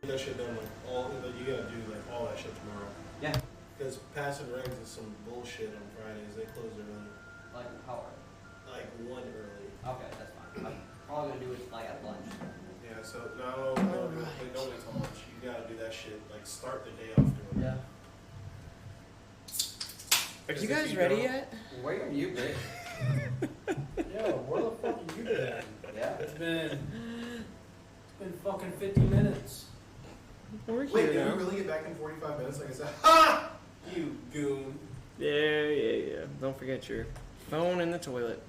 That shit done like all. You gotta do like all that shit tomorrow. Yeah. Because passing regs is some bullshit on Fridays. They close early. Like how early? Like 1 early. Okay, that's fine. I'm probably gonna do it like at lunch. Yeah. So no, don't wait till lunch. You gotta do that shit. Like start the day off doing Yeah. Are you guys ready yet? Where are you, bitch? Yo, where the fuck are you been? Yeah. It's been fucking 50 minutes. We're here Wait, did now. we really get back in 45 minutes? Like I said, ha! You goon. Yeah. Don't forget your phone in the toilet.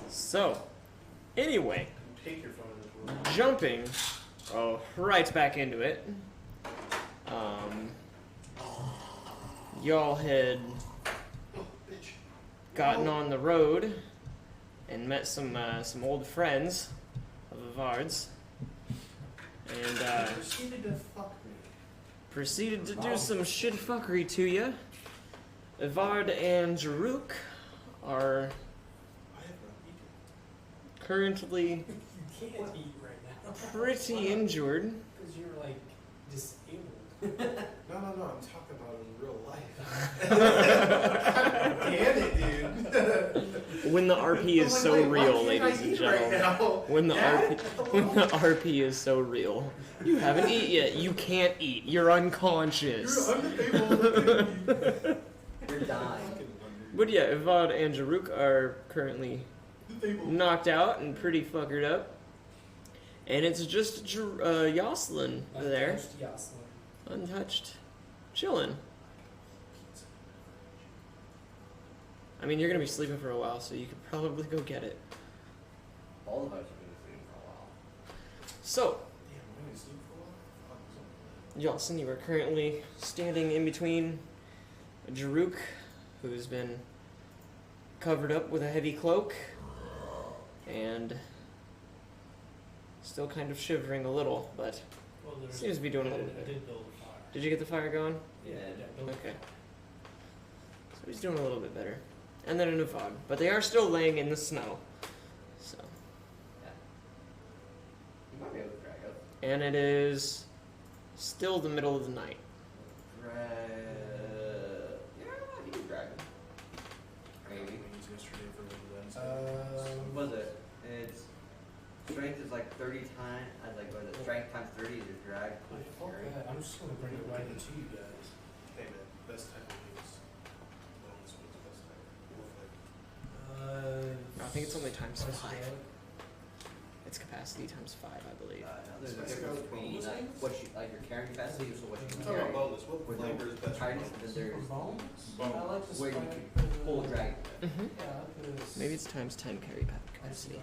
So, anyway, Take your phone as well. jumping right back into it. Y'all had gotten on the road and met some old friends of Avard's, and Proceeded to fuck me. proceeded to do some shit fuckery to you. Avard and Jaruk are I have not eaten. currently You can't eat right now. pretty injured. Because you're like disabled. No, I'm talking about in real life. Damn it, dude. When the RP is so Wait, why real, can't I ladies and eat right gentlemen. now? When the Dad? RP is so real. You haven't eaten yet. You can't eat. You're unconscious. You're unable. You're dying. But yeah, Avad and Jaruk are currently knocked out and pretty fuckered up. And it's just Yoselin there, untouched, chilling. I mean, you're gonna be sleeping for a while, so you could probably go get it. All of us have been sleeping for a while. So, Damn, I'm gonna sleep for a while. Yoselin, you are currently standing in between Jaruk, who's been covered up with a heavy cloak, and still kind of shivering a little, but seems to be doing a little I bit. did build a fire. Did you get the fire going? Yeah, I built a Okay. So he's doing a little bit better. And then in a fog. But they are still laying in the snow. So. Yeah. You might be able to drag up. And it is still the middle of the night. Yeah, you can drag him. Maybe. Yesterday for What is it? It's strength is like 30 times. Like what is it? Strength times 30 is your drag. Fuck that. I'm just gonna bring it right into you guys. Hey man, best type of wings. What's the best type? I think it's only times 5. It's capacity times 5, I believe. There's a Let's difference go between bonus wings? what you like your carrying capacity, so what you can I'm talking carry. about boneless. What With flavor is best for Titus, boneless? then there's Bones? Bones. I like the where you spider. can pull a dragon. Mm-hmm. Yeah, because Maybe it's times 10 carry capacity.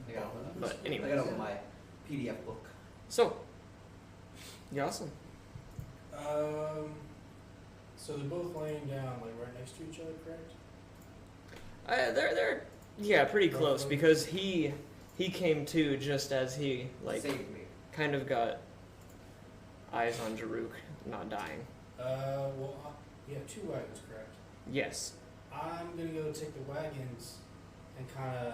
I got But I anyway. got it with my PDF book. So. Yeah, awesome. So they're both laying down like right next to each other, correct? They're yeah, pretty close because he came to just as he like Saved me. kind of got eyes on Jaruk not dying. Yeah, 2 wagons, correct? Yes. I'm gonna go take the wagons and kind of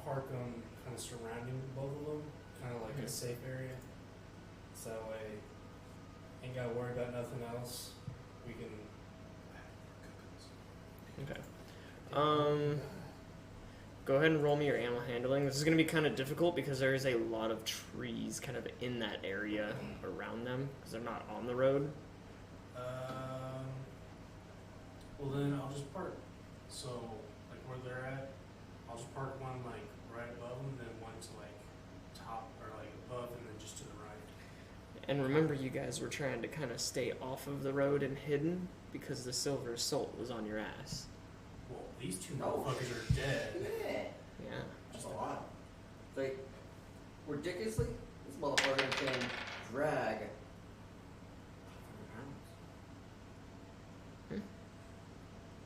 park them, kind of surrounding both of them, kind of like a safe area. So that way, ain't gotta worry about nothing else. We can. Okay. Go ahead and roll me your ammo handling. This is going to be kind of difficult because there is a lot of trees kind of in that area around them because they're not on the road. Well then I'll just park. So like where they're at, I'll just park one like right above them, then one to like top or like above, and then just to the right. And remember, you guys were trying to kind of stay off of the road and hidden because the silver salt was on your ass. Well, these two No. motherfuckers are dead. Yeah. Yeah. Just a lot. Like, ridiculously, this motherfucker can drag 500 pounds.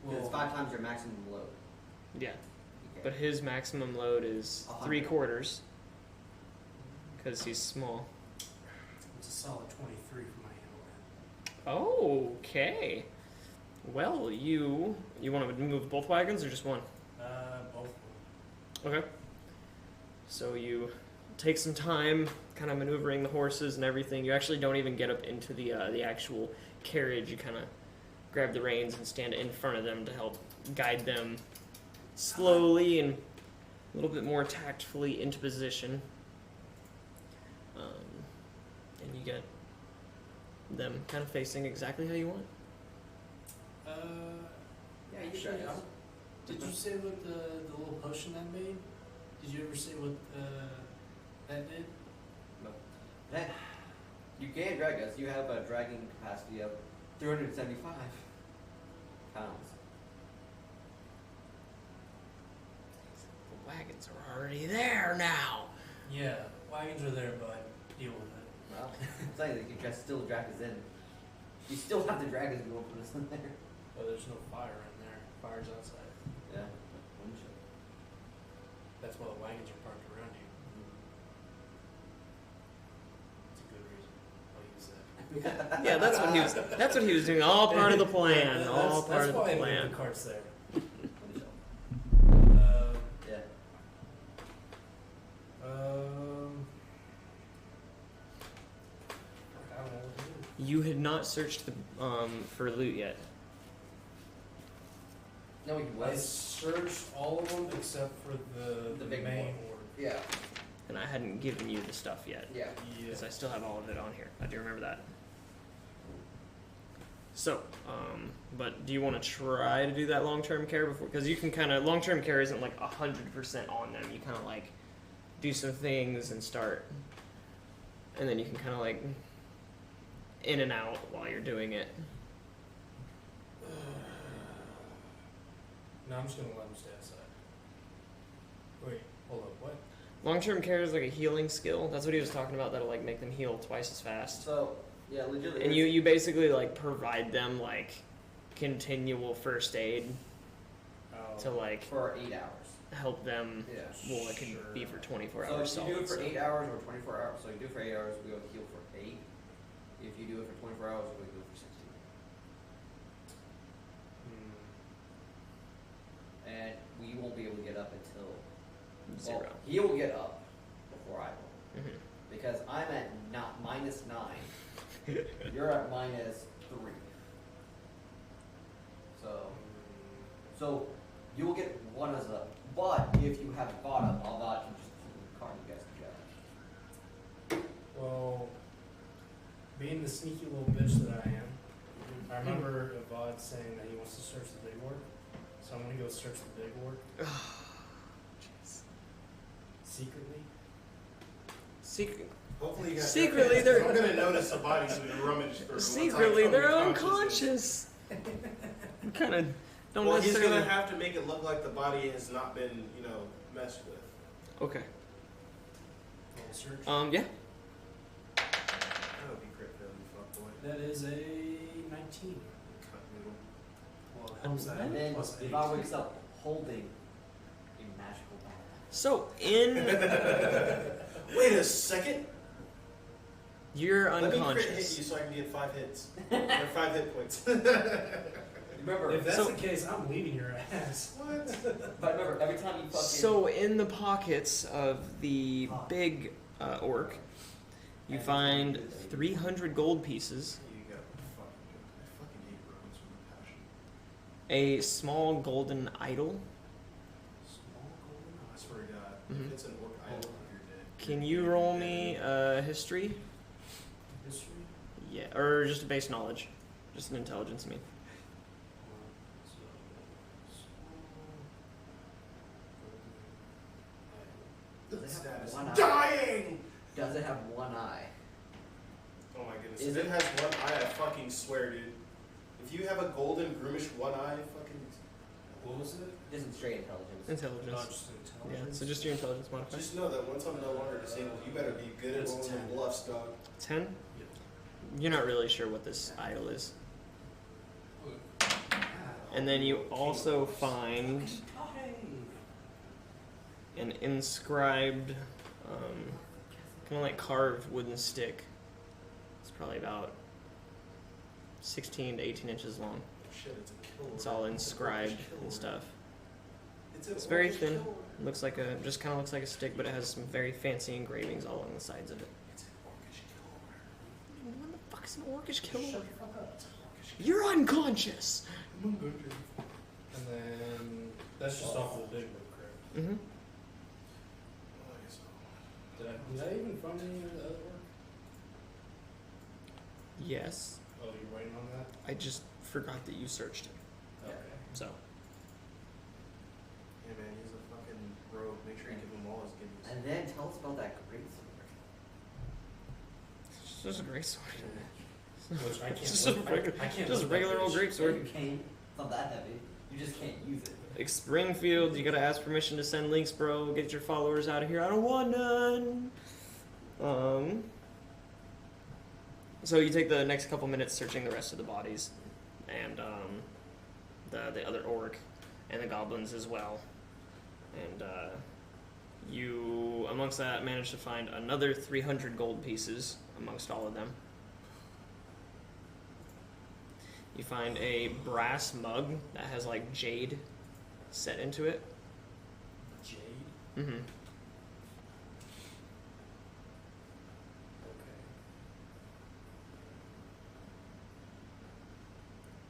Because it's 5 times your maximum load. Yeah. Okay. But his maximum load is 3/4 because he's small. It's a solid 23 for my handle. Okay. Well, you want to move both wagons or just one? Both of them. Okay. So you take some time kind of maneuvering the horses and everything. You actually don't even get up into the actual carriage. You kind of grab the reins and stand in front of them to help guide them slowly and a little bit more tactfully into position. And you get them kind of facing exactly how you want. Yeah, you Actually, should. did you say what the little potion that made? Did you ever say what that did? No. That, you can drag us. You have a dragging capacity of 375 pounds. The wagons are already there now. Yeah, wagons are there, but deal with it. Well, it's like you can still drag us in. You still have to drag us and go put us in there. But there's no fire in there. Fire's outside. Yeah. Wouldn't you? That's why the wagons are parked around you. It's a good reason. I'll use that. Yeah, that's what he was doing. All part of the plan. Yeah, All part of the That's why I plan. moved the carts there. Wouldn't you? Yeah. I don't know what to do. You had not searched the for loot yet. No, we can I wait. searched all of them except for the The big main one. order. Yeah. And I hadn't given you the stuff yet. Yeah. Because I still have all of it on here. I do remember that. So, but do you want to try to do that long-term care before? Because you can kind of, long-term care isn't like 100% on them. You kind of like do some things and start, and then you can kind of like in and out while you're doing it. No, I'm just gonna let them stay outside. Wait, hold up, what? Long-term care is like a healing skill. That's what he was talking about. That'll like make them heal twice as fast. So, yeah, legitimately. And you basically like provide them like continual first aid to like for 8 hours. help them. Yeah. Well, it could be for 24 So hours. if you do it for solid, 8 hours or 24 hours, so you do it for 8 hours, we will heal for 8. If you do it for 24 hours, we will do it for 16. And we won't be able to get up until Zero. Well, he will get up before I will, Mhm. because I'm at not -9. You're at -3. So you will get one as a. But if you have bottom, I'll vouch and just put in the car. You guys can go. Well, being the sneaky little bitch that I am, I remember Avad saying that he wants to search the big work, so I'm gonna go search the big work. Secretly. Hopefully you guys. Secretly, they're- I'm gonna notice the bodies when you rummage through. Secretly, they're unconscious. Kind of don't Well, he's necessarily. gonna have to make it look like the body has not been, messed with. Okay. Roll search. Yeah. That would be crit fail, you fuckboy. That is a 19. Cut noodle. Well, it helps that And then plus if 8. I wakes up holding a magical ball. So in Wait a second. you're Let me crit hit unconscious. you so I can get 5 hits. Or 5 hit points. Remember, If that's So- the case, I'm leaving your ass. What? but remember, every time you fucking. So in the pockets of the big orc, you find 300 gold pieces, You got I fucking hate rogues with a passion. a small golden idol. Small golden? I swear to God. Mhm. If it's an orc idol, you're dead. Can you roll me history? History? Yeah, or just a base knowledge, just an intelligence. I mean, Does it have Status. one eye? Dying! Does it have one eye? Oh my goodness. Is if it- it has one eye, I fucking swear, dude. If you have a golden, groomish one eye, fucking. What was it? Isn't straight intelligence. intelligence. Not just Yeah, intelligence. so just your intelligence modifier. Just know that once I'm no longer disabled, you better be good at It's rolling 10. the bluffs, dog. 10. You're not really sure what this idol is. And then you also find an inscribed, kind of like carved wooden stick. It's probably about 16 to 18 inches long. Shit, it's a killer. It's all inscribed and stuff. It's very thin. Looks like a, just kind of looks like a stick, but it has some very fancy engravings all along the sides of it. It's an orcish killer. What the fuck is an orcish Shut killer? the fuck up. You're unconscious! And then that's just off of the big book, correct? Mm-hmm. Well, I guess so. Did I even find any of the other work? Yes. Oh, you're waiting on that? I just forgot that you searched it. Yeah. Okay. So. Yeah, man, he's a fucking rogue. Make sure you give him all his gifts. And then tell us about that great sword. It's just a great sword. Which I can't. Just a regular, I can't just a lift regular that old bitch. grape sword. You can't. It's not that heavy. You just can't use it. Like Springfield, you gotta ask permission to send links, bro. Get your followers out of here. I don't want none. So you take the next couple minutes searching the rest of the bodies, and the other orc, and the goblins as well, and you amongst that manage to find another 300 gold pieces amongst all of them. You find a brass mug that has like jade set into it. Jade? Mm-hmm.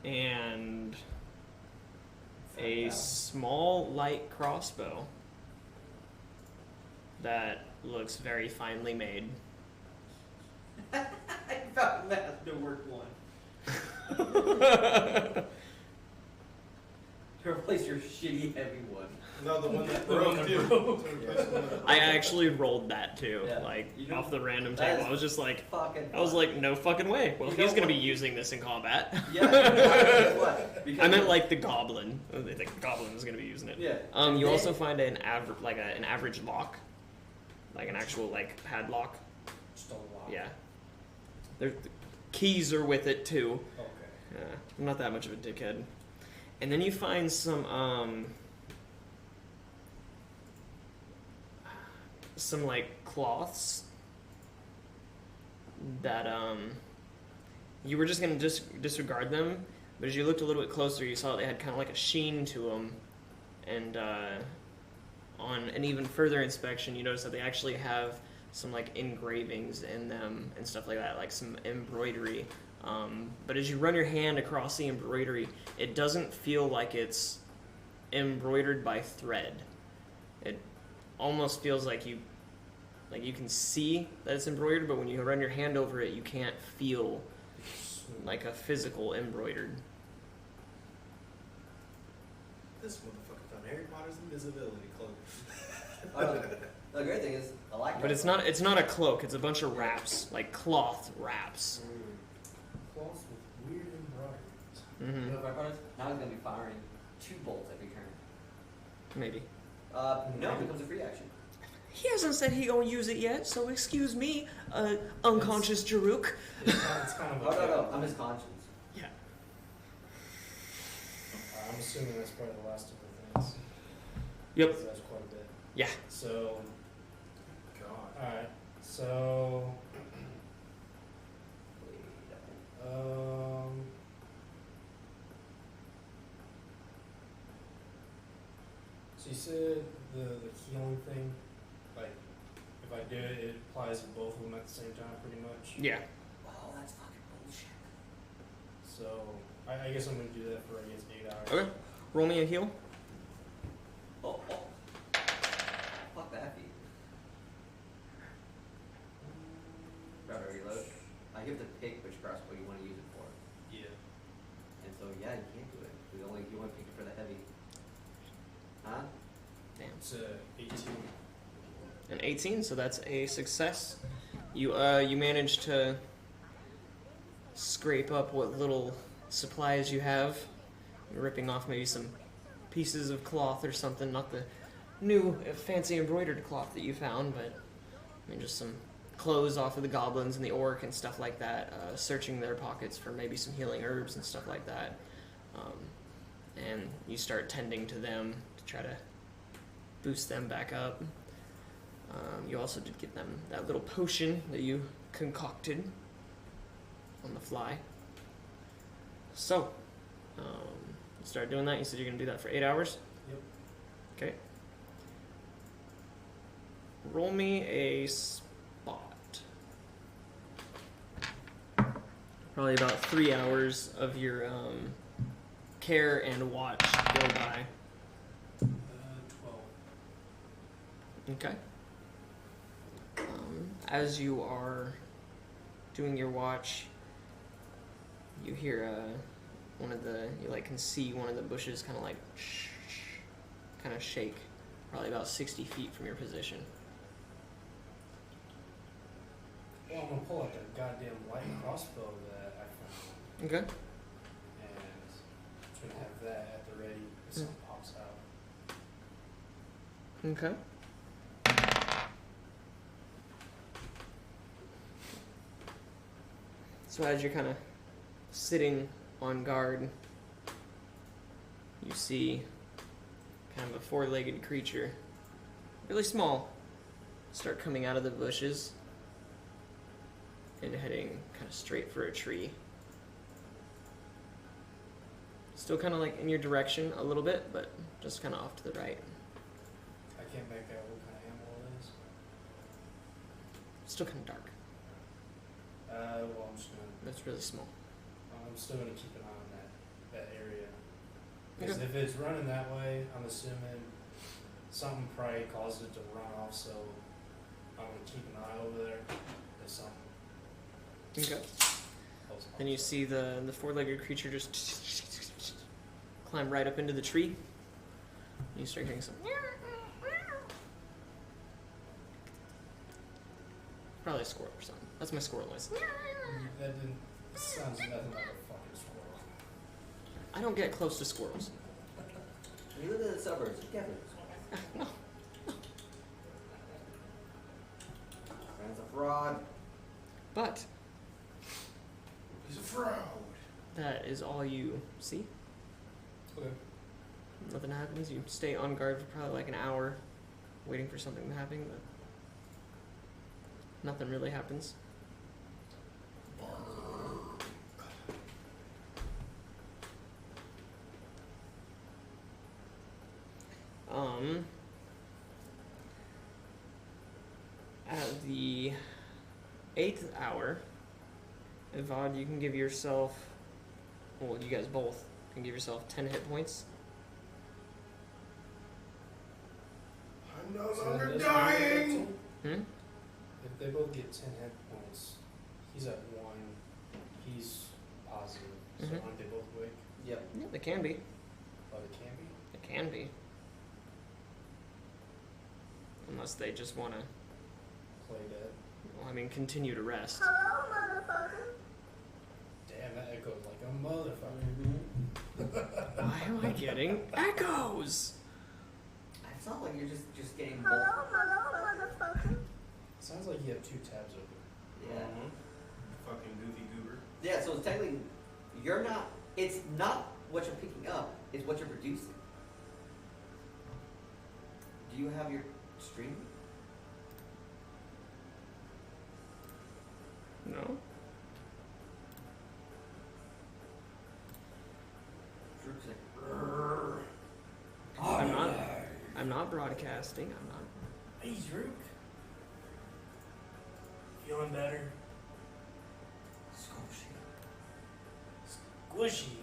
Okay. And a small light crossbow that looks very finely made. I found that the work one. To replace your shitty heavy one. No, the one that The one broke, that too. broke. To replace the one that I broke. actually rolled that too, Yeah. like You know, off the random that table. is I was just like, Fucking I was fun. like, no fucking way. Well, You he's know gonna be what? using this in combat. Yeah, guess what? Because I meant like the goblin. I think the goblin is gonna be using it. Yeah. You Then- also find an average, like an average lock, like an actual like padlock. Just a lot. Yeah. The keys are with it too. Okay. I'm not that much of a dickhead. And then you find some like cloths that you were just gonna disregard them, but as you looked a little bit closer, you saw they had kind of like a sheen to them, and on an even further inspection, you notice that they actually have some like engravings in them and stuff like that, like some embroidery. But as you run your hand across the embroidery, it doesn't feel like it's embroidered by thread. It almost feels like you can see that it's embroidered, but when you run your hand over it, you can't feel like a physical embroidered. This motherfucker found Harry Potter's invisibility cloak. The great thing is, I like But that. it's not a cloak. It's a bunch of wraps, like cloth wraps. Cloths with weird embroideries. You Mm-hmm. know what I noticed? Now he's gonna be firing 2 bolts every turn. Maybe. No, it becomes a free action. He hasn't said he gonna use it yet, so excuse me, unconscious Jaruk. It's kind of Oh okay. no, I'm his conscience. Yeah. I'm assuming that's probably the last of the things. Yep. 'Cause that's quite a bit. Yeah. So, God. alright. So, so you said the healing thing, like, if I do it, it applies to both of them at the same time, pretty much. Yeah. Oh, that's fucking bullshit. So, I guess I'm gonna do that for, I guess, 8 hours. Okay. Roll me a heal. Oh. Fuck that feat. Gotta reload. You have to pick which crossbow you want to use it for. Yeah. And so, yeah, you can't do it. You only pick it for the heavy. Huh? Damn. It's 18. An 18, so that's a success. You manage to scrape up what little supplies you have. You're ripping off maybe some pieces of cloth or something, not the new fancy embroidered cloth that you found, but I mean just some clothes off of the goblins and the orc and stuff like that, searching their pockets for maybe some healing herbs and stuff like that. And you start tending to them to try to boost them back up. You also did get them that little potion that you concocted on the fly. So, you start doing that. You said you're going to do that for 8 hours? Yep. Okay. roll me a spot. Probably about 3 hours of your care and watch go by. 12. Okay. As you are doing your watch, you hear you can see one of the bushes kind of shake, probably about 60 feet from your position. Well, I'm gonna pull out that goddamn light crossbow that I found, Okay. and I'm gonna have that at the ready if something pops out. Okay. So as you're kind of sitting on guard, you see kind of a four-legged creature, really small, start coming out of the bushes and heading kind of straight for a tree. Still kind of like in your direction a little bit, but just kind of off to the right. I can't make out what kind of animal it is. Still kind of dark. Well, I'm just gonna. It's really small. I'm still gonna keep an eye on that area. Because Okay. if it's running that way, I'm assuming something probably caused it to run off. So I'm gonna keep an eye over there. If something Okay. else Then you pops up. see the four-legged creature just climb right up into the tree. And you start hearing some. Probably a squirrel or something. That's my squirrel noise. That didn't. Sounds nothing like a fucking squirrel. I don't get close to squirrels. You live in the suburbs, you get it. No. That's a fraud. But He's a fraud. that is all you see. Okay. Nothing happens. You stay on guard for probably like an hour, waiting for something to happen, but nothing really happens. At the 8th hour, Evad, you can give yourself, well, you guys both can give yourself 10 hit points. I'm no So longer that's dying. Hmm? If they both get 10 hit points, he's at 1. He's positive. So Mhm. aren't they both awake? Yep. Yeah, they can be. Oh, they can be? They can be. Unless they just want to, Play dead. well, I mean, continue to rest. Damn, that echoed like a motherfucker. Why am I getting echoes? It's not like you're just getting both. Sounds like you have 2 tabs open. Yeah. Fucking goofy goober. Yeah, so it's technically, you're not, it's not what you're picking up, it's what you're producing. Do you have your stream? No. Droop's like, I'm not broadcasting. I'm not. Hey, Drook. Feeling better? Squishy.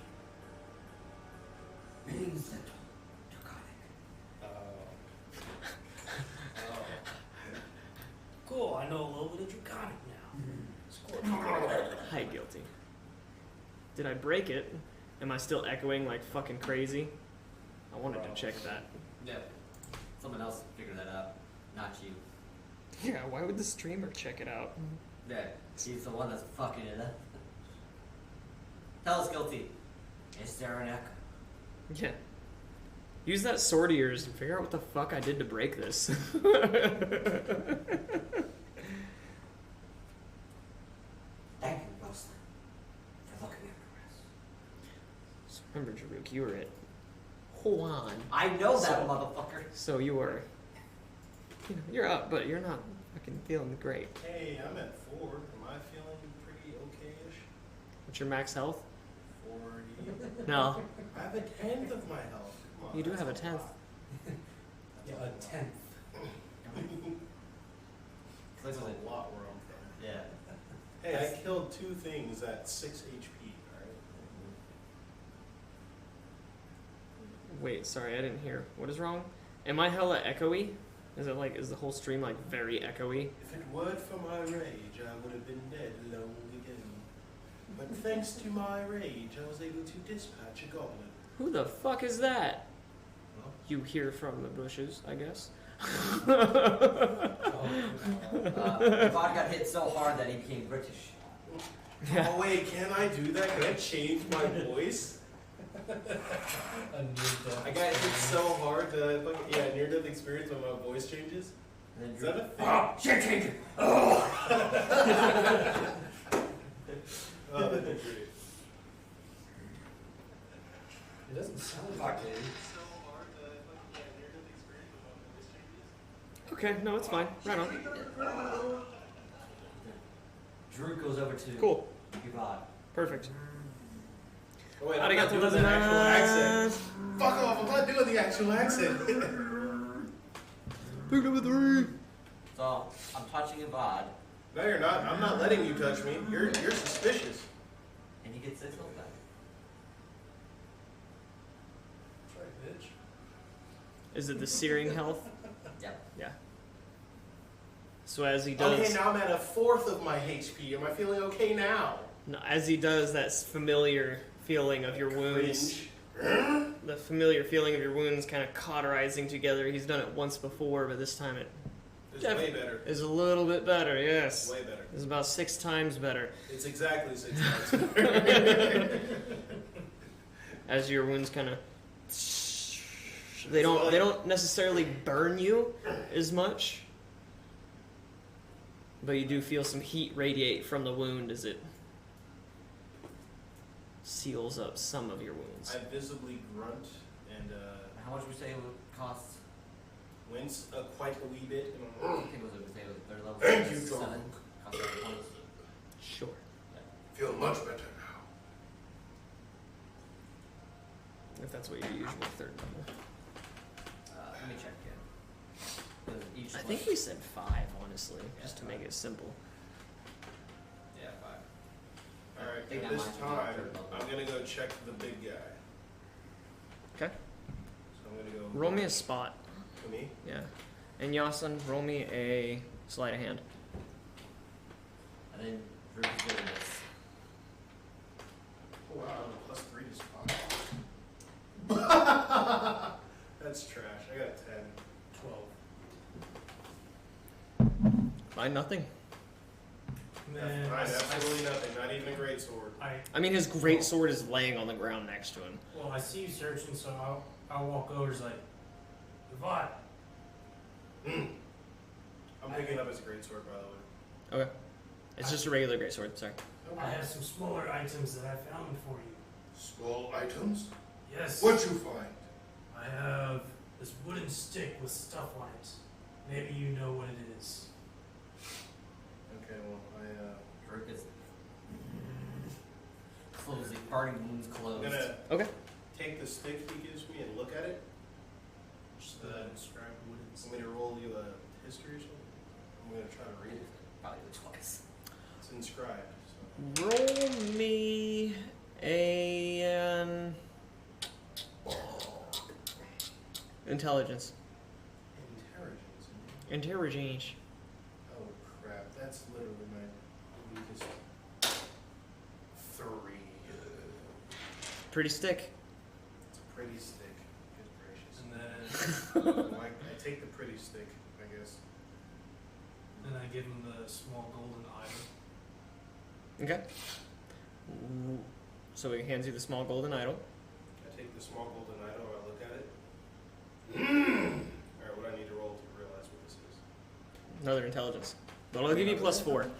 means that draconic. Oh. Cool, I know a little bit of draconic now. Hi, guilty. Did I break it? Am I still echoing like fucking crazy? I wanted to check that. Yeah. Someone else figured that out, not you. Yeah, why would the streamer check it out? Yeah, he's the one that's fucking it up. Tell us, guilty. Is there an echo? Yeah. Use that sword of yours and figure out what the fuck I did to break this. Thank you, Rosalind, for looking after us. So remember, Jaruk, you were at Juan. I know that, So- motherfucker. So you were, you know, you're up, but you're not fucking feeling great. Hey, I'm at 4. Am I feeling pretty okay-ish? What's your max health? 40. No. I have a 10th of my health. Come on, You do that's have a lot. 10th. Yeah, a 10th. That's a lot where I'm from. Yeah. Hey, I killed 2 things at 6 HP, alright? Wait, sorry, I didn't hear. What is wrong? Am I hella echoey? Is it like, is the whole stream like very echoey? If it weren't for my rage, I would have been dead long ago. But thanks to my rage, I was able to dispatch a goblin. Who the fuck is that? Huh? You hear from the bushes, I guess. Rod got hit so hard that he became British. Yeah. Oh wait, can I do that? Can I change my voice? A near-death I got hit so hard that I fucking, yeah, near-death experience when my voice changes. And then Is that a thing? Oh, shit, change it. Oh. Oh, that'd be great. It doesn't sound like it. Okay, no, it's fine. Right on. Drew goes over to Cool. Rod. Perfect. Oh wait, I'm not doing the actual accent. Fuck off, I'm not doing the actual accent. Pick number 3. So I'm touching Rod, No, you're not. I'm not letting you touch me. You're suspicious. and he gets 6 health back. Try it, bitch. Is it the searing health? Yep. Yeah. So as he does, Okay, now I'm at 1/4 of my HP. Am I feeling okay now? no, as he does that familiar feeling of your wounds, Cringe. the familiar feeling of your wounds kind of cauterizing together. He's done it once before, but this time it It's way better. is a little bit better. Yes, Way better. it's about 6 times better. It's exactly 6 times better. As your wounds kind of they don't necessarily burn you as much, but you do feel some heat radiate from the wound as it seals up some of your wounds. I visibly grunt and How much would you say it would cost? wince quite a wee bit. I think it was a third level. Thank you, 7. John. Cost 7 points. Sure. Feel much better now. If that's what your usual third level. Let me check again. 'Cause each I one- think we said 5, honestly, just to make it simple. Yeah, 5. Alright, think at that this might be time, third level. I'm gonna go check the big guy. Okay. So I'm gonna go. Roll me a spot. To me? Yeah. And Yasin, roll me a sleight of hand. And then Drew is doing this. Oh wow, I'm a +3 to spot. That's trash. I got a 10. 12. Find nothing. Man, Fine, absolutely nothing. Not even a great sword. I mean, his great sword is laying on the ground next to him. Well, I see you searching, so I'll walk over. It's like, Yvonne. I'm picking up his great sword, by the way. Okay. It's just a regular great sword. Sorry. I have some smaller items that I found for you. Small items? Yes. What'd you find? I have this wooden stick with stuff on it. Maybe you know what it is. Okay, well, Drew is closing, parting wounds I'm closed. gonna Okay. take the stick he gives me and look at it. Just describe wooden Want stick. me to roll you a history or something? I'm gonna try to read it. Probably do it twice. It's inscribed. So. Roll me a intelligence. Intelligence. Intelligence. Oh crap, that's literally my weakest. 3. Pretty stick. It's a pretty stick. Good gracious. And then, Well, I take the pretty stick, I guess. then I give him the small golden idol. Okay. So he hands you the small golden idol. I take the small golden idol and I look at it. Alright, what do I need to roll to realize what this is? Another intelligence. But I'll give you +4.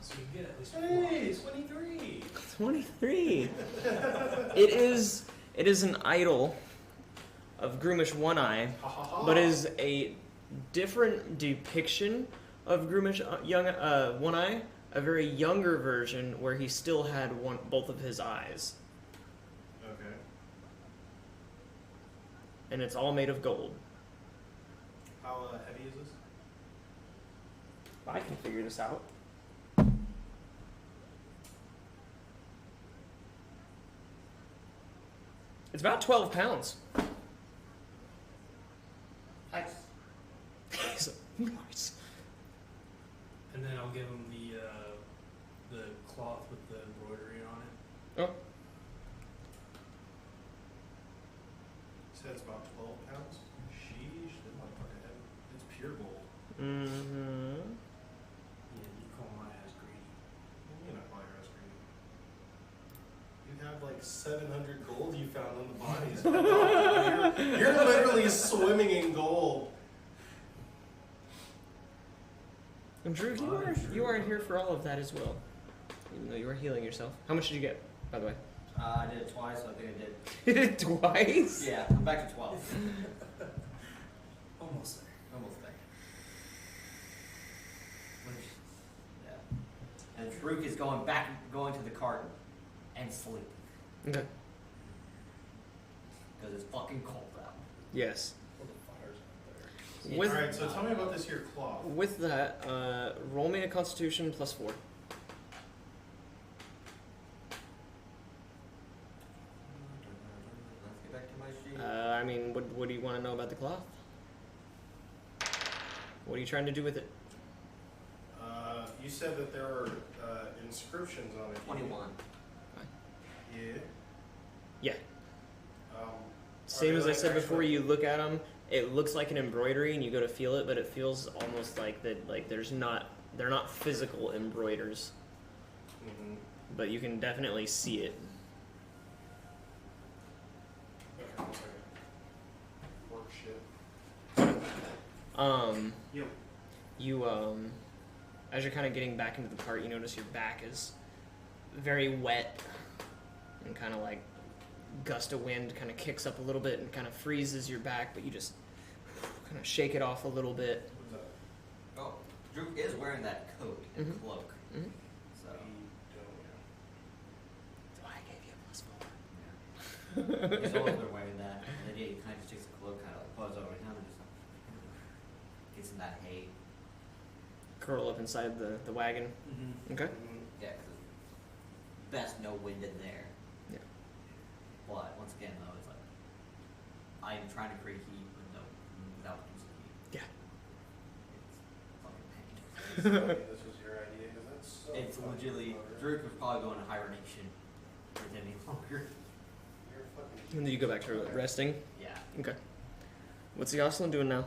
So you get at least 4. Hey, 23! 23. It is an idol of Groomish One Eye, Ha ha ha! but is a different depiction of Groomish One Eye, a very younger version where he still had both of his eyes, Okay. and it's all made of gold. How heavy is this? I can figure this out. It's about 12 pounds. Nice. Nice. And then I'll give him the cloth with the embroidery on it. Oh. You said it's about 12 pounds? Sheesh, that motherfucker heavy. It's pure gold. Mm-hmm. Yeah, you call my ass greedy. You know, call your ass greedy. You have like 700 gold you found on the bodies. you're literally swimming in gold. And Drew, you are here for all of that as well. Even though you are healing yourself. How much did you get, by the way? I did it twice, so I think I did. You did it twice? Yeah, I'm back to 12. Almost there. Almost there. Yeah. And Farouk is going to the cart and sleeping. Okay. Because it's fucking cold out. Yes. Well, the fire's out there. With, Alright, so tell me about this here cloth. with that, roll me a Constitution +4. Let's get back to my sheet. I mean, what do you want to know about the cloth? What are you trying to do with it? You said that there are inscriptions on it. 21. Yeah. Yeah. Um, Same they as I like said before, actually- you look at them, it looks like an embroidery and you go to feel it, but it feels almost like that, like they're not physical embroiders, mhm. but you can definitely see it. Okay, one second. Work shit. Yep. You, as you're kind of getting back into the cart, you notice your back is very wet and kind of like gust of wind kind of kicks up a little bit and kind of freezes your back, but you just kind of shake it off a little bit. What's that? Oh, Drew is wearing that coat and Mhm. cloak. Mhm. So, So I gave you a +4. yeah. He's always been wearing that. And then, yeah, he kind of just takes the cloak, kind of like pulls over him and just gets in that hay. Curl up inside the wagon. Mm-hmm. Okay. Mhm. Yeah, because best no wind in there. Yeah. But once again, though, it's like I am trying to create heat without producing heat. Yeah. It's fucking pain. This was your idea, because that's so It's fucking legitimately clever. Drake was probably going to hibernation for any longer. You're fucking And then you go back to resting. Yeah. Okay. What's the Jocelyn doing now?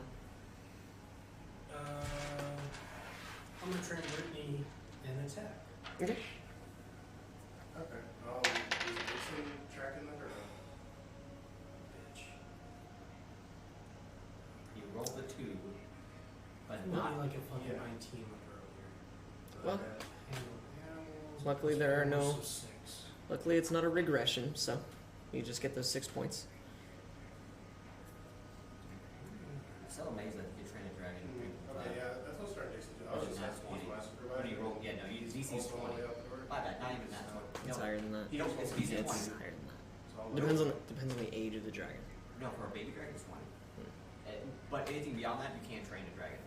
I'm gonna train Brittany in attack. Okay. Okay. Is Dixon tracking that or no? Bitch. You rolled the 2, but Maybe not. like a fucking Yeah. 19 like earlier. Well, Okay. Handle animals. luckily there are no- Also 6. Luckily, it's not a regression, so you just get those 6 points. I'm so amazed that you train a dragon. Okay, yeah, that's what starting Dixon do. I was just That's asking, he's my supervisor. What do you roll? Yeah, no, you DC's Also on 20. the way out the door. My bad, not even that. It's No, higher than that. you don't. It's DC It's 20. higher than that. So I'll Depends go. on the age of the dragon. No, for a baby dragon, it's 20. But anything beyond that, you can't train a dragon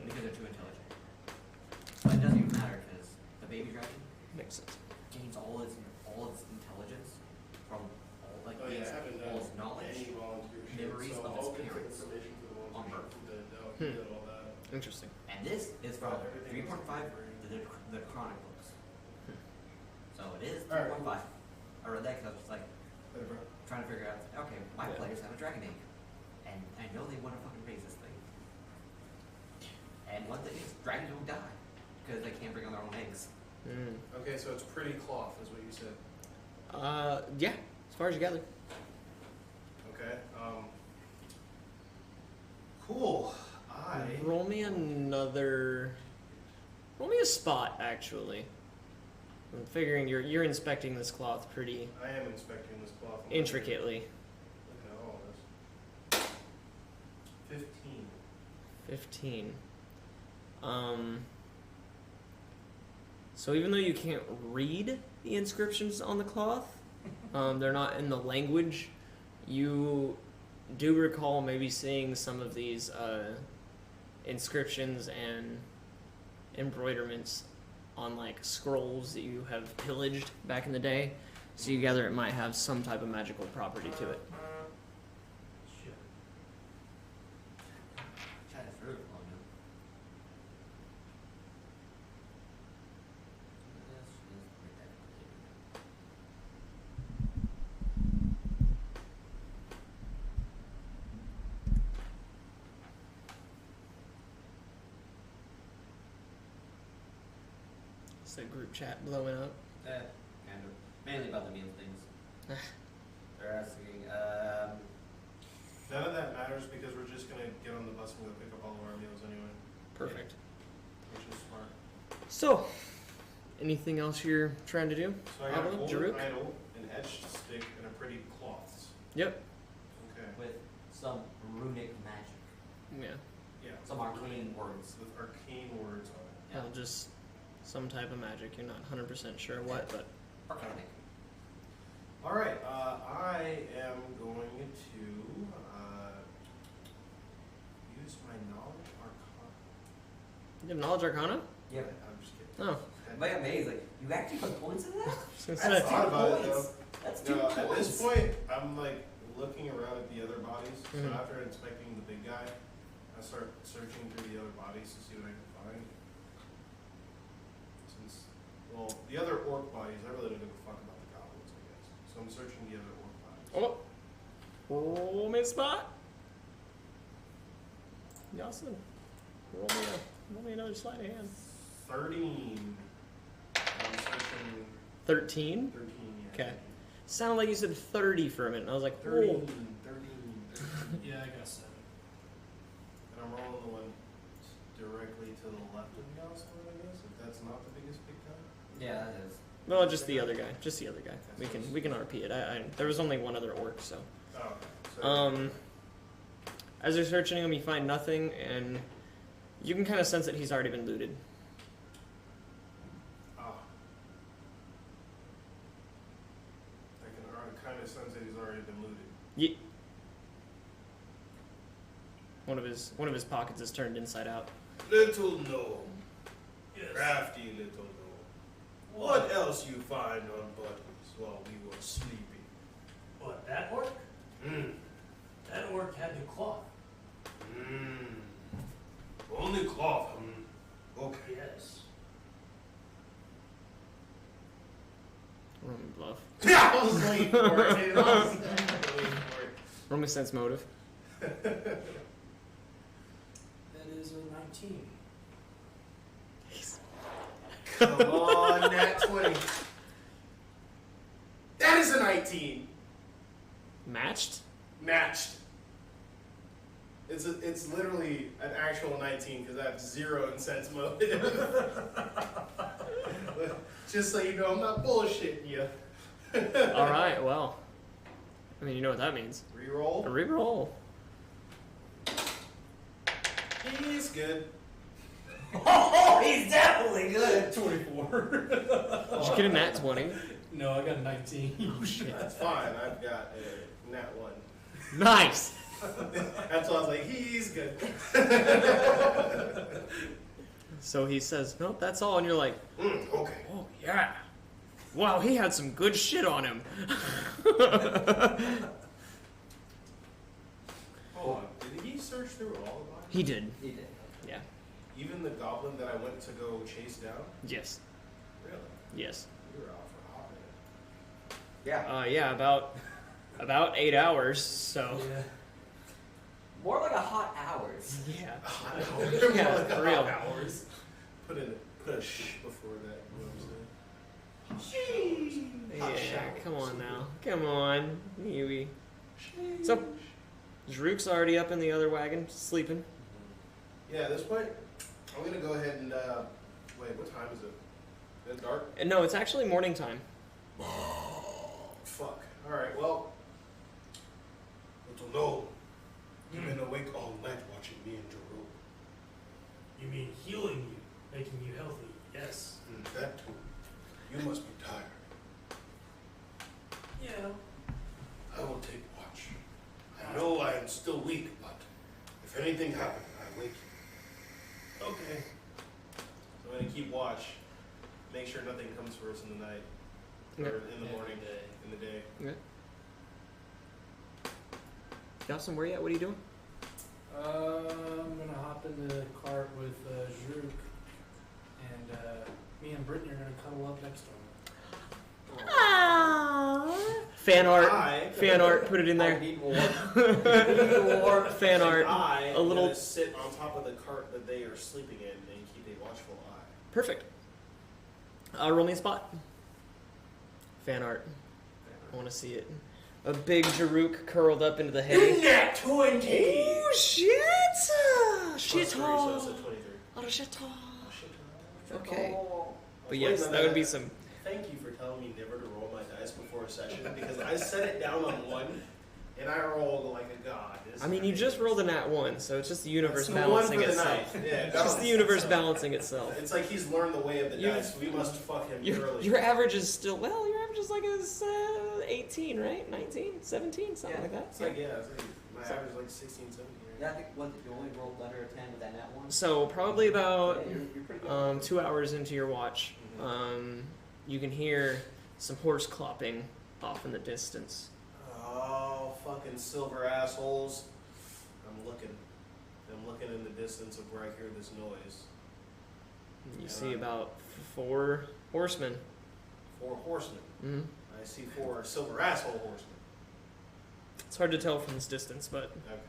because they're too intelligent. But it doesn't even matter because the baby dragon Makes sense. gains all its intelligence from all Oh yeah, I haven't all done its knowledge. any volunteer shit, memories so of I'll its get the parents information for the on volunteer birth. shit he did all that. Interesting. And this is from Everything was 3.5 free. the Chronic books. So it is Alright. 3.5. I read that because I was just like Later, bro. trying to figure out, okay, my Yeah. players have a dragon egg. And I know they want to fucking raise this thing. And one thing is, dragons don't die because they can't bring on their own eggs. Mm. Okay, so it's pretty cloth, is what you said. Yeah, as far as you gather. Okay. Cool. Roll me a spot, actually. I'm figuring you're inspecting this cloth pretty I am inspecting this cloth. intricately. Looking at all this. 15. 15. So even though you can't read the inscriptions on the cloth, they're not in the language, you do recall maybe seeing some of these inscriptions and embroiderments on like scrolls that you have pillaged back in the day. So you gather it might have some type of magical property to it. Shit. Try to throw it on him. It's a group chat blowing up. Kind of. Mainly about the meal things. They're asking, None of that matters because we're just gonna get on the bus and go pick up all of our meals anyway, Perfect. which is smart. So, anything else you're trying to do? So I got a Avalon, golden Jaruk? idol, an etched stick, and a pretty cloths. Yep. Okay. with some runic magic. Yeah. Yeah. Some arcane words. With arcane words on it. Yeah. Well, just some type of magic. You're not 100% sure what, but Arcanic. All right. I am going to use my knowledge arcana. you have knowledge arcana? Yeah. I'm just kidding. Oh. But amazing. You actually put points in that? I was gonna I say. thought about it points. though. That's 2 No, points. at this point, I'm like looking around at the other bodies. Mhm. So after inspecting the big guy, I start searching through the other bodies to see what I can find. Since, well, the other orc bodies, I really don't give a fuck about the goblins, I guess. So I'm searching the other orc bodies. Oh. Roll me a spot. Jocelyn. Roll me another sleight of hand. 13. I'm searching 13? 13, yeah. Okay. Sounded like you said 30 for a minute. And I was like, 13, whoa. 13. Yeah, I got 7. And I'm rolling the one directly to the left of the Jocelyn, I guess, if that's not the biggest big guy. Yeah, that is. Well, just the other guy. Just the other guy. We can RP it. There was only one other orc, so. Oh, okay. So, As you're searching him, you find nothing, and you can kind of sense that he's already been looted. I can kind of sense that he's already been looted. One of his pockets is turned inside out. Little gnome, Yes. crafty little gnome. What else you find on bodies while we were sleeping? What, that orc? Hmm. That orc had the cloth. Hmm. Only cloth. Hmm. Okay. Yes. Roll me bluff. I was waiting for it. I was waiting for it. Roll me sense motive. That is a 19. Come on, nat 20. That is a 19. Matched? Matched. It's literally an actual 19 because I have 0 in sense motive. Just so you know, I'm not bullshitting you. All right. Well, I mean, you know what that means. A Reroll. reroll. He's good. Oh, he's definitely good. 24. Did you get a nat 20? No, I got 19. Oh shit. That's fine. I've got a nat 1. Nice. That's why I was like, he's good. So he says, "Nope, that's all," and you're like, Okay. "Oh yeah, wow, he had some good shit on him." Hold on. Did he search through all the bodies? He did. He did. Yeah. Even the goblin that I went to go chase down? Yes. Really? Yes. You were out for a hot minute. Yeah. Yeah. About 8 hours. So. Yeah. More like a hot hours. Yeah. Yeah, for real. hours. Put a sh before that. You know what I'm saying? Hot Yeah. shower. Come on now. Come on, Yui. So, Jaruk's already up in the other wagon, sleeping. Yeah, at this point, I'm gonna go ahead and wait. What time is it? Is it dark? And no, it's actually morning time. Fuck. All right. Well, little no. You've been awake all night watching me and Jerome. You mean healing you, making you healthy? Yes. That too. You must be tired. Yeah. I will take watch. I know I am still weak, but if anything happens, I wake you. Okay. So keep watch. Make sure nothing comes for us in the night. Or in the morning. In the day. Okay. Dawson, where you at? What are you doing? I'm gonna hop in the cart with Juruk, and me and Brittany are gonna cuddle up next to him. Fan art, put it in I there. need more. Fan art, I a little. gonna sit on top of the cart that they are sleeping in and keep a watchful eye. Perfect. Roll me a spot. Fan art. I want to see it. A big Jaruk curled up into the hay. Nat 20! Oh shit! Shit! So it's at 23. Oh shit! Oh, shit. Okay. But But yes, that would be some. Thank you for telling me never to roll my dice before a session because I set it down on 1 and I rolled like a god. I mean, you just rolled a nat 1, so it's just the universe That's the balancing one for the itself. night. Yeah, It's just the universe balancing itself. It's like he's learned the way of the You- dice. We must fuck him early. Your average is still, well, your average is like a 18, right? 19, 17, something Yeah. like that. It's like, yeah, it's like my average is like 16, 17. Yeah, I think you only rolled under a 10 with that net one. So probably about Yeah, you're pretty good. 2 hours into your watch, you can hear some horse clopping off in the distance. Oh, fucking silver assholes. I'm looking in the distance of where I hear this noise. You see about 4 horsemen. 4 horsemen. hmm I see 4 silver asshole horsemen. It's hard to tell from this distance, but Okay.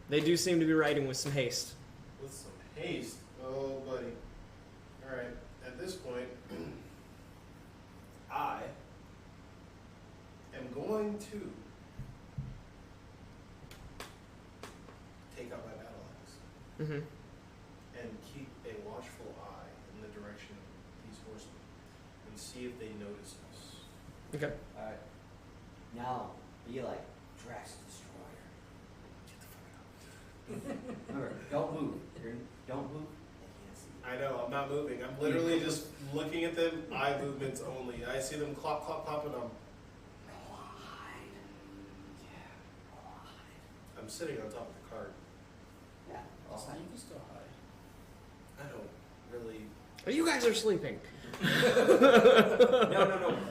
they do seem to be riding with some haste. With some haste. Oh, buddy. Alright, at this point, I am going to take out my battle axe hmm and keep a watchful eye in the direction of these horsemen and see if they notice us. Okay. Alright. Now, be like Drax Destroyer. Remember, don't move. Don't move. They can't see you. I know, I'm not moving. I'm literally just looking at them, eye movements only. I see them clop, clop, clop, and Roll a hide. Yeah, roll a hide. I'm sitting on top of the cart. Yeah, roll a So hide. you can still hide. I don't really. Oh, you guys are sleeping. No.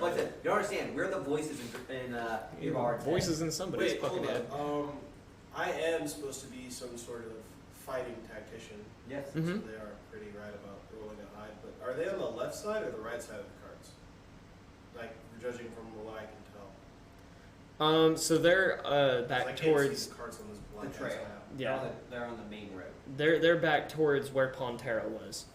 Like I said, you don't understand. We're the voices in Evar's head. Voices in somebody's Wait, fucking hold head. on. I am supposed to be some sort of fighting tactician. Yes. So Mhm. they are pretty right about rolling a hide. But are they on the left side or the right side of the carts? Like, judging from what I can tell. So they're 'Cause back I can't towards see the carts on this The black trail. map. yeah. They're on the main road. They're back towards where Pontera was,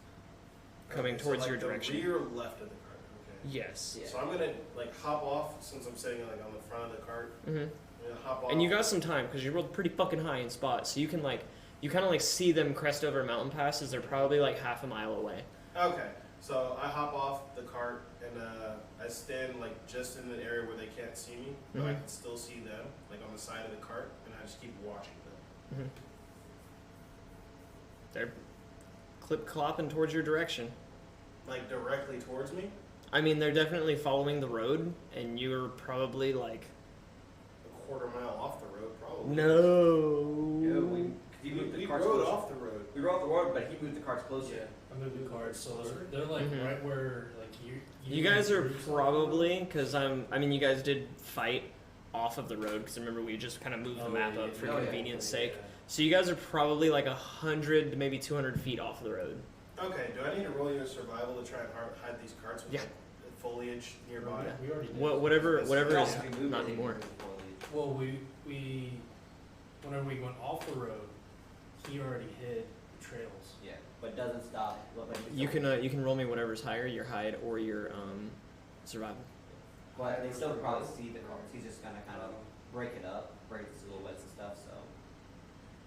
coming Okay, towards so your like direction. The rear left of the cart. Okay. Yes. Yeah. So I'm gonna like hop off since I'm sitting like on the front of the cart. hmm I'm gonna hop off. And you got some time because you rolled pretty fucking high in spot, so you can like you kind of like see them crest over a mountain pass as they're probably like half a mile away. Okay, so I hop off the cart and I stand like just in the area where they can't see me, but I Mhm. can still see them, like on the side of the cart, and I just keep watching them. hmm They're clip clopping towards your direction. Like directly towards me, I mean, they're definitely following the road, and you're probably like a quarter mile off the road, probably. no. Yeah, he moved the We carts rode closer. off the road. We rode the road, but he moved the carts closer. I moved the cards, so they're like Mhm. right where like You guys are Juruk's probably because I mean, you guys did fight off of the road because remember we just kind of moved the Oh, map yeah, up for yeah. Oh, yeah. convenience Yeah. sake. So you guys are probably like 100 to maybe 200 feet off the road. Okay, do I need to roll your survival to try and hide these carts with Yeah. like, foliage nearby? Yeah. We already did. Whatever We is also moved not it anymore. before we- Well, we whenever we went off the road, he already hid the trails. Yeah, but doesn't stop. But You can roll me whatever's higher, your hide or your survival. But they still probably see the carts. He's just gonna kind of break it up, break the silhouettes and stuff. So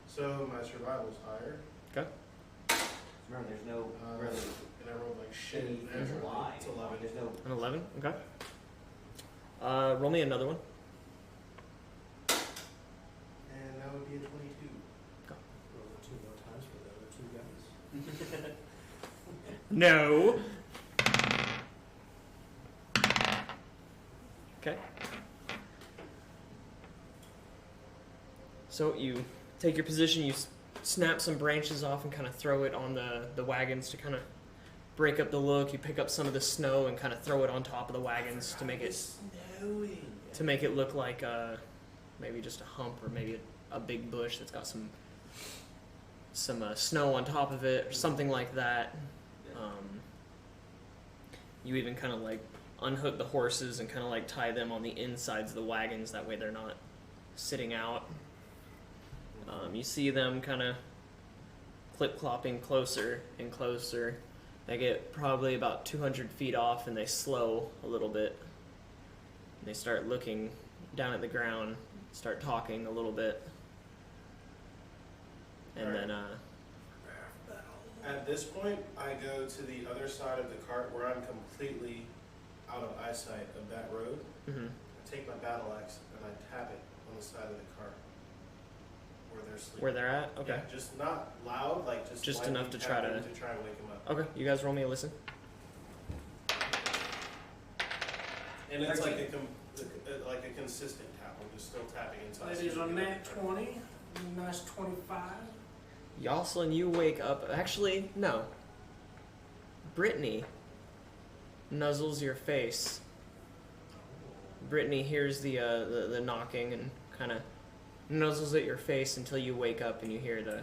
So my survival's higher, remember, there's no really and I rolled like shit. anything naturally. wide. It's 11. There's no. An 11. Okay. Roll me another one. And that would be a 22. Roll the 2 more times for the other 2 guys. No. Okay. So you take your position, you snap some branches off and kind of throw it on the wagons to kind of break up the look. You pick up some of the snow and kind of throw it on top of the wagons to make it look like maybe just a hump or maybe a big bush that's got some snow on top of it or something like that. You even kind of like unhook the horses and kind of like tie them on the insides of the wagons. That way they're not sitting out. You see them kind of clip-clopping closer and closer. They get probably about 200 feet off and they slow a little bit. They start looking down at the ground, start talking a little bit. And then at this point, I go to the other side of the cart where I'm completely out of eyesight of that road. mm-hmm. I take my battle axe and I tap it on the side of the cart where they're sleeping. Where they're at? Okay. Yeah, just not loud, like just enough to tap try to them to try and wake them up. Okay, you guys roll me a listen. And it's like a consistent tap. I'm just still tapping until I Ladies see on the nat cart. 20, nice 25. Yoselin, you wake up. Actually, no. Brittany nuzzles your face. Brittany hears the knocking and kind of nuzzles at your face until you wake up and you hear the.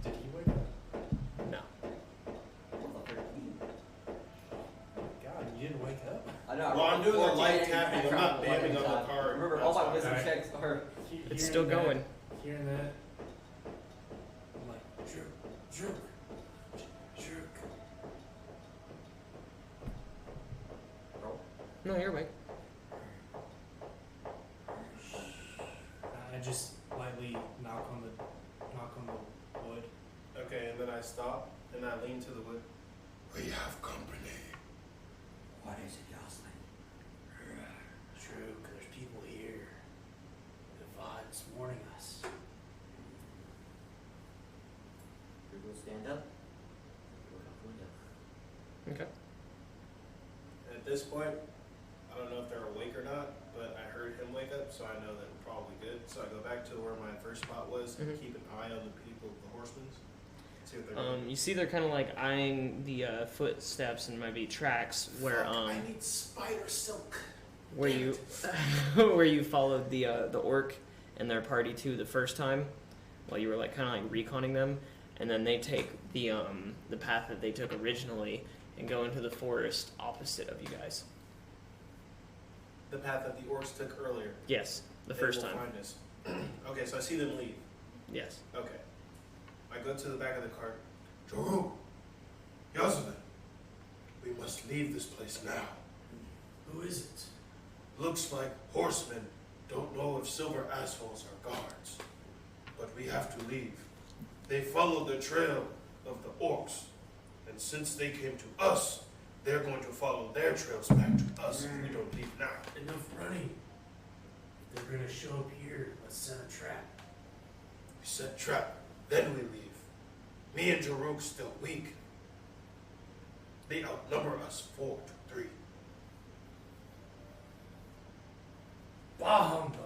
Did he wake up? No. God, you didn't wake up? I know. Well, I'm doing the 14 light and tapping. I'm not bamming on the time. card. Remember, all my That's wisdom Alright. checks are. It's still going. Hearing that, I'm like, jerk. Roll. No, you're awake. I just lightly knock on the wood. Okay, and then I stop and I lean to the wood. We have company. What is it, Yoselin? True, there's people here. The Vod's warning us. We will stand up. Look out the window. Okay. At this point, I don't know if they're awake or not, but I heard him wake up, so I know that we're probably good. So I go back to where my first spot was and Mhm. keep an eye on the people, the horsemen. See what they're doing. You see they're kind of like eyeing the footsteps and maybe tracks where Fuck, I need spider silk. where you where you followed the orc and their party to the first time while you were like kind of like reconning them, and then they take the path that they took originally and go into the forest opposite of you guys. The path that the orcs took earlier. Yes, the They first will time. Find us. Okay, so I see them leave. Yes. Okay. I go to the back of the cart. Joru! Yoselin! We must leave this place now. Who is it? Looks like horsemen don't know if silver assholes are guards. But we have to leave. They follow the trail of the orcs. And since they came to us, they're going to follow their trails back to us if we don't leave now. Enough running. If they're gonna show up here, let's set a trap. We set trap, then we leave. Me and Jaruk's still weak. They outnumber us 4-3. Bah humbug.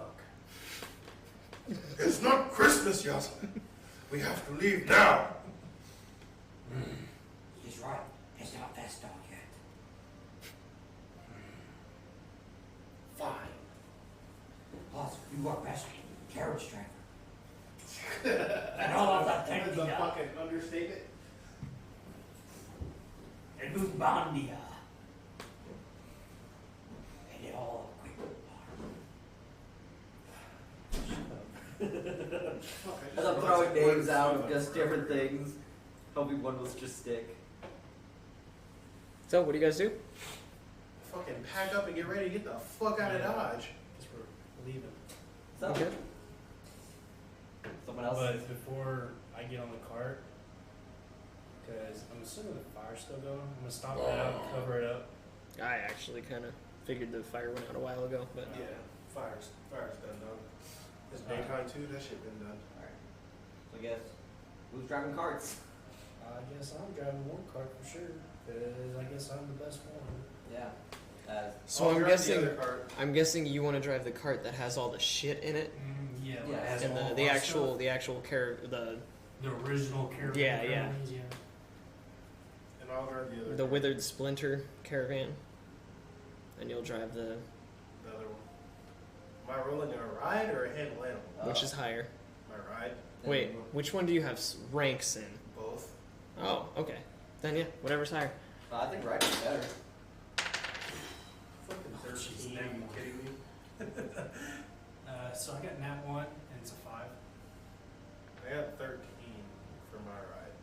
It's not Christmas, Yoselin. We have to leave now. He's right. It's not that dog yet. Fine. Boss, you are best carriage driver. And all of that That's a technica. fucking understatement. And Mumbandia. And it all quick. As I'm throwing names out of just different things, hoping one will just stick. So what do you guys do? Fucking pack up and get ready to get the fuck out of Dodge. Because we're leaving. So, Okay. someone else. But before I get on the cart, because I'm assuming the fire's still going, I'm gonna stomp it out and cover it up. I actually kind of figured the fire went out a while ago, but Yeah, fire's done, dog. This daytime too, that shit been done. Alright. So I guess, who's driving carts? I guess I'm driving one cart for sure, because I guess I'm the best one. Yeah. so I'll I'm drive guessing the other cart. I'm guessing you want to drive the cart that has all the shit in it. Yeah, Yeah, it has And all the our actual stuff. the actual The original Caravan. Yeah, yeah. Cronies, yeah. And I'll drive the other. The Withered Splinter Caravan. And you'll drive the... The other one. Am I rolling a ride or a handle animal? Which is higher? My ride. Wait, which one do you have ranks in? Both. Oh, okay. Then yeah, whatever's higher. I think right is better. Fucking 13. Are you kidding me? So I got nat 1 and it's a 5. I got 13 for my ride.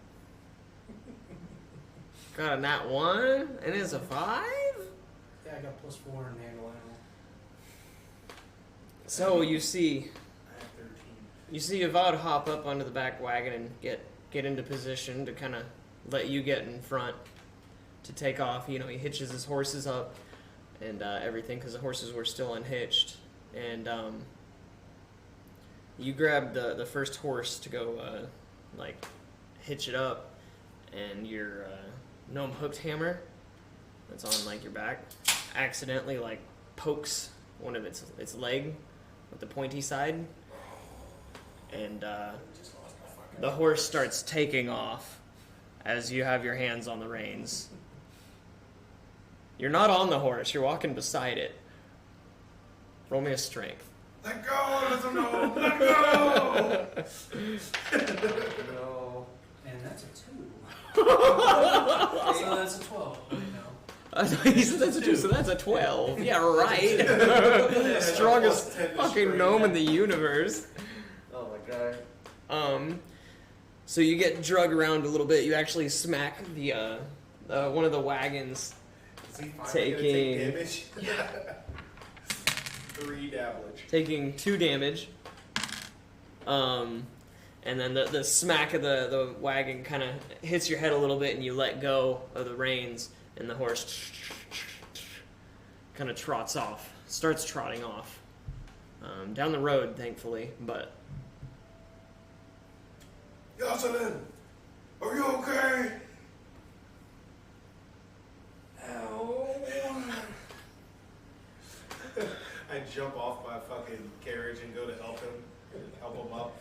Got a nat 1 and it's a 5? Yeah, I got +4 in handle animal. So you see I have 13. You see Avad hop up onto the back wagon and get into position to kind of let you get in front to take off. You know, he hitches his horses up and everything because the horses were still unhitched. And you grab the first horse to go, like, hitch it up, and your gnome hooked hammer that's on, like, your back accidentally, like, pokes one of its leg with the pointy side. And the horse starts taking off as you have your hands on the reins. You're not on the horse, you're walking beside it. Roll me a strength. Let go! Let them know! Let go! No. And that's a 2. So that's a 12. He said that's a 2, so that's a 12. Yeah, right. Strongest fucking gnome in the universe. Oh my god. So you get drug around a little bit. You actually smack the one of the wagons. Is he finally Taking- gonna take damage? 3 damage. Taking 2 damage. And then the smack of the wagon kind of hits your head a little bit, and you let go of the reins, and the horse kind of trots off, starts trotting off down the road, thankfully. But Jocelyn, are you okay? Ow. I jump off my fucking carriage and go to help him up,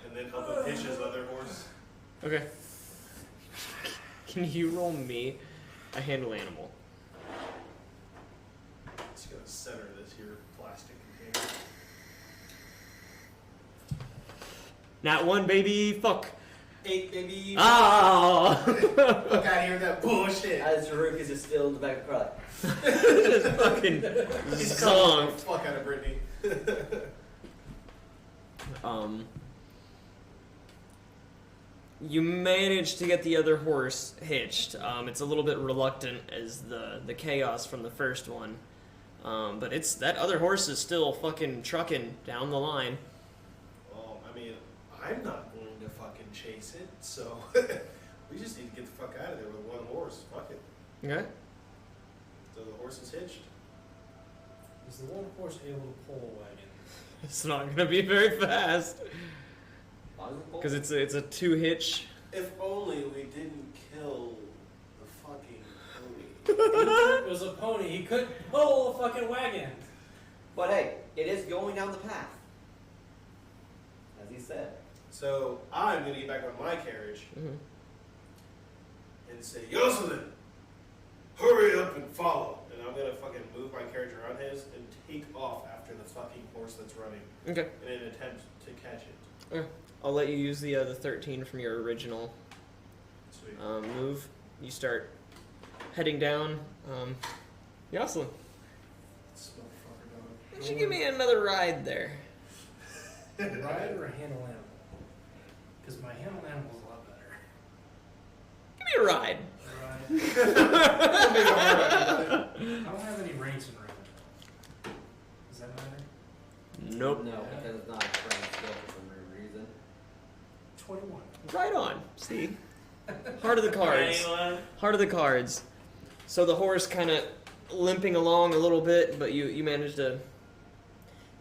and then help him hitch his other horse. okay, can you roll me a handle animal? Just gonna center this here plastic container. Nat 1, baby. Fuck. 8, baby. Oh. Fuck out of here with that bullshit. As Jaruk is just still in the back of the car. Just fucking He's calling the zonked. fuck out of Brittany. You manage to get the other horse hitched. It's a little bit reluctant as the chaos from the first one. But that other horse is still fucking trucking down the line. Well, I mean, I'm not going to fucking chase it, so we just need to get the fuck out of there with one horse. Fuck it. Okay. So the horse is hitched. Is the one horse able to pull a wagon? It's not gonna be very fast because it's a 2-hitch. If only we didn't kill the fucking pony. It was a pony. He couldn't pull a fucking wagon. But hey, it is going down the path. As he said. So I'm gonna get back on my carriage Mm-hmm. and say, Jocelyn, hurry up and follow. And I'm gonna fucking move my carriage around his and take off after the fucking horse that's running Okay. in an attempt to catch it. I'll let you use the 13 from your original Sweet. move. You start heading down. Jocelyn, This motherfucker dog. why don't you give me another ride there? A ride or a handle animal? Because my handle animal is a lot better. Give me a ride. I don't have any ranks in ride. Does that matter? Nope. No, because it's not a friend skill for some weird reason. 21. Right on. See? Heart of the cards. Heart of the cards. So the horse kind of limping along a little bit, but you manage to...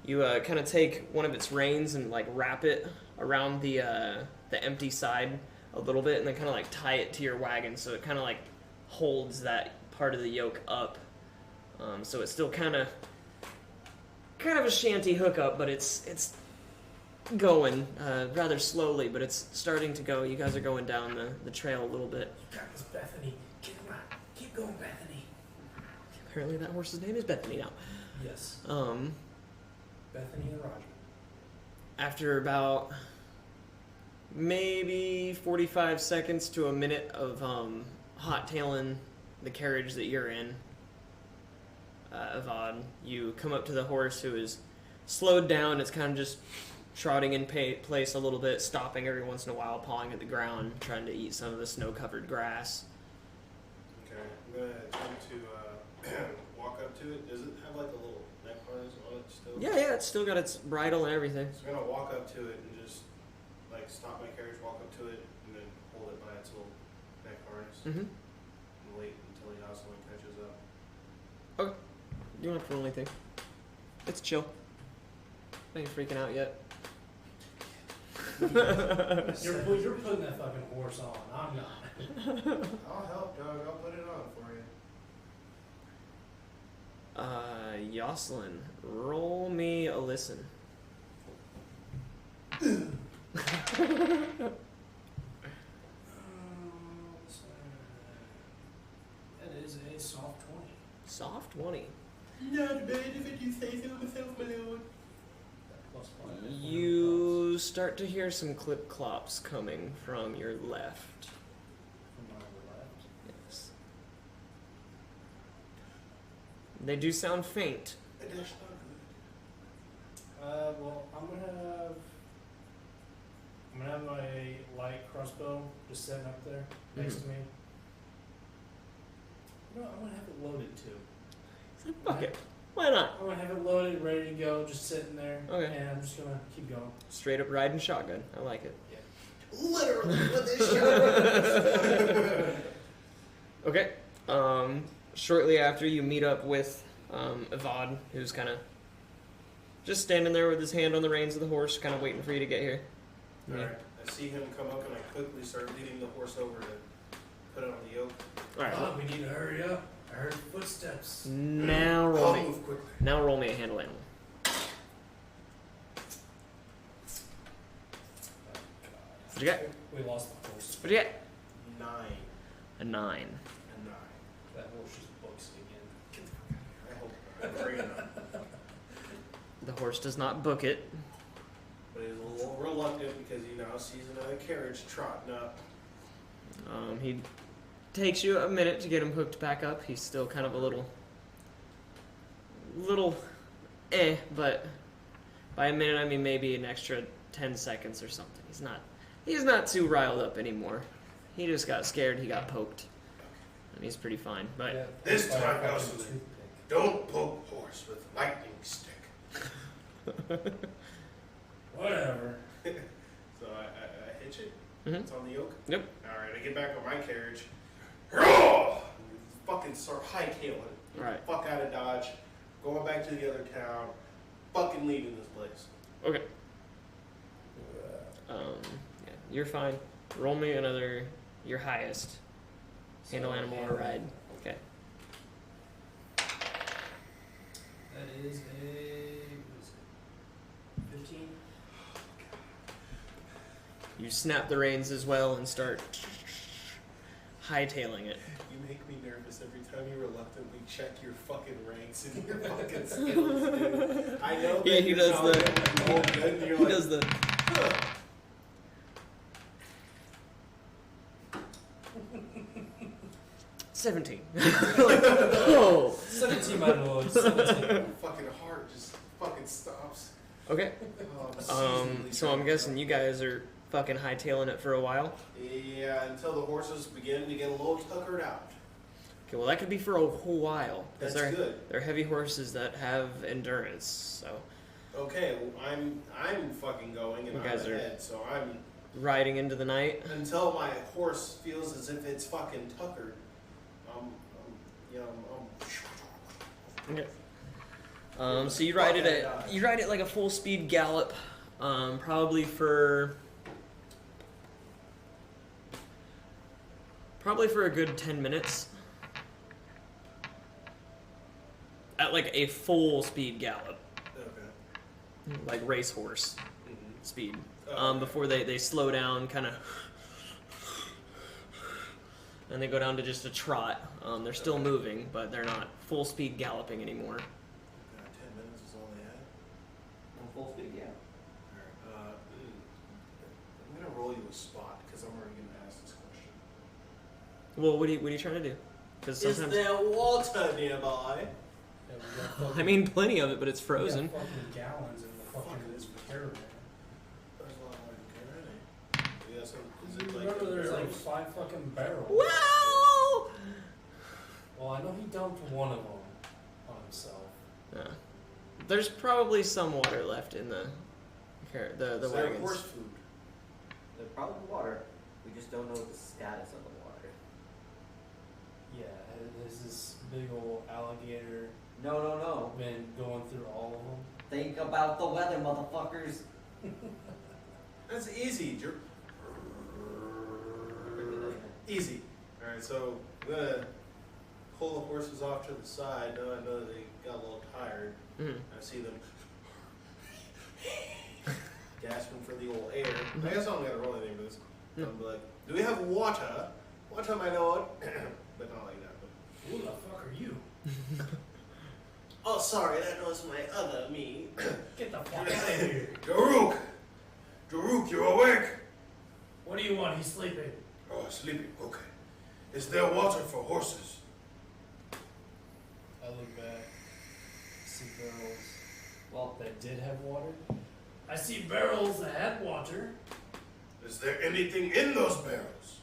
You kind of take one of its reins and like wrap it around the empty side a little bit, and then kind of like tie it to your wagon, so it kind of like holds that part of the yoke up. So it's still kind of a shanty hookup, but it's going rather slowly, but it's starting to go. You guys are going down the trail a little bit. That was Bethany. Keep going, Bethany. Apparently that horse's name is Bethany now. Yes. Bethany and Roger. After about maybe 45 seconds to a minute of hot-tailing the carriage that you're in, Avad, you come up to the horse who is slowed down. It's kind of just trotting in place a little bit, stopping every once in a while, pawing at the ground, trying to eat some of the snow-covered grass. Okay, I'm gonna attempt to walk up to it. Does it have like a little neck harness on it still? Yeah, it's still got its bridle and everything. So I'm gonna walk up to it and just like stop my carriage, walk up to it, and then hold it by its little neck harness, Mm-hmm. and wait until the Jocelyn catches up. Okay. You don't have to roll anything. It's chill. I ain't freaking out yet. You're putting that fucking horse on. I'm not. I'll help, Doug. I'll put it on for you. Jocelyn, roll me a listen. That is a soft 20. Soft 20. Not bad if you say so myself, my lord. Plus 5. You start to hear some clip-clops coming from your left. From my left. Yes. They do sound faint. That's not Well, I'm gonna have my light crossbow just sitting up there next to me. No, I'm gonna have it loaded too. Fuck it. Why not? I'm gonna have it loaded, ready to go, just sitting there. Okay. And I'm just gonna keep going. Straight up riding shotgun. I like it. good. Literally what this show. Okay. Shortly after, you meet up with Avad, who's kind of just standing there with his hand on the reins of the horse, kind of waiting for you to get here. Alright, I see him come up and I quickly start leading the horse over to put it on the yoke. All right. Oh, we need to hurry up. I heard footsteps. Now roll I'll me. move quickly. Now roll me a handle animal. What'd you get? We lost the horse. What'd you get? 9 A 9. and 9. That horse just books it again. I hope I'm great enough. The horse does not book it. But he's a little reluctant because he now sees another carriage trotting up. He takes you a minute to get him hooked back up. He's still kind of a little, but by a minute I mean maybe an extra 10 seconds or something. He's not too riled up anymore. He just got scared. He got poked, and he's pretty fine. But Yeah, This by a time, fucking Jocelyn, toothpick. don't poke horse with lightning stick. Whatever. So I hitch it. Mhm. It's on the yoke. Yep. Alright, I get back on my carriage. Roar! Fucking start hightailing. Right. Fuck out of Dodge. Going back to the other town. Fucking leaving this place. okay. Yeah, you're fine. Roll me another, your highest. Handle animal or ride. Okay. That is a 15. You snap the reins as well and start hightailing it. You make me nervous every time you reluctantly check your fucking ranks and your fucking skills, dude. I know that He you're does solid the- and all good, and you're He like, does the. huh. 17. Oh. 17, my lord. 17. My fucking heart just fucking stops. Okay. Oh, I'm seasonally So I'm drunk. guessing you guys are fucking hightailing it for a while. Yeah, until the horses begin to get a little tuckered out. Okay, well that could be for a whole while. That's they're, good. They're heavy horses that have endurance, so Okay, well, I'm fucking going and You I'm guys are- ahead, so I'm riding into the night. until my horse feels as if it's fucking tuckered. Okay. So you ride it at like a full speed gallop, probably for a good 10 minutes. At like a full speed gallop, Okay. like racehorse. speed Okay. before they slow down, kind of, and they go down to just a trot. They're still moving, but they're not full speed galloping anymore. 10 minutes is all they had. On full speed, yeah. Alright, I'm gonna roll you a spot because I'm already gonna ask this question. Well, what are you trying to do? Because Is sometimes there water nearby? Yeah, we got fucking, I mean, plenty of it, but it's we frozen. got fucking gallons in the fucking caravan. There's a lot more in Caravan. Yeah, so is it like Remember, there's like barrels? 5 fucking barrels. Wow! Well, I know he dumped one of them on himself. Yeah. There's probably some water left in the Is there wagons. horse food? There's probably water. We just don't know the status of the water. Yeah, there's this big old alligator No. been going through all of them. Think about the weather, motherfuckers. That's easy. Easy. Alright, so I'm gonna pull the horses off to the side. Now I know they got a little tired. Mhm. I see them gasping for the old air. I guess I don't gotta roll anything for this. No. I'm like, do we have water? Water, my lord. But not like that. But Who the fuck are you? oh, sorry, that was my other me. Get the fuck out of here. Daruk! Daruk, you awake? What do you want? He's sleeping. Oh, sleeping. Okay. Is there water for horses? I look back, see barrels Well, that did have water. I see barrels that had water. Is there anything in those barrels?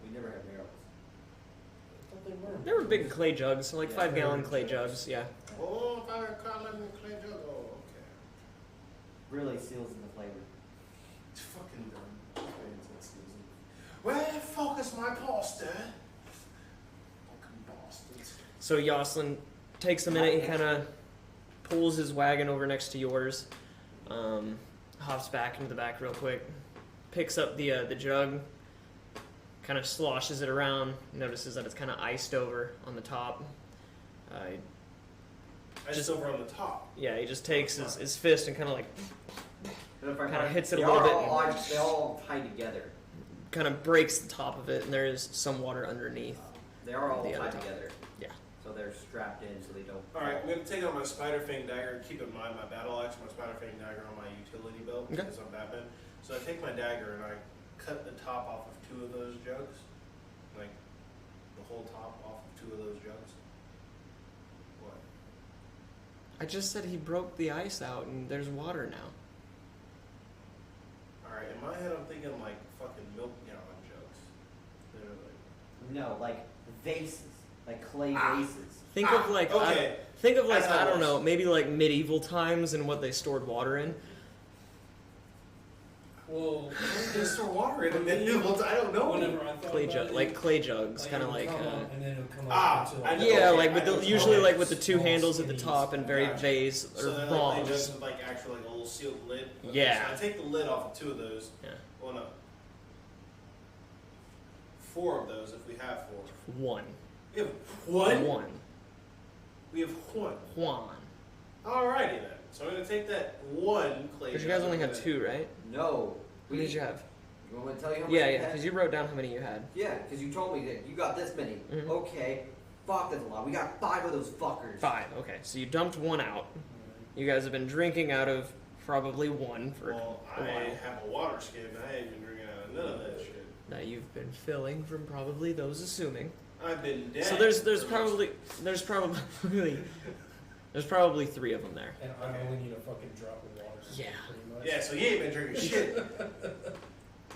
we never had barrels. I thought they were. There were big clay jugs, like Yeah, 5-gallon they were clay jugs. jugs. Yeah. Oh, if I recall in the clay jug. Oh, okay. Really seals in the flavor. It's fucking dumb. Where the fuck is my pasta? Fucking bastards. So Yoslin takes a minute. He kind of pulls his wagon over next to yours, hops back into the back real quick, picks up the jug, kind of sloshes it around. Notices that it's kind of iced over on the top. Just over on the top. Yeah, he just takes his fist and kind of like Kinda hits it a little bit and- They all tie together. kind of breaks the top of it, and there is some water underneath. They are all The other tied top. together. Yeah. So they're strapped in so they don't. Alright, I'm gonna take out my spider fang dagger. Keep in mind my battle axe, my spider fang dagger on my utility belt Okay. because I'm Batman. So I take my dagger and I cut the top off of 2 of those jugs. Like the whole top off of 2 of those jugs. What? I just said he broke the ice out, and there's water now. Alright, in my head I'm thinking like fucking milk gallon jugs. They're like No, like vases, like clay vases. Think of like okay. think of like That's how I it don't works. know, maybe like medieval times and what they stored water in. Well, They store water in a medieval. I don't know. whenever I thought Clay about jug, it, like clay jugs, like, kind it of would like. come up and then it would come up Ah, into I like, know. Yeah, Okay, like I with know the what usually you're like with the 2 Small handles at the skinnies. top and very Gotcha. vase or So they're like bombs. they just with like actually like a little sealed lid. Okay, Yeah. So I take the lid off of 2 of those. Yeah. Well, no. 4 of those if we have 4. One. We have one. One. We have one. Juan. Alrighty then. So I'm gonna take that one clay. Because you guys jug only and had I'm 2, right? No. How many did you have? You want me to tell you how much Yeah, we yeah. had? Because you wrote down how many you had. Yeah, because you told me that you got this many. Mhm. Okay. Fuck, that's a lot. We got 5 of those fuckers. 5. Okay, so you dumped 1 out. You guys have been drinking out of probably 1 for Well, a I while. have a water skin. I ain't been drinking out of none of that shit. That you've been filling from probably those assuming. I've been dead. So there's for probably there's probably 3 of them there. And I only need a fucking drop of water. Yeah. Pretty much. Yeah, so he ain't been drinking shit.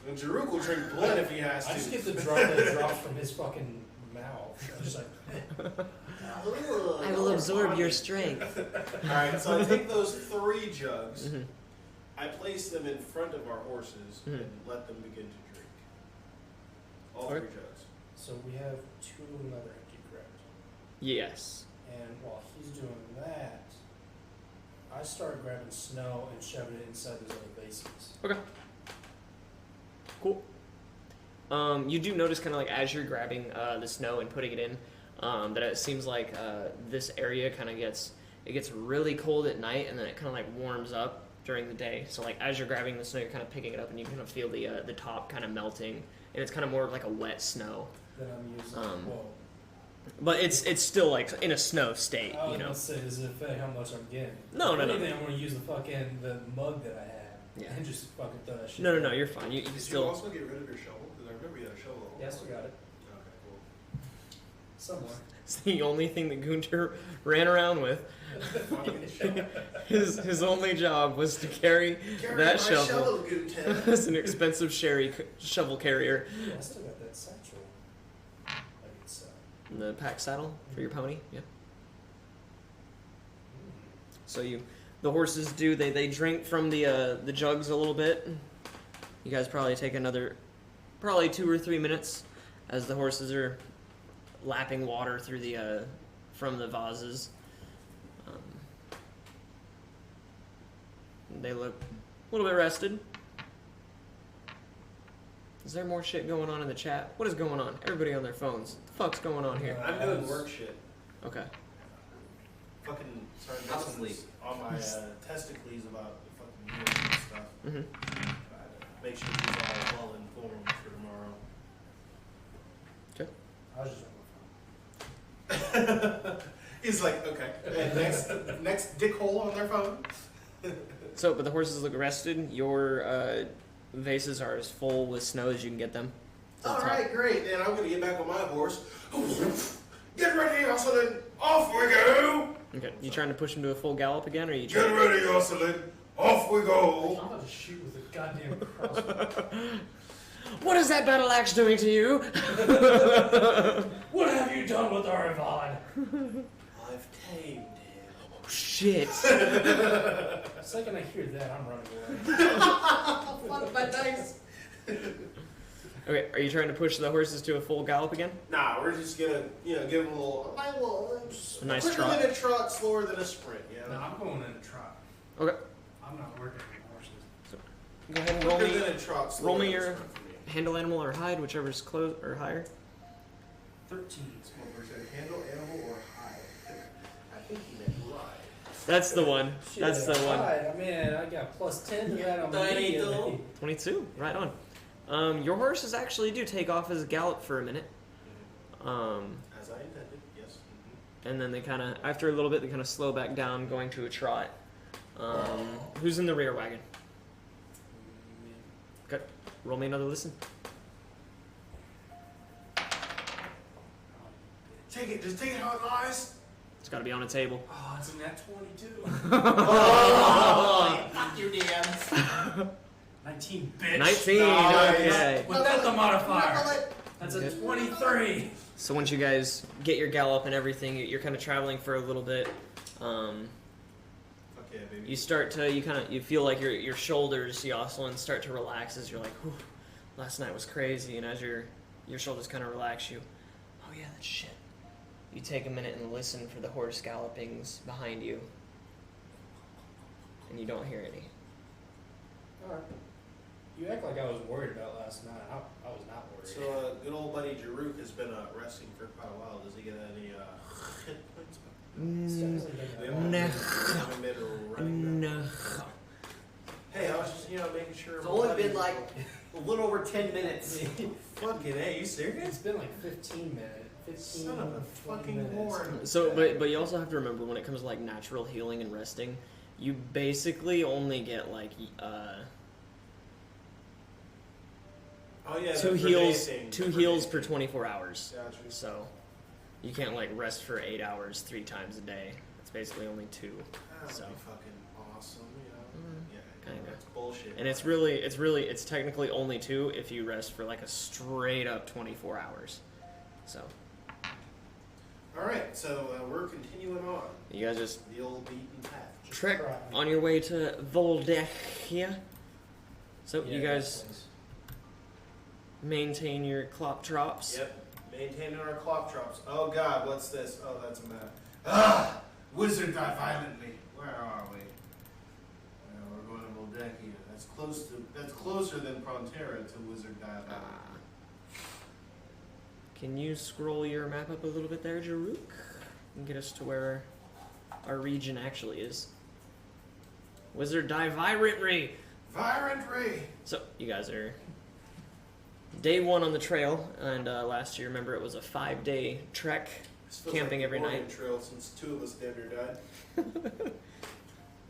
And Jaruk will drink blood if he has to. I just get the drop that drops from his fucking mouth. I'm just like, I will absorb your strength. Alright, so I take those 3 jugs, Mhm. I place them in front of our horses, Mhm. and let them begin to drink. All Alright. 3 jugs. so we have 2 of them that are empty, correct? Yes. And while he's doing that, I start grabbing snow and shoving it inside those other bases. Okay. Cool. You do notice kind of like as you're grabbing the snow and putting it in, that it seems like this area kind of gets really cold at night, and then it kind of like warms up during the day. So like as you're grabbing the snow, you're kind of picking it up, and you kind of feel the top kind of melting, and it's kind of more of like a wet snow. That I'm using. Whoa. But it's still like in a snow state, I was you know. gonna say, does it affect how much I'm getting? No. I'm gonna use the mug that I have, and just fucking throw that shit. No, you're fine. You Did still. you also get rid of your shovel? Because I remember you had a shovel. Yeah, I still got it. Okay, cool. Somewhere. It's the only thing that Gunter ran around with. His only job was to carry that shovel as an expensive shovel carrier. Yeah, I still got that satchel. Like it's, The pack saddle for your pony, yeah. So the horses they drink from the jugs a little bit. You guys probably take another 2 or 3 minutes as the horses are lapping water through from the vases. They look a little bit rested. Is there more shit going on in the chat? What is going on? Everybody on their phones. What the fuck's going on here? I'm doing work shit. Okay. Fucking started I'm messing asleep. on my testicles about the fucking meals and stuff. Mm-hmm. Make sure he's all well informed for tomorrow. Okay. I was just on my phone. He's like, okay. And next dick hole on their phone. So, but the horses look rested. Your vases are as full with snow as you can get them. All right, great. Then I'm gonna get back on my horse. Get ready, Jocelyn. Off we go. Okay. You trying to push him to a full gallop again, or are you Get trying? ready, Jocelyn. Off we I'm go. about to shoot with a goddamn crossbow. What is that battle axe doing to you? What have you done with Caravan? I've tamed him. Oh, shit. The second I hear that, I'm running away. Fuck my dice. Okay. Are you trying to push the horses to a full gallop again? Nah, we're just gonna, give him a nice quicker trot. than a trot, slower than a sprint. No, I'm going in a trot. Okay. I'm not working with horses. Go ahead and roll Quicker me. than a trot, slower roll me than a your- sprint for me. Handle animal or hide, whichever's close or higher. 13. Handle, animal, or hide? I think he meant ride. That's the one. Shit, That's the one. I mean, I got plus 10 to that on my Tiny video. little- 22. Right on. Your horses actually do take off as a gallop for a minute. As I intended, yes. And then they kind of, after a little bit, they kind of slow back down, going to a trot. Who's in the rear wagon? Okay, roll me another listen. Just take it how it lies. It's got to be on a table. Oh, it's in that 22. Oh, fuck you, DMs. 19, bitch. 19. Nice. Okay. Without the modifier. That's a Okay. 23. So once you guys get your gallop and everything, you're kind of traveling for a little bit. Okay, baby. You start to, you feel like your shoulders, Jocelyn, start to relax as you're like, whew, last night was crazy, and as your shoulders kind of relax, oh yeah, that's shit. You take a minute and listen for the horse gallopings behind you, and you don't hear any. Alright. You act like I was worried about last night. I was not worried. So, good old buddy Jaruk has been resting for quite a while. Does he get any hit points? We haven't No. been running that. No. Hey, I was just, making sure. It's only been like a little over 10 minutes. Fucking hey, you serious? It's been like 15 minutes. 15 Son of a 20 fucking minutes. whore. So, but you also have to remember when it comes to like natural healing and resting, you basically only get like Oh yeah. two the heals, grenade thing, two the heals grenade per thing. 24 hours. Gotcha. So you can't like rest for 8 hours 3 times a day. It's basically only 2. That would So. be fucking awesome, Yeah, Kinda. that's bullshit. And it's technically only 2 if you rest for like a straight up 24 hours. So All right, so we're continuing on you guys just the old beaten path. trek try. on your way to Voldechia. So you Yeah, guys that place. maintain your clop drops. Yep, maintaining our clock drops. Oh god, what's this? Oh, that's a map. Ah! Wizard die violently. Where are we? Well, we're going to Voldechia. That's closer than Prontera to Wizard die violently. Can you scroll your map up a little bit there, Jaruk? And get us to where our region actually is. Wizard die Virant. Virant. So, you guys are day 1 on the trail, and last year, remember, it was a 5-day trek, camping every night. Trail since 2 of us damn near died.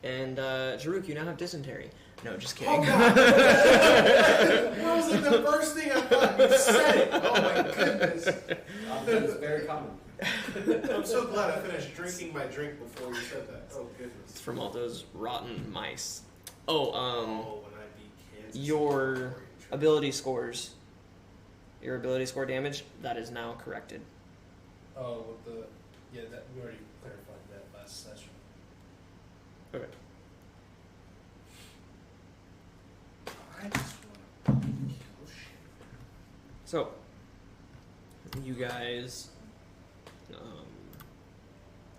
And, Jaruk, you now have dysentery. No, just kidding. Oh, God. That was like the first thing I thought. You said it. Oh, my goodness. It's very common. I'm so glad I finished drinking my drink before you said that. Oh, goodness. It's from all those rotten mice. Oh, when I beat Kansas. your ability scores, your ability score damage, that is now corrected. Oh, with the that we already clarified that last session. Okay. I just want to kill shit. So, you guys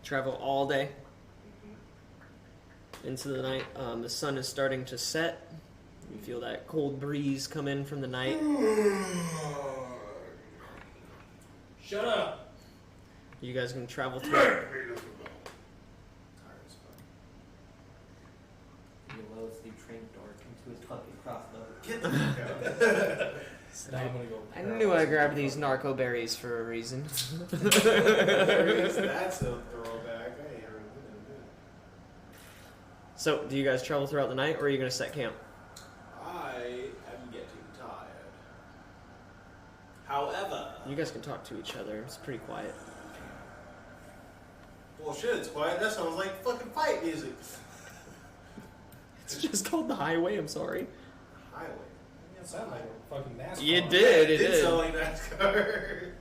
travel all day into the night. The sun is starting to set. You feel that cold breeze come in from the night. Shut up! You guys can travel through. Tired as fuck. He loads the train door into his fucking crossbow. Get the fuck out. Now I'm gonna go. I knew I grabbed these narco berries for a reason. That's a throwback. I ain't heard of it. So, do you guys travel throughout the night, or are you going to set camp? I am getting tired. However, You guys can talk to each other. It's pretty quiet. well, shit, it's quiet. That sounds like fucking fight music. It's just called the highway. I'm sorry. Highway. It sounded like a fucking NASCAR. You did. It It did. sound like NASCAR.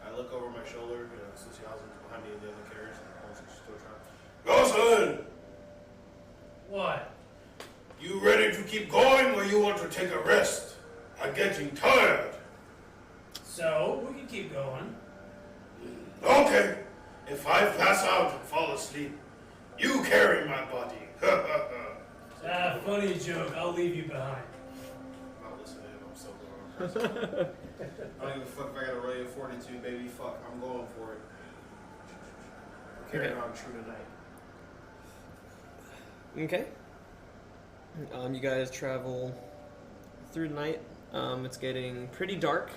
I look over my shoulder, since Yasin's behind me in the other carriage, and also still trying. Yasin! What? You ready to keep going, or you want to take a rest? I'm getting tired. So we can keep going. Okay. If I pass out and fall asleep, you carry my body. Funny joke. I'll leave you behind. I'm not listening. I'm so going. I don't give a fuck if I gotta roll you a 42, baby. Fuck, I'm going for it. Carrying on true tonight. Okay. You guys travel through the night. It's getting pretty dark.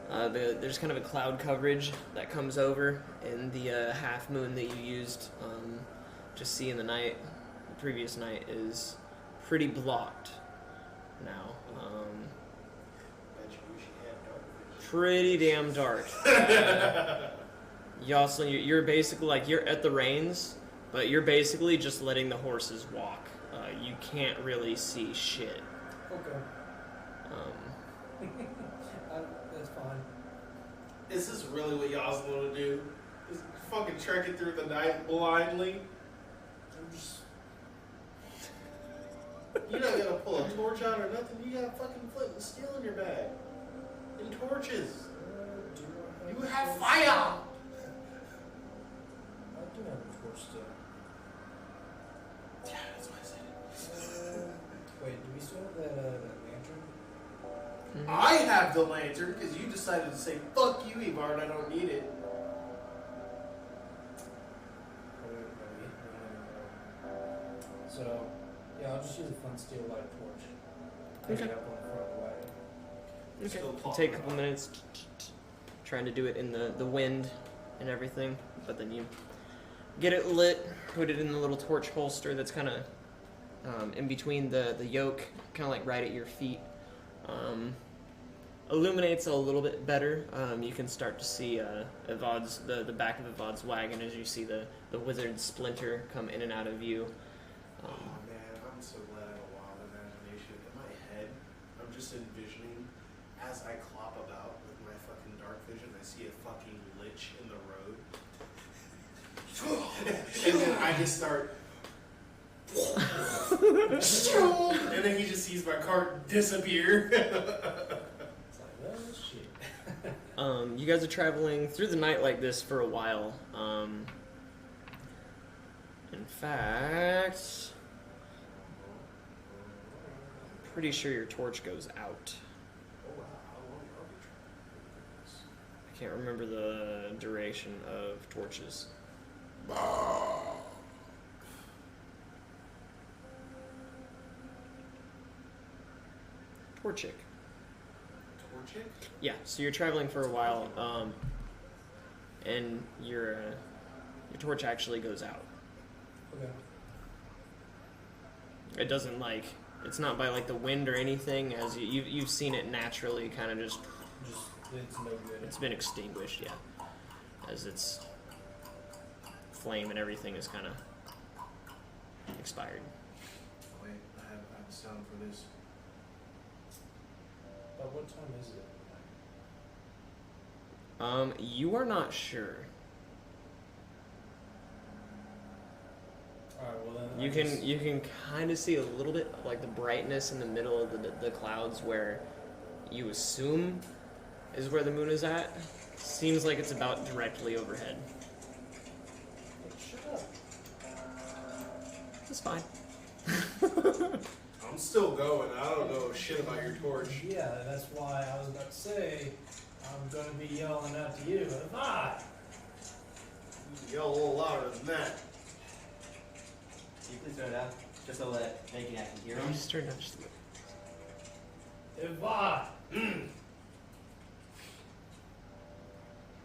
Yep. There's kind of a cloud coverage that comes over, and the half moon that you used to see in the night, the previous night, is pretty blocked now. Bet you wish you had dark vision. Pretty damn dark. Yoslin, you're basically you're at the reins, but you're basically just letting the horses walk. You can't really see shit. Okay. That's fine. Is this really what y'all's want to do? Is fucking trekking through the night blindly? I'm just... You're not gonna pull a torch out or nothing. You got fucking flint and steel in your bag. And torches. You have fire! I do have a torch still. Yeah, that's why I said it. Wait, do we still have that lantern? I have the lantern because you decided to say, fuck you, Evard, I don't need it. So, yeah, I'll just use a flint steel light torch. Okay. Hang it up on the front of the wagon. Okay. Still It'll take a couple minutes trying to do it in the wind and everything, but then you get it lit, put it in the little torch holster that's kind of in between the yoke, kind of like right at your feet. Illuminates a little bit better. You can start to see Evad's the back of Evad's wagon as you see the wizard splinter come in and out of view. Oh man, I'm so glad I have a wild imagination. In my head, I'm just envisioning as I clop about with my fucking dark vision, I see a fucking lich in the road. And then I just start. And then he just sees my cart disappear. It's like, well, shit. You guys are traveling through the night like this for a while. In fact, I'm pretty sure your torch goes out. Oh wow, how long are we traveling this? I can't remember the duration of torches. Torchic. Torchic? Yeah, so you're traveling for a while, and your torch actually goes out. Okay. It doesn't it's not by like the wind or anything, as you've seen it naturally kind of just It's no good. it's been extinguished, yeah, as its flame and everything is kind of expired. Wait, I have a sound for this. But what time is it? You are not sure. Alright, well then. You can kind of see a little bit of like the brightness in the middle of the clouds where you assume is where the moon is at. Seems like it's about directly overhead. Shut up. It's fine. I'm still going. I don't know shit about your torch. Yeah, that's why I was about to say I'm gonna be yelling out to you. Avon! You yell a little louder than that. Can you please turn it down? Just so that they can actually hear I'm him. just turning up just a little. Avon!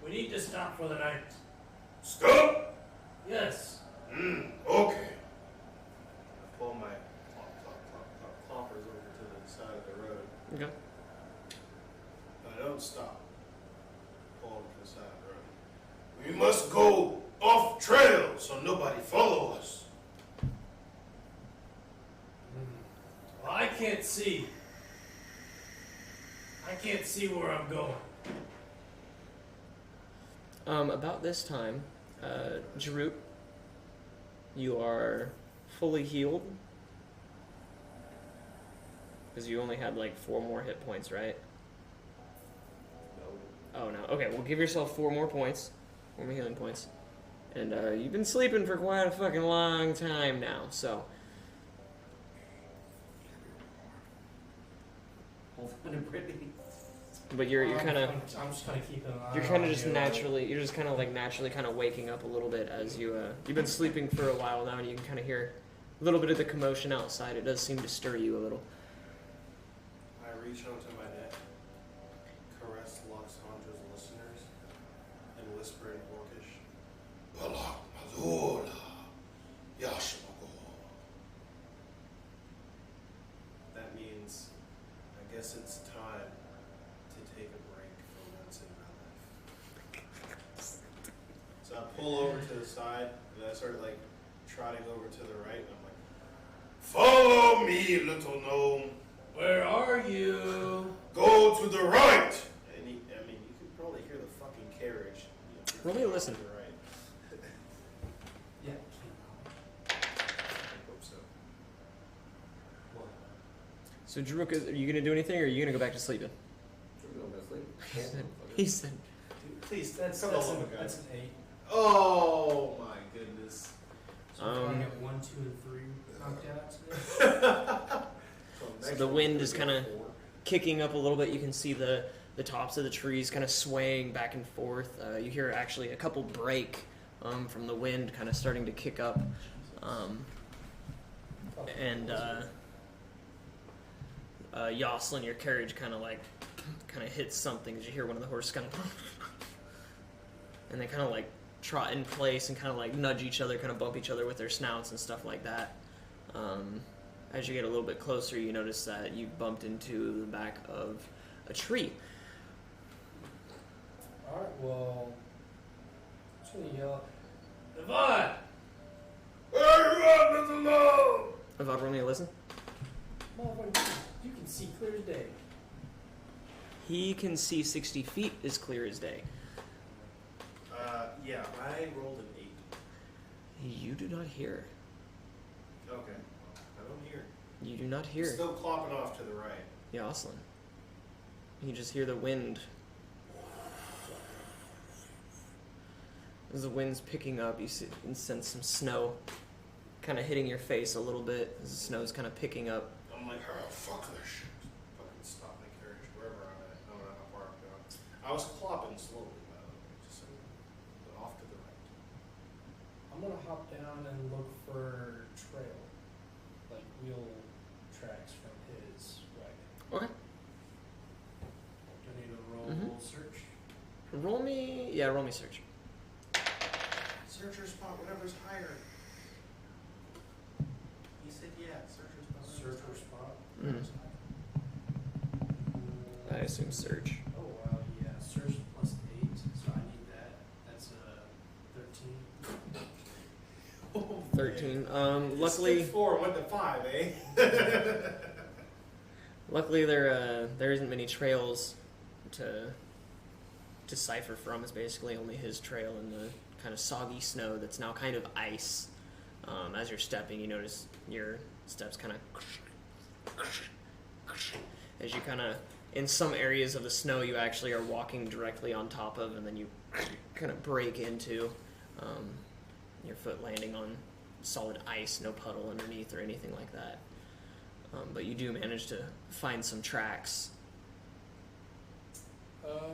We need to stop for the night. Stop! Yes. Okay. I pull my cloppers over to the side of the road. Okay. But I don't stop. Pull them to the side of the road. We must go off trail so nobody follow us. Well, I can't see. I can't see where I'm going. About this time, Jaruk, you are fully healed. Because you only had like 4 more hit points, right? No. Oh no. Okay, well give yourself 4 more points. 4 more healing points. And you've been sleeping for quite a fucking long time now, so. Hold on to Brittany. But you're kind of. I'm just kind of keeping an eye. You're kind of on just you. naturally, you're just kind of like naturally kind of waking up a little bit as you've been sleeping for a while now, and you can kind of hear a little bit of the commotion outside. It does seem to stir you a little. I reach onto my neck, caress Loxandra's listeners, and whisper in Orcish, Balak Madula, Yashmago. That means, I guess it's time to take a break for once in my life. So I pull over to the side, and I start like trotting over to the right, and I'm like, follow me, little gnome. Where are you? Go to the right! And you could probably hear the fucking carriage. Really listen. To the right. Yeah. I hope so. What? So Jaruk, are you gonna do anything, or are you gonna go back to sleeping? Should we go to sleep? He said. Dude, please, That's come an, on, guys. that's an 8. Oh my goodness. So if I get 1, 2, and 3 knocked out. So the wind is kind of kicking up a little bit. You can see the tops of the trees kind of swaying back and forth. You hear actually a couple break from the wind kind of starting to kick up. And Yoslin, your carriage kind of hits something as you hear one of the horses kind of and they kind of like trot in place and kind of like nudge each other, kind of bump each other with their snouts and stuff like that. As you get a little bit closer, you notice that you've bumped into the back of a tree. Alright, well, I'm just gonna yell, Devon! Where are you at, little gnome? About roll me a listen. Motherfucker, you can see clear as day. He can see 60 feet as clear as day. Yeah, I rolled an 8. You do not hear. Okay. I don't hear. You do not hear Still clopping off to the right. Yoslin. You just hear the wind. As the wind's picking up, you can sense some snow kind of hitting your face a little bit as the snow's kind of picking up. I'm like, oh, fuck this shit. Fucking stop my carriage wherever I'm at. I don't know how far I'm going. I was clopping slowly, by the way. Just so, but off to the right. I'm gonna hop down and look for trail, like wheel tracks from his wagon. Okay. roll me search. Search your spot, whatever's higher. He said yeah, search your spot. Search or spot. I assume search. Oh wow, yeah. Search plus 8, so I need that. That's 13. 13. Luckily, 4 went to 5, eh? luckily there isn't many trails to decipher from. It's basically only his trail in the kind of soggy snow that's now kind of ice. As you're stepping, you notice your steps kind of as you kind of, in some areas of the snow, you actually are walking directly on top of, and then you kind of break into your foot landing on solid ice, no puddle underneath or anything like that. But you do manage to find some tracks. What can I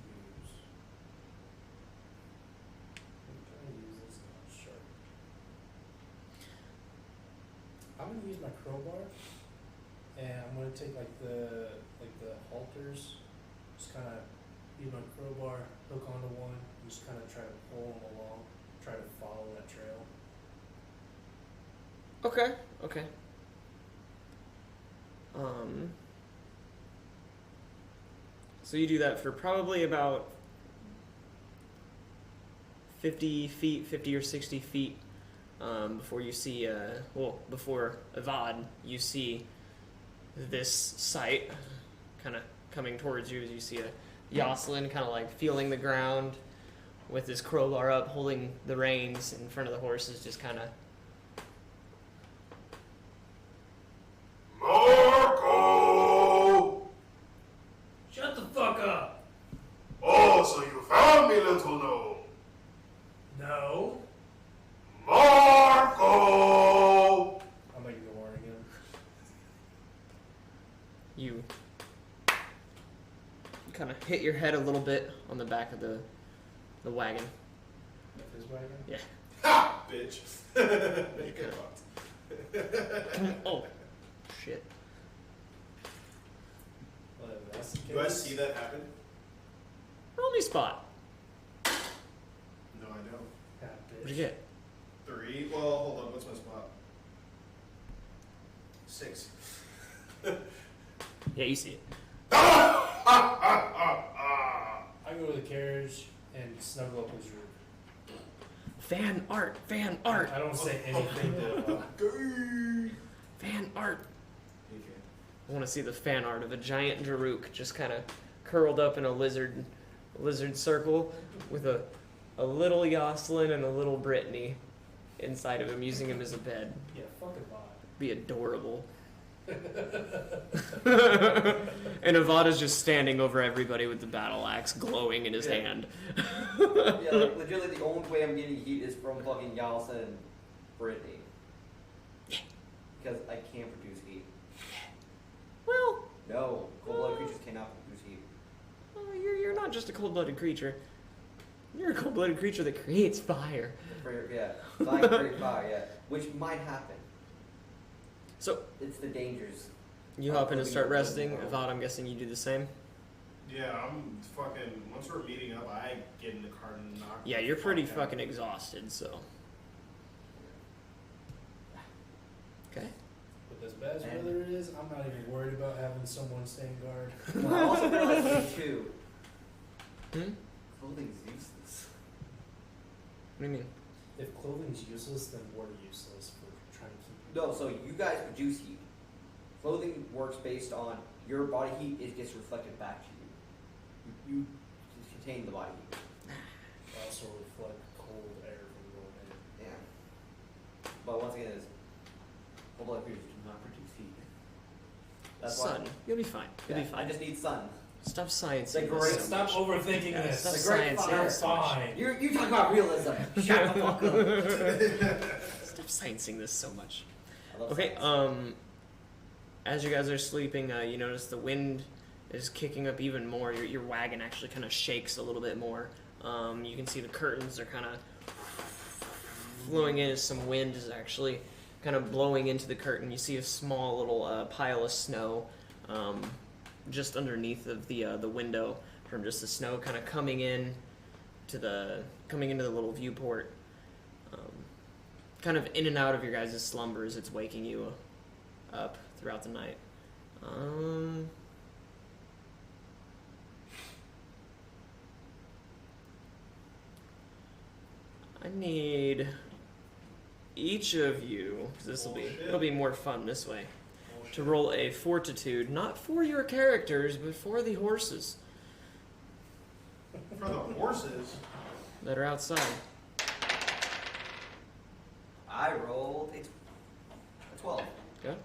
use? What can I use that's not sharp? I'm gonna use my crowbar, and I'm gonna take like the halters, just kind of use my crowbar, hook onto one, and just kind of try to pull them along, try to follow that trail. Okay. So you do that for probably about 50 or 60 feet before you see, before Avad, you see this sight kind of coming towards you as you see a Jocelyn kind of like feeling the ground with his crowbar up, holding the reins in front of the horses, just kind of. Marco! Shut the fuck up! Oh, so you found me, little no? No. Marco! I'm ignoring him. You kind of hit your head a little bit on the back of the wagon. With his wagon? Yeah. Ha! Bitch. Make it up. Oh, shit. Well, if that's the Do I case- see that happen? Roll me spot. No, I don't. Ah, bitch. What'd you get? 3. Well, hold on. What's my spot? 6. Yeah, you see it. I go to the carriage and snuggle up his roof. Fan art. I don't say anything to Fan art. I want to see the fan art of a giant Daruk just kind of curled up in a lizard circle with a little Jocelyn and a little Brittany inside of him, using him as a bed. Yeah, fuck it, bot. Be adorable. And Avada's just standing over everybody with the battle axe glowing in his hand. Yeah, like legitimately the only way I'm getting heat is from fucking Yalsa and Brittany. Because I can't produce heat. Well, No, cold-blooded creatures cannot produce heat. you're not just a cold-blooded creature. You're a cold-blooded creature that creates fire. Yeah, so I create fire, yeah. Which might happen. So It's the dangers. you hop in and start resting. Avad, I'm guessing you do the same. Yeah, I'm fucking. Once we're meeting up, I get in the car and knock. Yeah, the you're pretty fuck out. fucking exhausted, so. Okay. But as bad as And- weather it is, I'm not even worried about having someone stand guard. Well, I also realized thing too. Hmm? Clothing's useless. What do you mean? If clothing's useless, then we're useless for trying to keep No, so you guys produce heat. Clothing works based on your body heat, it gets reflected back to you. You contain the body heat. also reflect cold air from going in. Yeah. But once again, it's cold-blooded creatures do not produce heat. That's Sun. why. You'll be fine. You'll be I fine. just need sun. Stop sciencing. The this great so Stop much. overthinking Yeah, this. stop The great sciencing fire. this so much. Fine. You talk about realism. Shut the fuck up. Stop sciencing this so much. I love Okay, science. as you guys are sleeping, you notice the wind is kicking up even more. Your wagon actually kind of shakes a little bit more. You can see the curtains are kind of flowing in as some wind is actually kind of blowing into the curtain. You see a small little pile of snow just underneath of the window from just the snow kind of coming into the little viewport, kind of in and out of your guys' slumbers. It's waking you up throughout the night. I need each of you, because it'll be more fun this way, to roll a fortitude, not for your characters, but for the horses For the horses? that are outside. I rolled a 12. Good.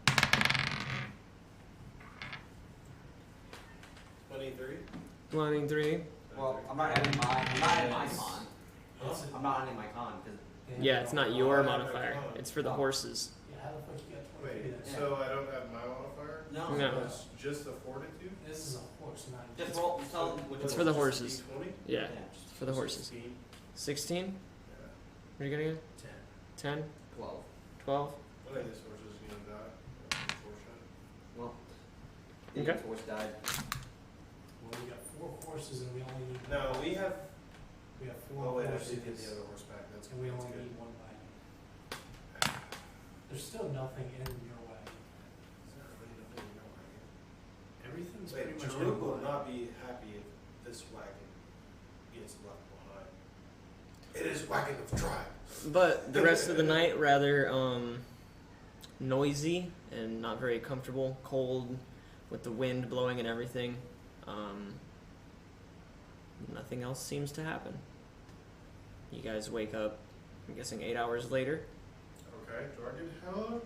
10. 23? 23. Well, I'm not adding my con. Huh? I'm not adding my con because Yeah, it's not your Oh, modifier. It's for the horses. Yeah, how the fuck you got 23? Wait, That's- so I don't have my modifier? no. No. It's just the fortitude? This is a horse, not Just roll. Just tell them which It's one. for the horses. D20? Yeah, Yeah. it's for the horses. 16? 16? Yeah. What are you getting at? 10. 10? 12. 12? What are these horses gonna die? Unfortunate. Well. Okay. The horse died. Well, we got 4 horses and we only need No, we have. we have 4 Oh, wait, I horses did get the other horse back. That's and we that's only good. need 1 wagon. There's still nothing in your wagon. Is there really nothing in your wagon? Everything's Wait, pretty much Jaruk in will line. not be happy if this wagon gets left behind. It is wagon of tribe. But the rest of the night, rather noisy and not very comfortable, cold, with the wind blowing and everything. Nothing else seems to happen. You guys wake up, I'm guessing 8 hours later. Okay, do I get help? Or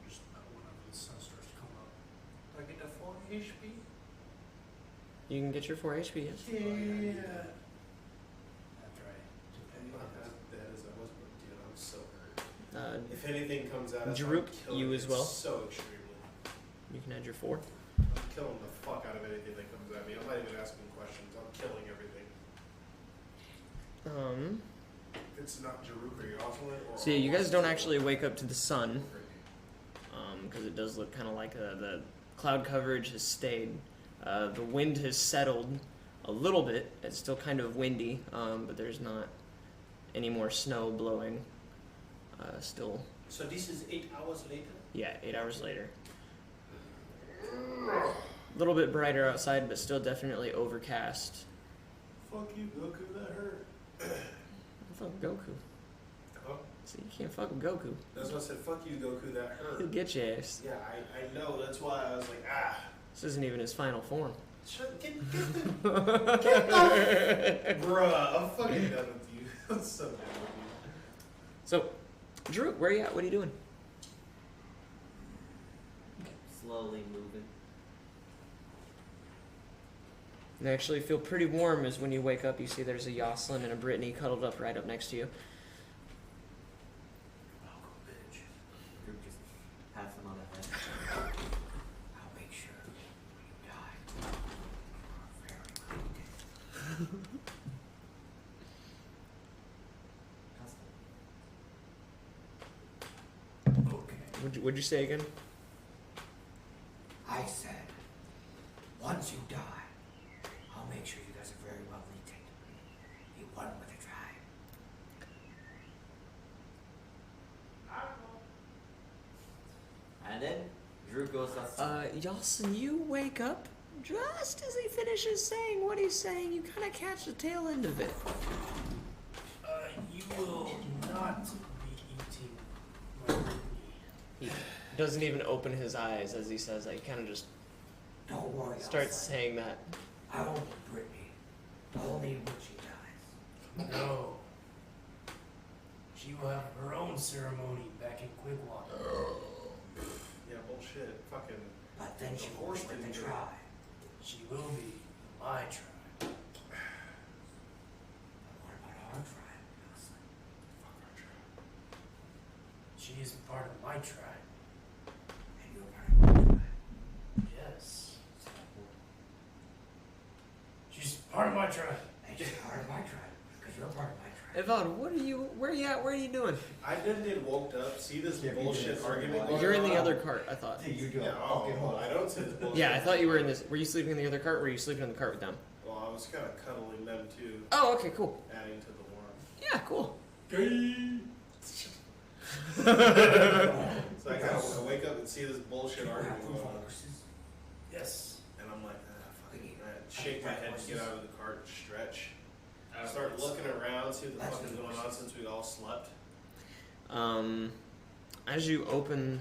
just whenever the sun starts to come up. Do I get the 4 HP? You can get your 4 HP, yes. Yeah. After I I'm not as dead as I was, but dude, I'm so hurt. Uh, If anything comes out, Jaruk, you as well? So extremely. you can add your 4. I'm killing the fuck out of anything that comes at me. I'm not even asking questions. I'm killing everything. It's not Jaruk or Yoselin or. So yeah, you guys don't actually wake up to the sun, because it does look kind of like the cloud coverage has stayed. The wind has settled a little bit. It's still kind of windy, but there's not any more snow blowing. Still, So this is 8 hours later? yeah, 8 hours later. A little bit brighter outside, but still definitely overcast. Fuck you, Goku, that hurt. Fuck Goku. Huh? See, you can't fuck with Goku. That's why I said, fuck you, Goku, that He'll hurt. get your ass. Yeah, I know. That's why I was like, ah. This isn't even his final form. Get the. Bruh, I'm fucking done with you. I'm so done with you. So, Drew, where are you at? What are you doing? Slowly moving. You actually feel pretty warm as when you wake up, you see there's a Yoselin and a Brittany cuddled up right up next to you. bitch. Group just pats him on the head. I'll make sure when you die, you are very minded. Okay. What'd you say again? I said, once you die, I'll make sure you guys are very well treated. Be one with the tribe. And then Drew goes outside. Yoselin, you wake up just as he finishes saying what he's saying. You kind of catch the tail end of it. You will not be eating my Brittany. He doesn't even open his eyes as he says that. He kind of just Don't worry, starts saying that. I won't be Brittany. Only when she dies. No. She will have her own ceremony back in Quickwater. Yeah, bullshit. Fucking. But then she Of will course be with they the do. tribe. She will be my tribe. But what about our tribe, Yoselin? Fuck our tribe. She is part of my tribe. And you're part of my tribe. Yes. She's part of my tribe. And you're part of my tribe. Because you're part of my tribe. Evon, where are you at? Where are you doing? I didn't woke up, see this Yeah, bullshit you argument. did. You're in the other cart, I thought. Hey, you're doing Yeah, fucking hole. I don't see this bullshit. Yeah, I thought you were in this. Were you sleeping in the other cart, or were you sleeping in the cart with them? Well, I was kind of cuddling them too, Oh, okay, cool. adding to the warmth. Yeah, cool. So I wake up and see this bullshit argument going on. Yes. And I'm like, fucking, I shake my head to get out of the cart and stretch. I start looking around, see what the fuck is going on since we all slept. As you open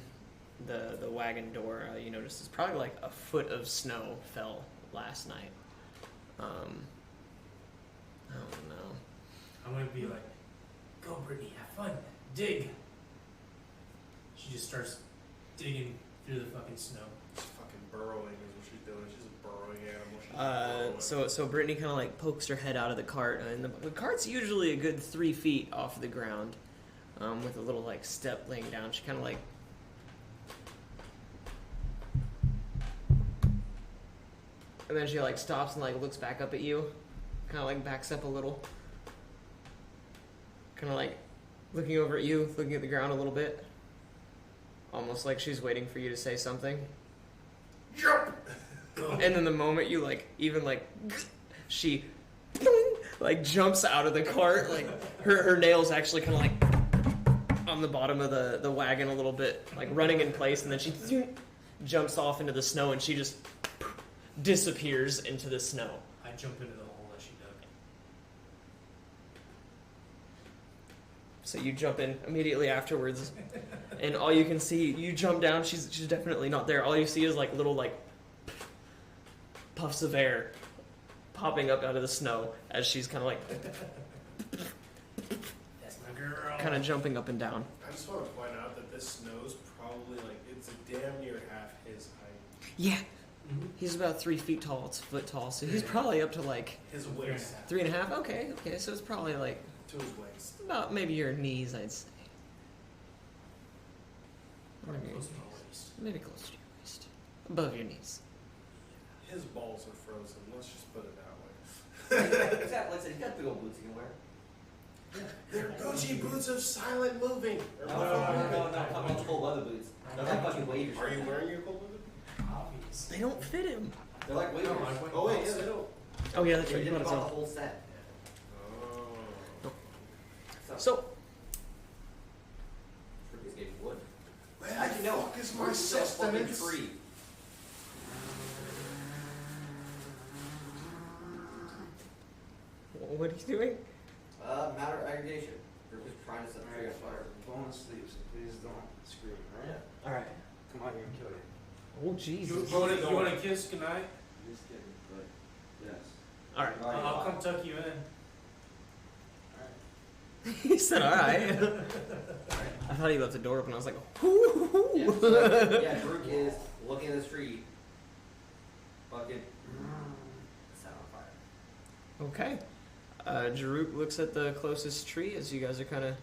the wagon door, you notice it's probably like a foot of snow fell last night. I don't know. I'm gonna be like, go Brittany, have fun, dig. She just starts digging through the fucking snow. She's fucking burrowing is what she's doing. She's a burrowing animal. She's burrowing. So Brittany kind of like pokes her head out of the cart, and the cart's usually a good 3 feet off the ground, with a little like step laying down. She kind of like and then she like stops and like looks back up at you, kind of like backs up a little, kind of like looking over at you, looking at the ground a little bit, almost like she's waiting for you to say something. Jump! And then the moment you like even like she like jumps out of the cart, like her nails actually kind of like on the bottom of the wagon a little bit, like running in place, and then she jumps off into the snow and she just disappears into the snow. I jump into the hole that she dug. So you jump in immediately afterwards, and all you can see, you jump down. She's definitely not there. All you see is like little like puffs of air popping up out of the snow as she's kind of like That's my girl. kind of jumping up and down. I just want to point out that this snow's probably like, it's damn near half his height. Yeah, Mm-hmm. he's about 3 feet tall. It's a foot tall, so he's probably up to like His waist. 3.5. Okay, so it's probably like To his waist. about maybe your knees, I'd say. Probably close to my waist. Maybe close to your waist, above your knees. His balls are frozen. Let's just put it that way. He's got big old boots he can wear. They're Gucci boots of silent moving. No, I'm talking about the full leather boots. They're like fucking waders. Are you wearing your cold boots? Obvious. They don't fit him. They're like waders. Oh wait, yeah, they don't. Oh yeah, that's They right. You didn't bought buy it the all. whole set. Oh. So He's getting wood. Where Actually, the no. fuck is my Where's that fucking sustenance? tree? what are you doing? Matter aggregation. We're just trying to set the tree on fire. Going to sleep, so please don't scream, alright? All right. Come on, you're gonna kill you. Oh Jesus. You want to kiss goodnight? Just kidding, but yes. All right. I'll come tuck you in. He said, "All right." I thought he left the door open. I was like, Yeah, so, yeah, Druk is looking at the street. Fucking set on fire. "Okay." Jaruk looks at the closest tree as you guys are kind of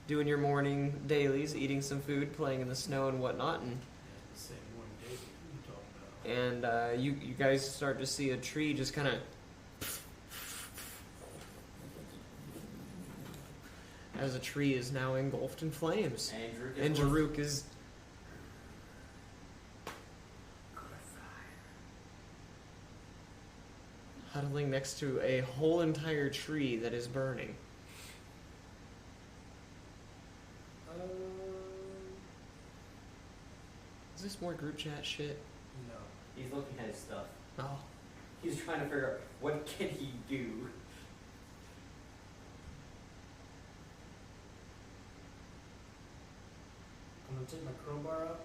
doing your morning dailies, eating some food, playing in the snow and whatnot, and The same one day you talking about. you guys start to see a tree just kind of as a tree is now engulfed in flames, and Jaruk is huddling next to a whole entire tree that is burning. Is this more group chat shit? No. He's looking at his stuff. Oh. He's trying to figure out what can he do. I'm gonna take my crowbar up,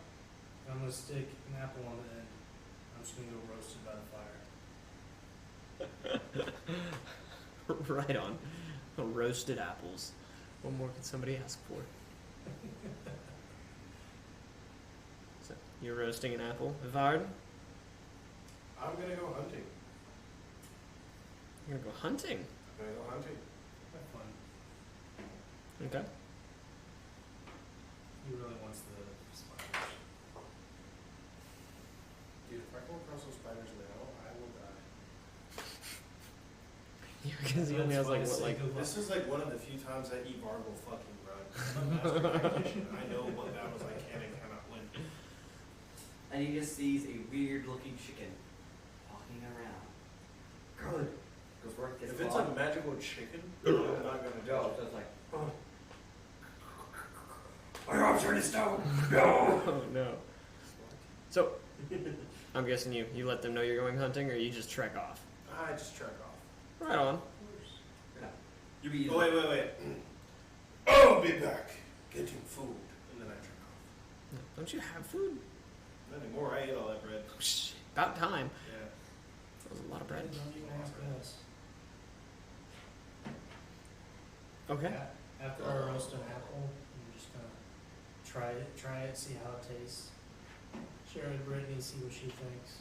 and I'm gonna stick an apple on the end. I'm just gonna go roast it by the fire. Right on. Roasted apples. What more could somebody ask for? So, you're roasting an apple. Vivard, I'm gonna go hunting. you're gonna go hunting. I'm gonna go hunting. Have fun. Okay. He really wants the spiders. Dude, if I come across those spiders now, I will die. Because he only has like what, like This is like one of the few times that Ivar will fucking run. I'm a master tactician. I know what battles I can and cannot win. And he just sees a weird looking chicken walking around. Good. Goes work gets If it's clawed. a magical chicken, I'm not gonna do No, it. so it's like, My arms are in stone. oh no. So I'm guessing you let them know you're going hunting, or you just trek off. I just trek off. Right on. yeah. You be Oh, wait. I'll be back getting food. And then I trek off. Don't you have food? Not anymore. I ate all that bread. Shh, about time. Yeah. That was a lot of bread. Don't even ask us. Okay. After I roast an apple, I'm just gonna try it, see how it tastes. Share it with Brittany, see what she thinks.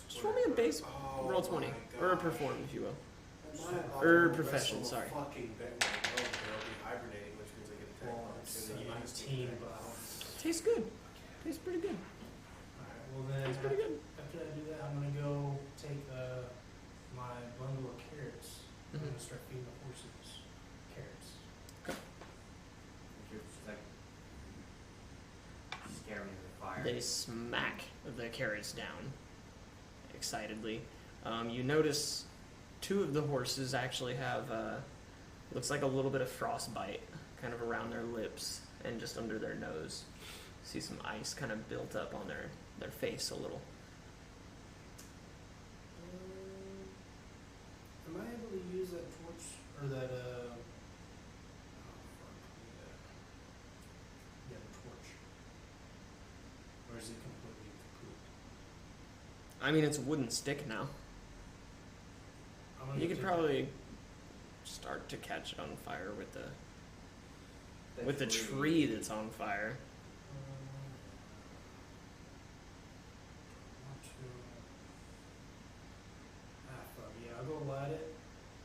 Just roll me a base. Oh, Roll 20. my Or a gosh. perform, if you will. My Or dog will profession, wrestle sorry. Fucking bet. They'll be hibernating, which means I get attacked. Well, it's And then you a just 19, take but that. Tastes good. Tastes pretty good. alright, well then, Tastes pretty good. after I do that, I'm gonna go take my bundle of carrots. I'm Mhm. gonna start feeding the horses carrots. you're just like scaring them with fire. They smack the carrots down excitedly. You notice two of the horses actually have looks like a little bit of frostbite kind of around their lips and just under their nose. See some ice kind of built up on their face a little. Am I able to use that torch or that yeah, the torch? Or is it completely poop? I mean, it's a wooden stick now. I'm gonna You go could take probably start to catch it on fire with the tree that's on fire. want to. Fuck yeah! I'll go light it,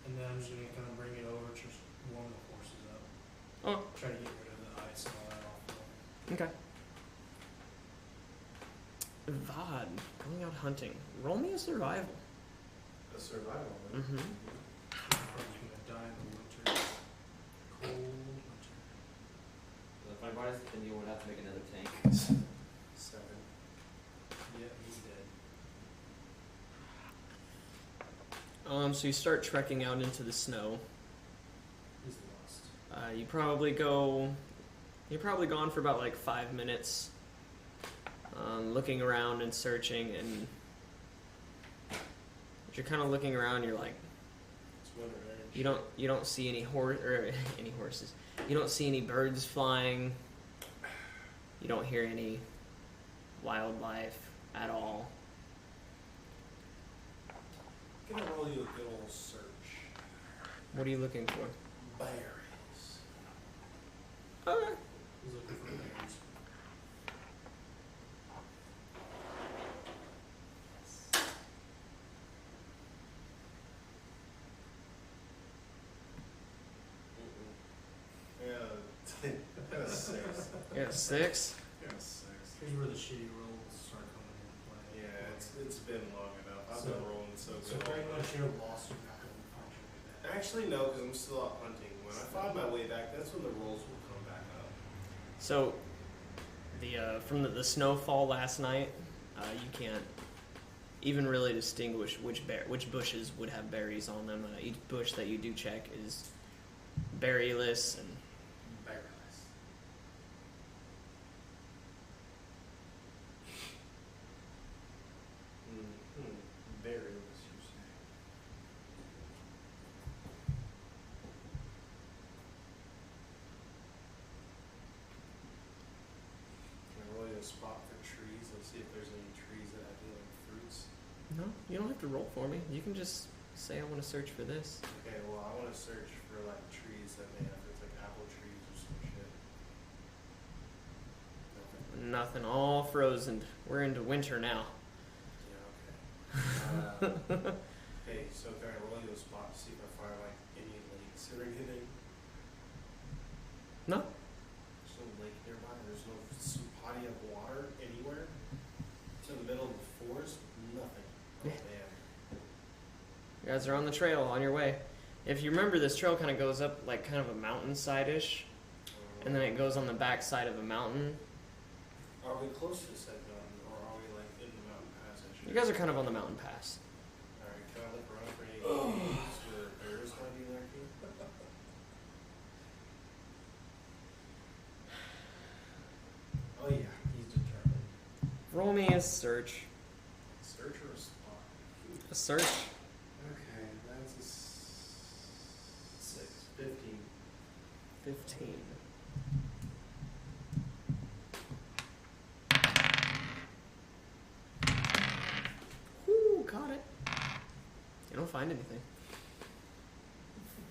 and then I'm just gonna kind of bring it over to just warm the horses up. Oh, Try to get rid of the ice and all that off of them. okay. Vod, going out hunting. Roll me a survival. A survival, man. Mm-hmm. Everybody's gonna die in the winter. Cold winter. The funny part is, then you would have to make another tank. 7. Yeah, he's dead. So you start trekking out into the snow. He's lost. You're probably gone for about like 5 minutes, looking around and searching, and as you're kind of looking around, you're like, It's winter, right? you don't see any any horses. You don't see any birds flying. You don't hear any wildlife at all. I'm gonna roll you a good old search. What are you looking for? Berries. Okay. He's looking for berries. Yeah. I got a 6. Yeah, 6. I got a 6. Here's where the shitty rolls start coming into play. Yeah, it's been long enough. I've So- been rolling so So good. pretty much you're lost. You're not going to find your way back. Actually, no, because I'm still out hunting. When I find my way back, that's when the rolls will come back up. So, from the snowfall last night, you can't even really distinguish which bushes would have berries on them. Each bush that you do check is berryless, and Berries. Berries, you say. Can I roll you a spot for trees? Let's see if there's any trees that have like fruits. no, you don't have to roll for me. You can just say I want to search for this. Okay, well, I want to search for like trees that may have it's like apple trees or some shit. Nothing. Nothing. All frozen. We're into winter now. Yeah, okay. Hey, so can I roll you a spot to see if I find like any lakes or anything? No. There's no lake nearby. There's no body of water anywhere. It's in the middle of the forest. Nothing. Oh Yeah. man. You guys are on the trail, on your way. If you remember, this trail kind of goes up like kind of a mountainside-ish, and then it goes on the back side of a mountain. Are we close to said mountain, or are we like in the mountain passage? You guys are kind of on the mountain pass. Alright, can I look around for any caves where bears might be lurking? Oh yeah, he's determined. Roll me a search. Search or a spot? A search. Okay, that's a 6. 15. 15. Whoo, caught it. You don't find anything.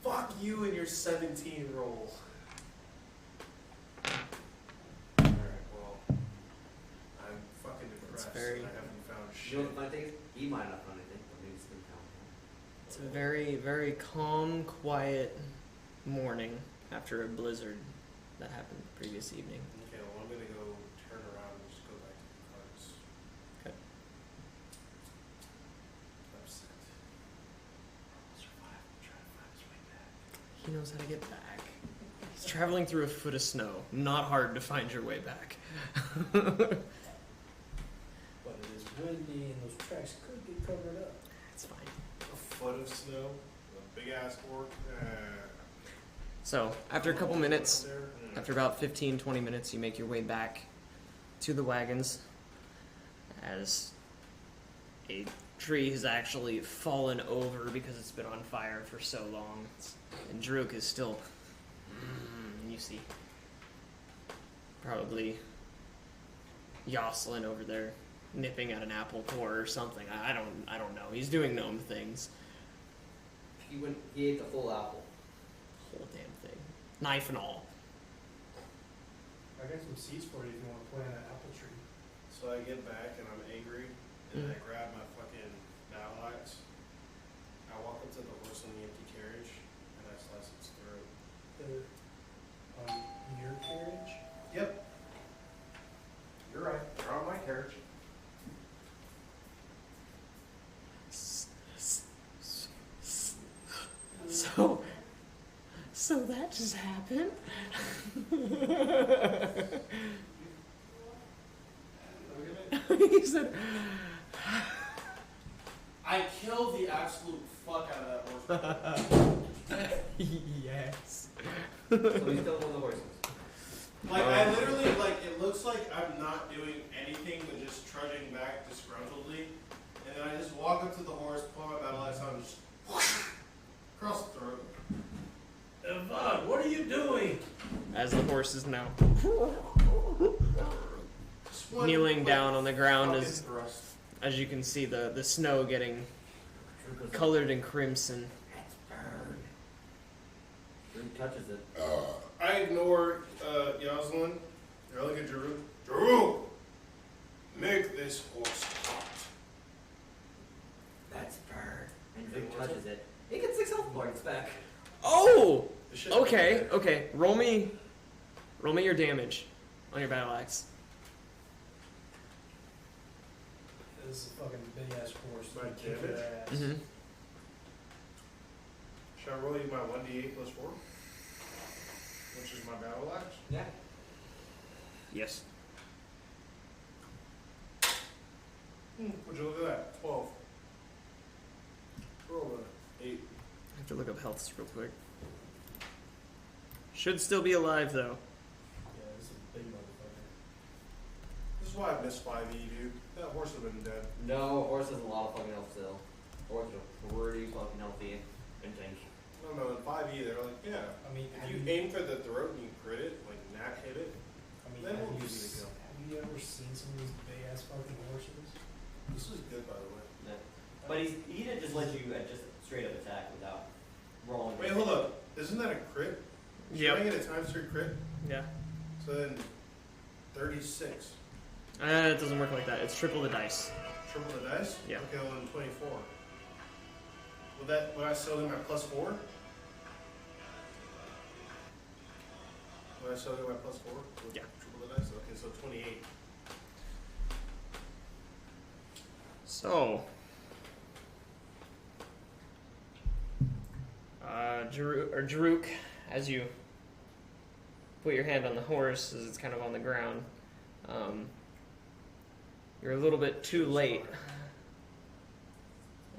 Fuck you and your 17 roll. Alright, well, I'm fucking depressed. very- I haven't found You shit. know what the funny thing is? He might not find anything, but maybe it's been found. It's a very, very calm, quiet morning after a blizzard that happened the previous evening. Okay, well, I'm gonna go turn around and just go back to the cards. Okay. Upset. I'll survive. I'm trying to find his way back. He knows how to get back. He's traveling through a foot of snow. Not hard to find your way back. But it is windy and those tracks could get covered up. It's fine. A foot of snow, a big ass fork. So, after a couple minutes, There. after about 15, 20 minutes, you make your way back to the wagons as a tree has actually fallen over because it's been on fire for so long. And Druk is still. You see. Probably Jocelyn over there nipping at an apple core or something. I don't know. He's doing gnome things. He ate the full apple. Whole damn thing. Knife and all. I got some seeds for you if you want to plant an apple tree. So I get back and I'm angry, and I grab my fucking battle axe. I walk up to the horse in the empty carriage, and I slice its throat. Your carriage? Yep. You're right. They're on my carriage. So that just happened? He said, I killed the absolute fuck out of that horse. yes. So he's still on the horses. Like, I literally, like, it looks like I'm not doing anything but just trudging back disgruntledly. And then I just walk up to the horse, pull my battle axe out, and just across the throat. Evan, what are you doing? As the horse is now Just one kneeling quick down on the ground fucking as thrust. you can see the snow getting colored in crimson. Drink touches it. I ignore Jocelyn. I look at Drew. Drew! Make this horse hot. That's bird. And Drink touches it. It gets 6 health points back. Oh! The shit Okay, right okay. Roll me your damage on your battle axe. This is a fucking big ass horse. My You kick damage? your ass. Mm-hmm. there. Should I roll you my 1d8 plus 4? Which is my battle axe? Yeah. Yes. Would you look at that? 12. Roll an 8. I have to look up healths real quick. Should still be alive though. Yeah, this is a big motherfucker. This is why I missed 5e, dude. That horse would have been dead. No, horse has a lot of fucking health still. Horse are pretty fucking healthy and tanky. I don't know, in 5e, they're like, yeah. I mean, If you aim for the throat and you crit it, like Nat hit it, have then we'll you, give you the kill. have you ever seen some of these big ass fucking horses? This is good, by the way. Yeah. But he didn't just let you just straight up attack without rolling. Wait, hold up. Isn't that a crit? Should I get a times 3 crit? Yeah. So then, 36. It doesn't work like that. It's triple the dice. Triple the dice? Yeah. Okay, well then 24. Would I still get my plus 4? Would I still get my plus 4? Yeah. Triple the dice? Okay, so 28. So, Jaruk, as you put your hand on the horse as it's kind of on the ground, you're a little bit too late.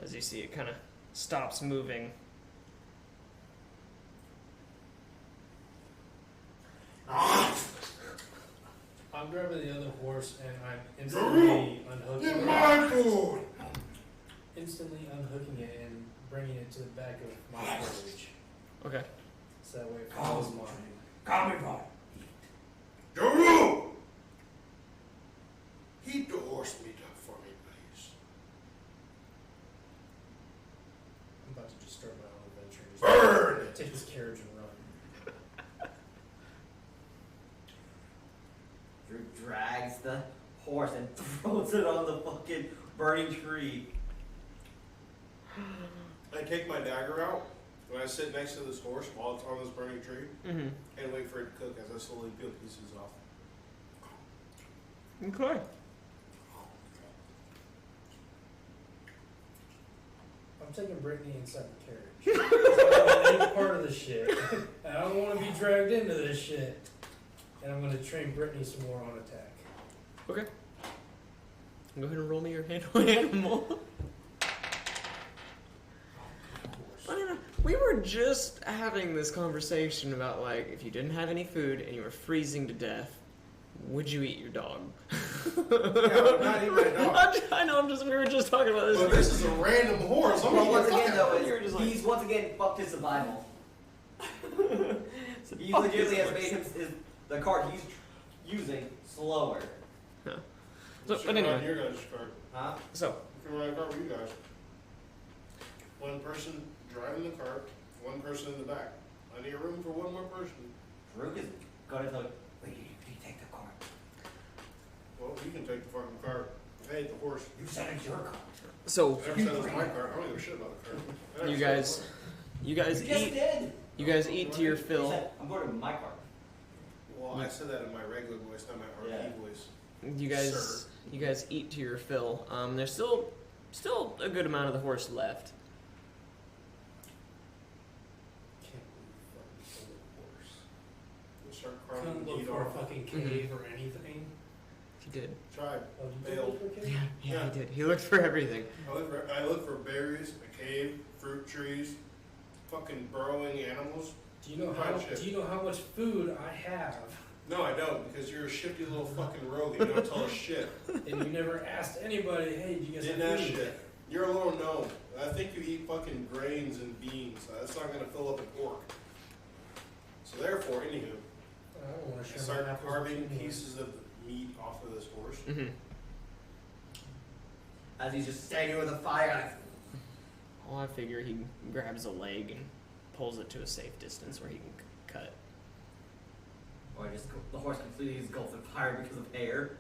As you see, it kind of stops moving. I'm grabbing the other horse and I'm instantly unhooking Get it. my food! Instantly unhooking it and bringing it to the back of my carriage. Okay. So that way it follows mine. Call me boy. Daru! Heat the horse meat up for me, please. I'm about to just start my own adventure. Just Burn! take this carriage and run. Drew drags the horse and throws it on the fucking burning tree. I take my dagger out and I sit next to this horse while it's on this burning tree Mm-hmm. and wait for it to cook as I slowly peel pieces off. Okay. I'm taking Brittany inside the carriage. I don't want any part of this shit. I don't want to be dragged into this shit. And I'm going to train Brittany some more on attack. Okay. Go ahead and roll me your handle animal. I don't know. We were just having this conversation about, like, if you didn't have any food and you were freezing to death, would you eat your dog? Yeah, I'm not eating my dog. We were just talking about this. But this is a random horse. I'm Well, gonna once get again, though, You were just like- he's once again fucked his survival. He Fuck legitimately this has made the card he's using slower. So, You but should run anyway. your guys' cart. Huh? So, You can run a cart with you guys. One person driving the cart, one person in the back. I need room for one more person. Rook is gonna tell you, wait, you take the card. Well, you can take the fucking cart. I hate the horse. You said it's your card. so I never said it was my cart. I don't give a shit about the cart. I never you said it guys, was. you guys You just eat. did. You guys eat to your He fill. said, I'm going to my card. Well, I said that in my regular voice, not my RP Yeah. voice. You guys eat to your fill. There's still a good amount of the horse left. Can't believe We'll start fucking crying couldn't and look eat for a off. fucking cave or anything. He did. Tried. Oh, did you Failed. look for a cave? Yeah, Yeah. he did. He looked for everything. I look for berries, a cave, fruit trees, fucking burrowing animals. Do you know Hot shit. how much food I have? No, I don't, because you're a shifty little fucking rogue and you don't tell us shit. And you never asked anybody, hey, do you guys Didn't have ask food? shit. You're a little gnome. I think you eat fucking grains and beans. That's not gonna fill up an orc. So therefore, anywho, I don't want to I share start my apples carving with you. pieces of the meat off of this horse. Mm-hmm. As he's just standing with a fire. Well, I figure he grabs a leg and pulls it to a safe distance where he can cut. Or just the horse completely is engulfed in fire because of air.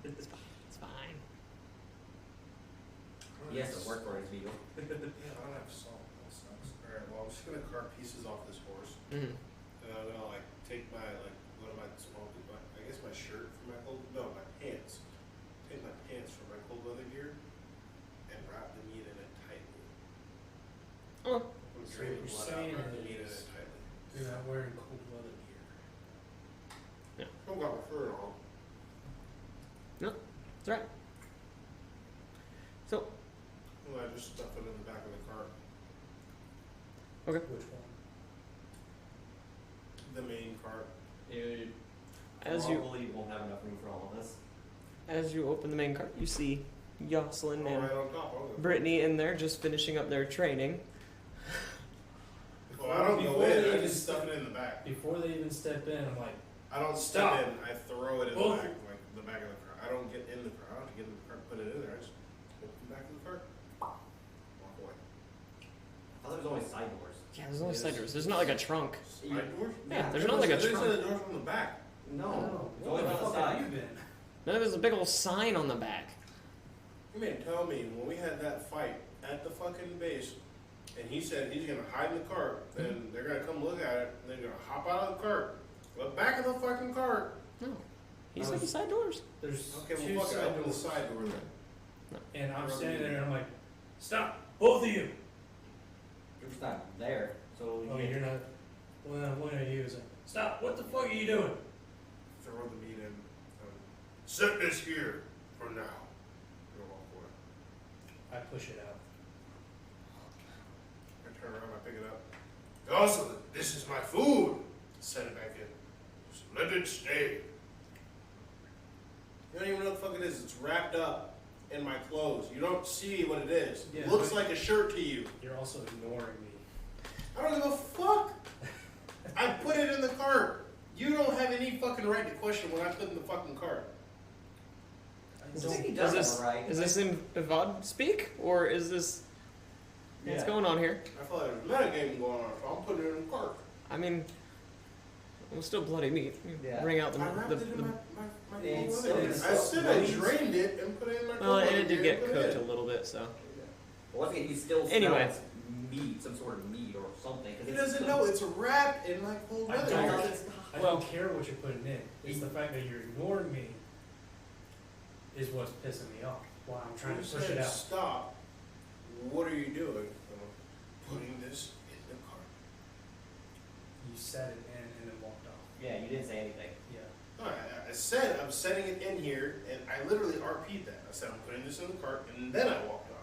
It's fine. He has to work for his meal. Yeah, I don't have salt. That sucks. Alright, well, I'm just gonna carve pieces off this horse. Mm-hmm. And I'm gonna, like, take my, like, what am I smoking? I guess my shirt for my cold, no, my pants. Take my pants for my cold weather gear and wrap the meat in it tightly. Oh. I'm So drain what the you're blood out, saying wrap the meat in is- it tightly. You're not wearing cold weather gear. I don't got my fur on. That's right. So, Well, I just stuff it in the back of the cart. Which one? The main cart. Dude. As you- Probably won't have enough room for all of this. as you open the main cart, you see Jocelyn Oh, and right on top. Okay. Brittany in there just finishing up their training. Well, I don't go Before in. they I even just stuff it in the back. Before they even step in, I'm like, I don't Stop. step in. I throw it in Both. the back, like the back of the cart. I don't get in the cart. I don't have to get in the cart and put it in there. I just open the back of the cart, walk away. I thought there was only side doors. Yeah, there's only side doors. There's not like a trunk. Side doors? Yeah, there's not like a There's trunk. the doors from the back. No, it's where only the on the fuck have side. you been? No, there's a big old sign on the back. You mean tell me when we had that fight at the fucking base, and he said he's gonna hide in the cart, and they're gonna come look at it, and they're gonna hop out of the cart, the back of the fucking cart. No. He said the side doors. There's Okay, two well, fuck it, side open the doors. side door then. And I'm standing there and I'm like, stop, both of you. You're just not there. So Oh, you're not. Well, what are you? Is stop! What the fuck are you doing? Throw the meat in. Set this here for now. You'll walk away. I push it out. I turn around, I pick it up. Also, this is my food. Set it back in. Just let it stay. You don't even know what the fuck it is. It's wrapped up in my clothes. You don't see what it is. Yeah, It looks but- like a shirt to you. You're also ignoring me. I don't give a fuck. I put it in the cart. You don't have any fucking right to question what I put in the fucking cart. I think he does Is this, have a right. is this in Avad speak, or is this what's Yeah. going on here? I feel like there's a metagame going on, so I'm putting it in the cart. I mean, it was still bloody meat. Yeah. Bring out the, I wrapped the, it in the my It's clothes. still- I said I drained it and put it in my well, clothes. and it did get Put cooked in. a little bit, so. Well, once again, he still Anyway. smells meat, some sort of meat or something. 'cause He it's doesn't cooked. know it's wrapped in my cold I weather. don't- I Well- don't care what you're putting in. It's the fact that you're ignoring me is what's pissing me off. While I'm trying to You push said it out. stop. What are you doing? Putting this in the cart. You set it in and then walked off. Yeah, you didn't say anything. Yeah. No, I said I'm setting it in here, and I literally RP'd that. I said I'm putting this in the cart, and then I walked off.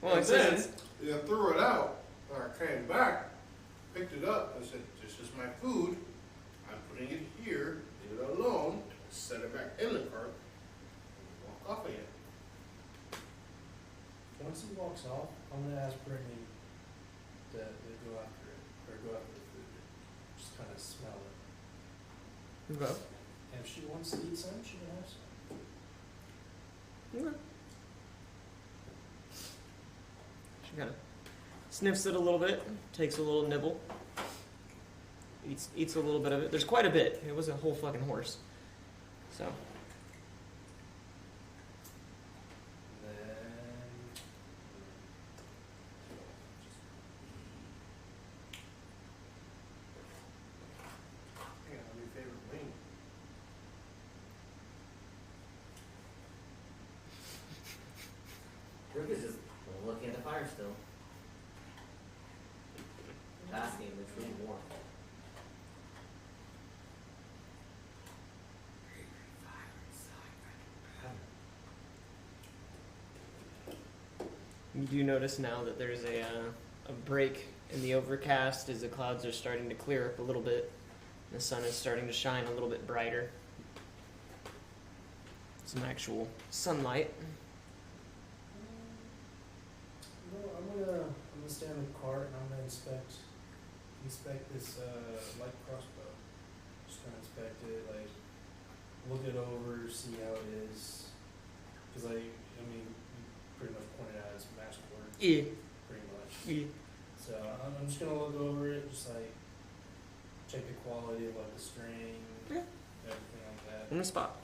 Well, And it says then it's, I threw it out. When I came back, picked it up. I said, "This is my food. I'm putting it here. Leave it alone." Set it back in the cart. And walk off again. Once he walks off, I'm gonna ask Brittany to go after it or go after the food. Just kind of smell it. okay. And if she wants to eat some, she can have some. Okay. She kind of sniffs it a little bit, takes a little nibble, eats a little bit of it. There's quite a bit. It was a whole fucking horse. So, Then I got a new favorite wing. Brooke is just looking at the fire still. Asking if it's really warm. you do notice now that there's a break in the overcast as the clouds are starting to clear up a little bit. The sun is starting to shine a little bit brighter. Some actual sunlight. no, I'm gonna stand in the cart and I'm gonna inspect this light crossbow. Just gonna inspect it, like look it over, see how it is. Cause I mean, you pretty much pointed out it's match work, Yeah. pretty much. Yeah. So I'm just gonna look over it, just like check the quality of like the string, Yeah. everything like that. On the spot.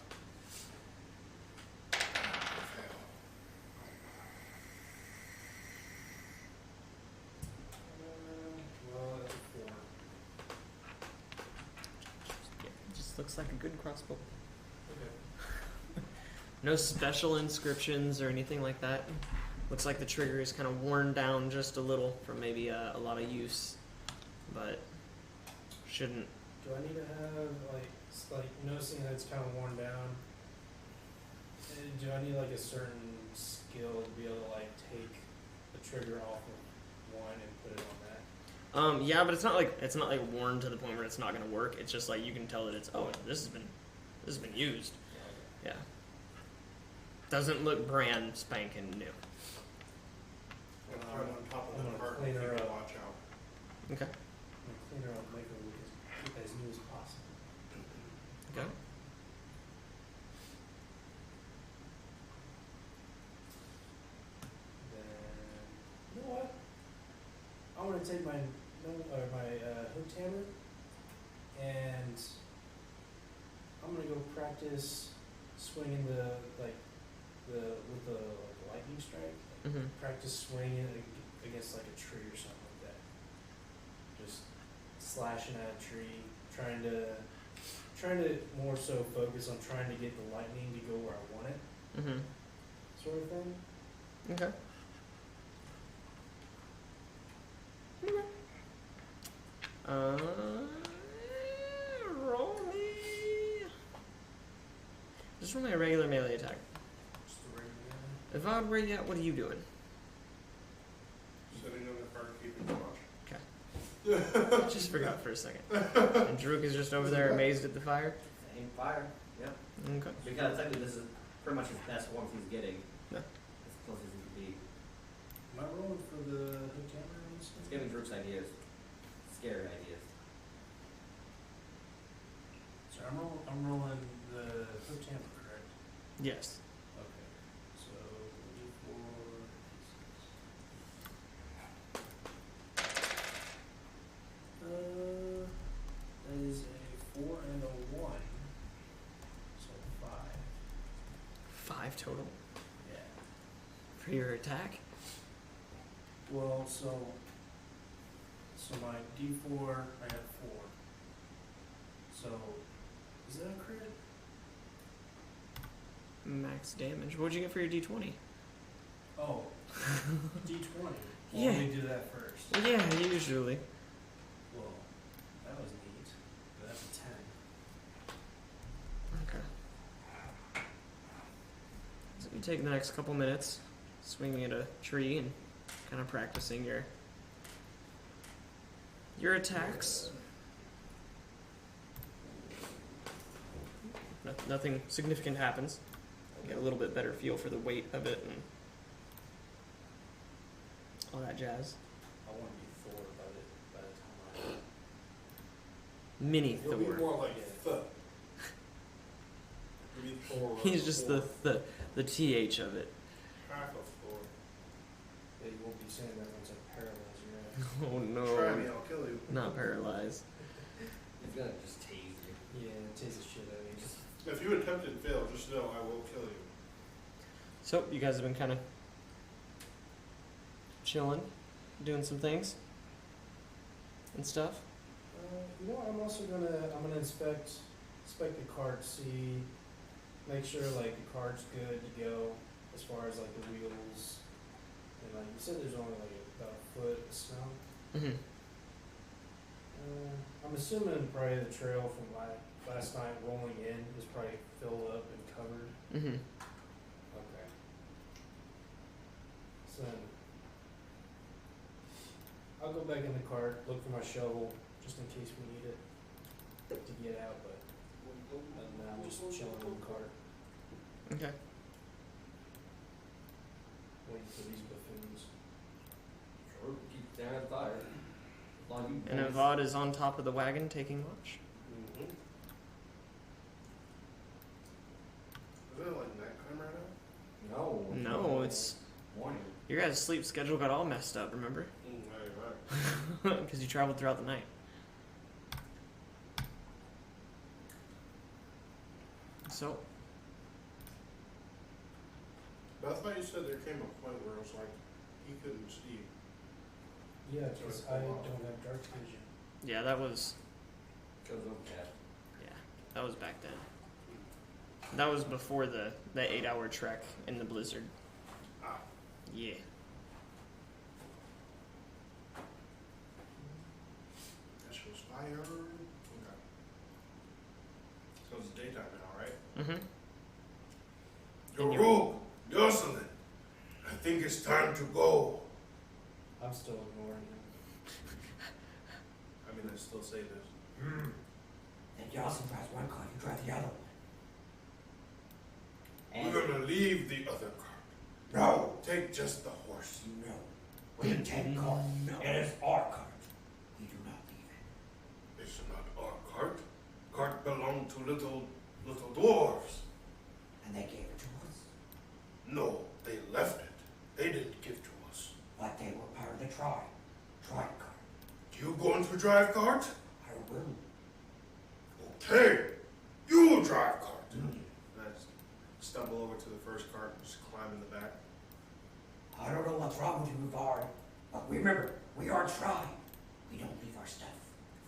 Well, that's a 4. Yeah, it just looks like a good crossbow. Okay. No special inscriptions or anything like that. Looks like the trigger is kind of worn down just a little from maybe a lot of use, but shouldn't. Do I need to have like noticing that it's kind of worn down? Do I need like a certain skill to be able to like take the trigger off of one and put it on that? Yeah, but it's not like worn to the point where it's not gonna work. It's just like you can tell that it's this has been used. Yeah. Doesn't look brand spanking new. I'm gonna throw it on top of I'm the gonna cart clean and her keep it up. watch out. Okay. I'm gonna clean her up, make her look as new as possible. Okay. Then you know what? I want to take my hook hammer and I'm gonna go practice swinging with the lightning strike. Mm-hmm. Practice swinging against like a tree or something like that. Just slashing at a tree, trying to more so focus on trying to get the lightning to go where I want it. Mm-hmm. So sort of thing. Okay. Roll me. Just roll me a regular melee attack. Just the regular. Avad, where you at? What are you doing? Sitting in the car keeping watch. Just forgot for a second. And Druk is just over there amazed at the fire. Same fire. Yep. Okay. Because technically this is pretty much his best warmth he's getting. Yeah. As close as he can be. Am I rolling for the hook hammer on this It's one? giving Druk's ideas. Scary ideas. So I'm rolling the hook hammer, correct? Yes. Okay. So that is a 4 and a 1. So 5. 5 total Yeah. for your attack. Well, so my D4, I got 4. So is that a crit? Max damage. What'd you get for your D20? Oh, D20. Well, Yeah. Let me do that first. Yeah, usually. Well, that was neat. But that's a 10. Okay. So you take the next couple minutes swinging at a tree and kind of practicing your attacks. Nothing significant happens. You get a little bit better feel for the weight of it and all that jazz. I want to be Thor by the time Mini You'll be Thor. more like Thor. You'll be Thor. He's just the TH of it. half of Thor. Yeah, you won't be saying that once I paralyze your ass. Oh Try no. me, I'll kill you. Not paralyzed. He's gonna just tase you. Yeah, it tastes the shit out of you. If you attempt and fail, just know I will kill you. So you guys have been kind of chilling, doing some things and stuff. I'm also gonna inspect the cart, see, make sure like the cart's good to go as far as like the wheels. And like you said, there's only like about a foot of snow. Mm-hmm. I'm assuming probably the trail from last night rolling in is probably filled up and covered. Mm-hmm. Okay. So then I'll go back in the cart, look for my shovel, just in case we need it to get out, but other than that, I'm just chilling in the cart, Okay. waiting for these buffoons. Sure, keep staring at the fire. As long as you And boys- Avad is on top of the wagon taking watch. Mm-hmm. Is it like nighttime right now? No. No, it's Morning. your guys' sleep schedule got all messed up. Remember? Right. Because you traveled throughout the night. So But I thought you said there came a point where it was like he couldn't see. Yeah, because I don't have dark vision. yeah, that was Because of cat. that was back then. That was before the 8-hour trek in the blizzard. Ah. Yeah. That shit was fire. Okay. So it's daytime now, right? Mm-hmm. Your rogue, Jocelyn. I think it's time to go. I'm still ignoring him. I mean, I still say this. And Jocelyn drives one car, you drive the other one. And We're gonna leave the other cart. No, Take just the horse. no. We take car. No. It is our car. We do not leave it. It's not our cart. Cart belonged to little dwarves. And they gave it to us. No, they left it. They didn't give to us. But they were part of the tribe. Tribe car. You going to drive cart? I will. Okay. You drive cart. And I just stumble over to the first cart and just climb in the back. I don't know what's wrong with you, Vard. But remember, we are tribe. We don't leave our stuff.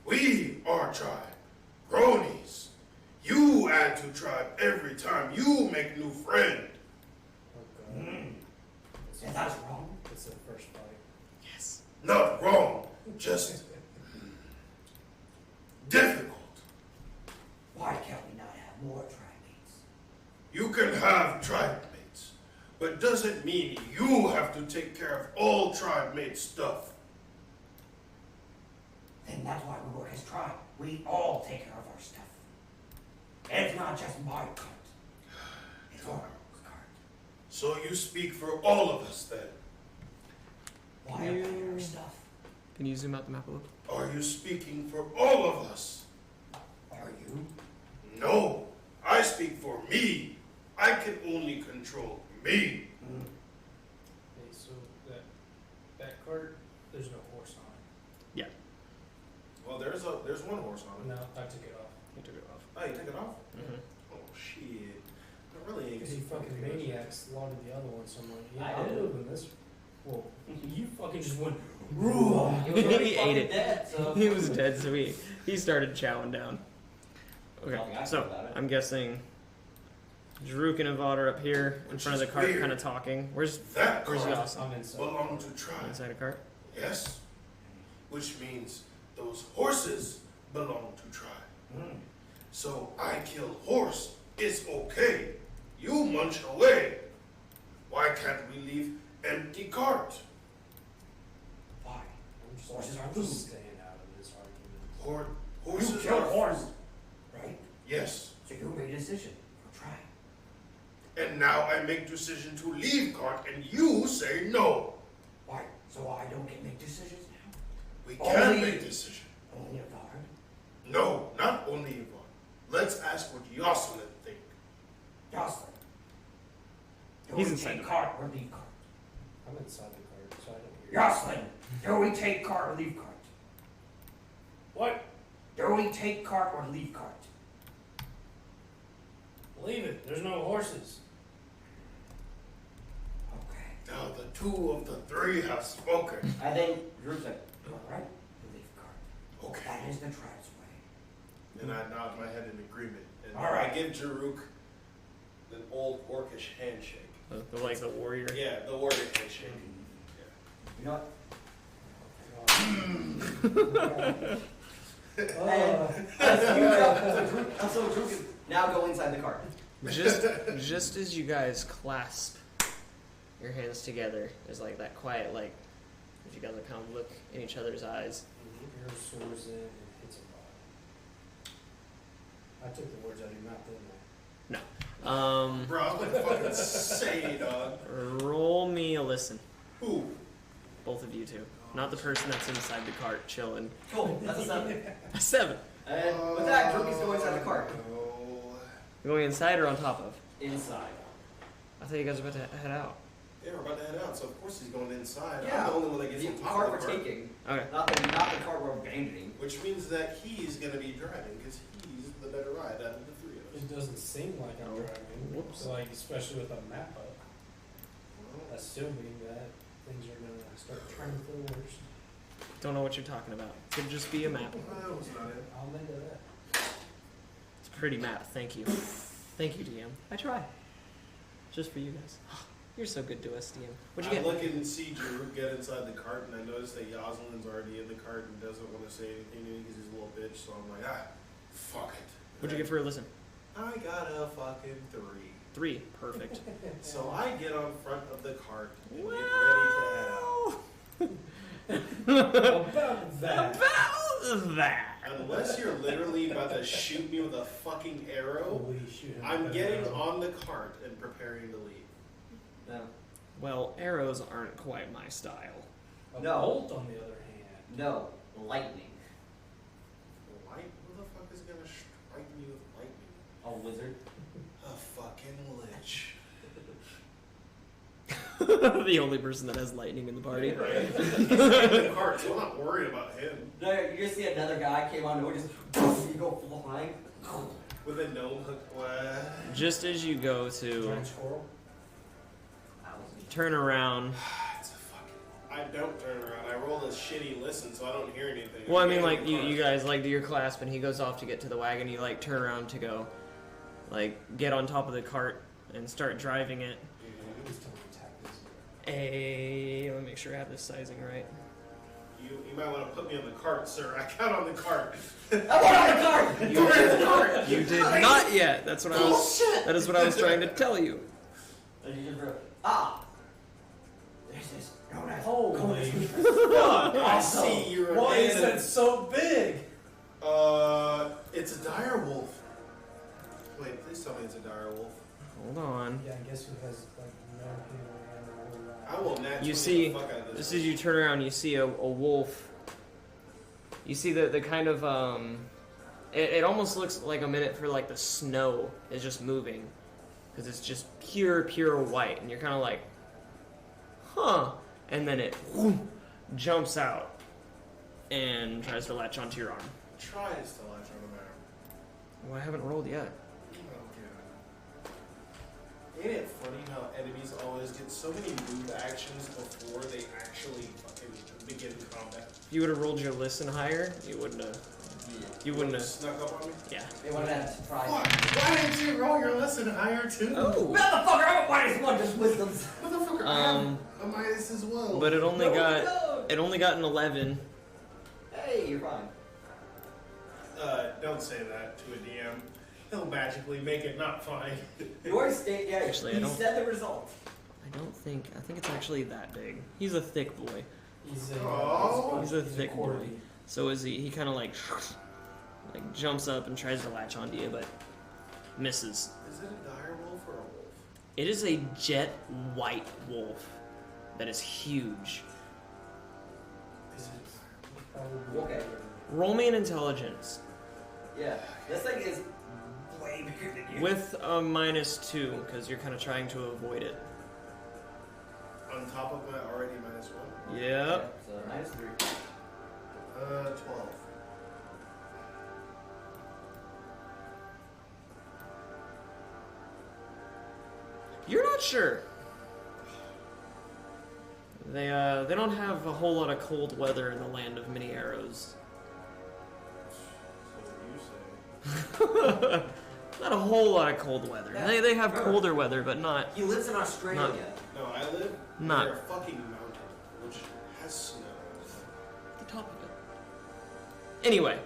We are tribe. Cronies. You add to tribe every time you make new friend. Oh god. And that's wrong. It's the first fight. Yes. Not wrong, just difficult. Why can't we not have more tribe mates? You can have tribe mates, but doesn't mean you have to take care of all tribe mate stuff. Then that's why we work as tribe. We all take care of our stuff. And it's not just my cart. It's our cart. So you speak for all of us then. Why are we our stuff? Can you zoom out the map a little? Are you speaking for all of us? Are you? No, I speak for me. I can only control me. Mm. Hey, so that cart, there's no horse on Well, there's one horse on it. No, I took it off. You took it off. Oh, you took it off? Mm-hmm. Oh shit. I really ain't Because you fucking maniacs slaughtered the other one, so I'm like, yeah, I I'm did. moving this. Well, you fucking just went. He was already He ate fucking it. dead, so He was dead, so he started chowing down. Okay, Nothing I can so do about it. I'm guessing Jaruk and Avad are up here in Which front of the is cart, weird. kind of talking. Where's That Where's cart Yas? I'm inside. belong to tribe. inside a cart? Yes, which means those horses belong to tribe. Mm. So I kill horse. It's okay. You munch away. Why can't we leave empty cart? Why? I'm just, Horses I'm aren't just food. staying out of this argument. Horses You killed are- horse, right? Yes. So you made a decision for tribe. And now I make decision to leave cart, and you say no. Why? So I don't get make decisions now? We can Only- make decision. Only a guard? No, not only Yvonne. Let's ask what Yoselin think. Jocelyn. Do He's we inside take the cart or leave cart? I'm inside the cart, so I don't hear. Jocelyn, do we take cart or leave cart? What? Do we take cart or leave cart? Leave it. There's no horses. Okay. Now the two of the three have spoken. I think Drew's like, You're right. We leave cart. Okay. That is the tribe's way. And I nod my head in agreement. And All right. I give Jaruk an old orcish handshake. Like the warrior. Yeah, the warrior handshake. you know what? So Drew can now go inside the cart. Just as you guys clasp your hands together, there's like that quiet, like, as you guys are kind of look in each other's eyes. Arrow soars in and hits a bot. I took the words out of your mouth, didn't I? Bro, I was gonna fucking say, dog. Roll me a listen, Who? both of you two, not the person that's inside the cart chilling. Cool, that's a 7. A 7. And with that, Drew needs to go inside the cart. Oh. Going inside or on top of? Inside. I thought you guys were about to head out. Yeah, we're about to head out, so of course he's going inside. Yeah. I'm the only one that gets The on top cart of we're the cart. taking, Okay. not the cart we're abandoning. Which means that he's gonna be driving, because he's the better ride out of the three of us. It doesn't seem like I'm Oh. driving. Whoops. So, like, especially with a map up, Well, assuming that things are gonna start turning for the worst. Don't know what you're talking about. Could just be a map. that was not it. I'm into that. It's a pretty map. Thank you. Thank you, DM. I try. Just for you guys. You're so good to us, DM. What'd you I get? look and see Jaruk get inside the cart, and I notice that Yoselin's already in the cart and doesn't want to say anything to me because he's a little bitch, so I'm like, fuck it. What'd you get for a listen? I got a fucking 3. 3. Perfect. So I get on front of the cart and get ready to head out. About that. About that. Unless you're literally about to shoot me with a fucking arrow, Holy shit. I'm getting on the cart and preparing to leave. No. Well, arrows aren't quite my style. A No. bolt, on the other hand. No. Lightning. Light? Who the fuck is gonna strike me with lightning? A wizard. A fucking lich. The only person that has lightning in the party. Right? He's in the cart, so I'm not worried about him. No, you just see another guy came on the door, just you go flying. With a gnome hook. What? Just as you go to Giant squirrel. turn around. It's a fucking. I don't turn around. I rolled a shitty listen, so I don't hear anything. Well, I I'm mean, getting like, in the you cart. guys, like, do your clasp, and he goes off to get to the wagon. You, like, turn around to go, like, get on top of the cart and start driving it. Mhm. Please tell me to tap this. Let me make sure I have this sizing right. You might want to put me on the cart, sir. I got on the cart. I want on the cart! Where's the cart? You did not yet. That's what I was. That is what I was trying to tell you. Ah! This is known as Holy fuck! I see you're a Why is that so big? It's a dire wolf. Wait, please tell me it's a dire wolf. Hold on. Yeah, I guess who has like no human animal. I will naturally You see, the fuck out of this. just as you turn around, you see a wolf. You see the kind of it almost looks like a minute for like the snow is just moving, because it's just pure white, and you're kind of like, huh, and then it jumps out and tries to latch onto your arm. Tries to latch on the arm. Well, I haven't rolled yet. Ain't it funny how enemies always get so many move actions before they actually fucking begin combat? If you would have rolled your listen higher, you wouldn't have. You wouldn't have. Snuck up on me? Yeah. They wanted that surprise. What? Why didn't you roll your lesson higher too? Oh. Motherfucker, I'm a -1, just wisdoms. Motherfucker, I have a minus as well. But it only No, got no. it only got an 11. Hey, you're fine. Don't say that to a DM. He'll magically make it not fine. Your state, yeah, Actually, I he don't- said the result. I think it's actually that big. He's a thick boy. He's Oh. He's a thick boy. corgi. So is he kind of like jumps up and tries to latch onto you, but misses. Is it a dire wolf or a wolf? It is a jet white wolf that is huge. Is it? Probably Okay. Roll me an intelligence Yeah, this thing is way bigger than you. with a -2 because you're kind of trying to avoid it. On top of my already -1? Yep. So -3. 12. You're not sure. They don't have a whole lot of cold weather in the land of many arrows. So you say. Not a whole lot of cold weather. They have colder weather, but not. He lives in Australia. No, I live Not- near a fucking mountain, which has snow. The top of it. Anyway.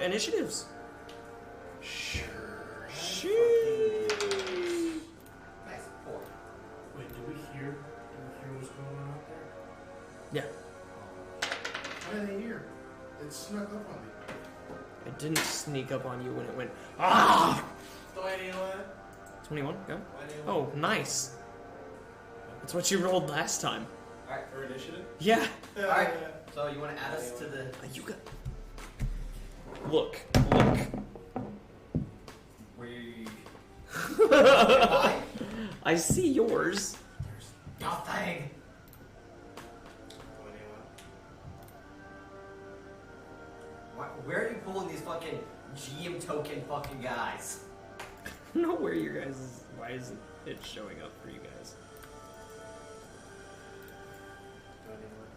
Initiatives. Sure. Nice. 4. Wait, did we hear what's going on out there? Yeah. Why are they here? It snuck up on me. It didn't sneak up on you when it went. Ah! Do I need that? 21. Go. Why do you Oh, nice. That's what you rolled last time. Alright. For initiative? Yeah. Alright. So you want to add us to the... You got. Look. We... I see yours. There's nothing. Where are you pulling these fucking GM token fucking guys? I don't know where your guys. Why isn't it showing up for you guys?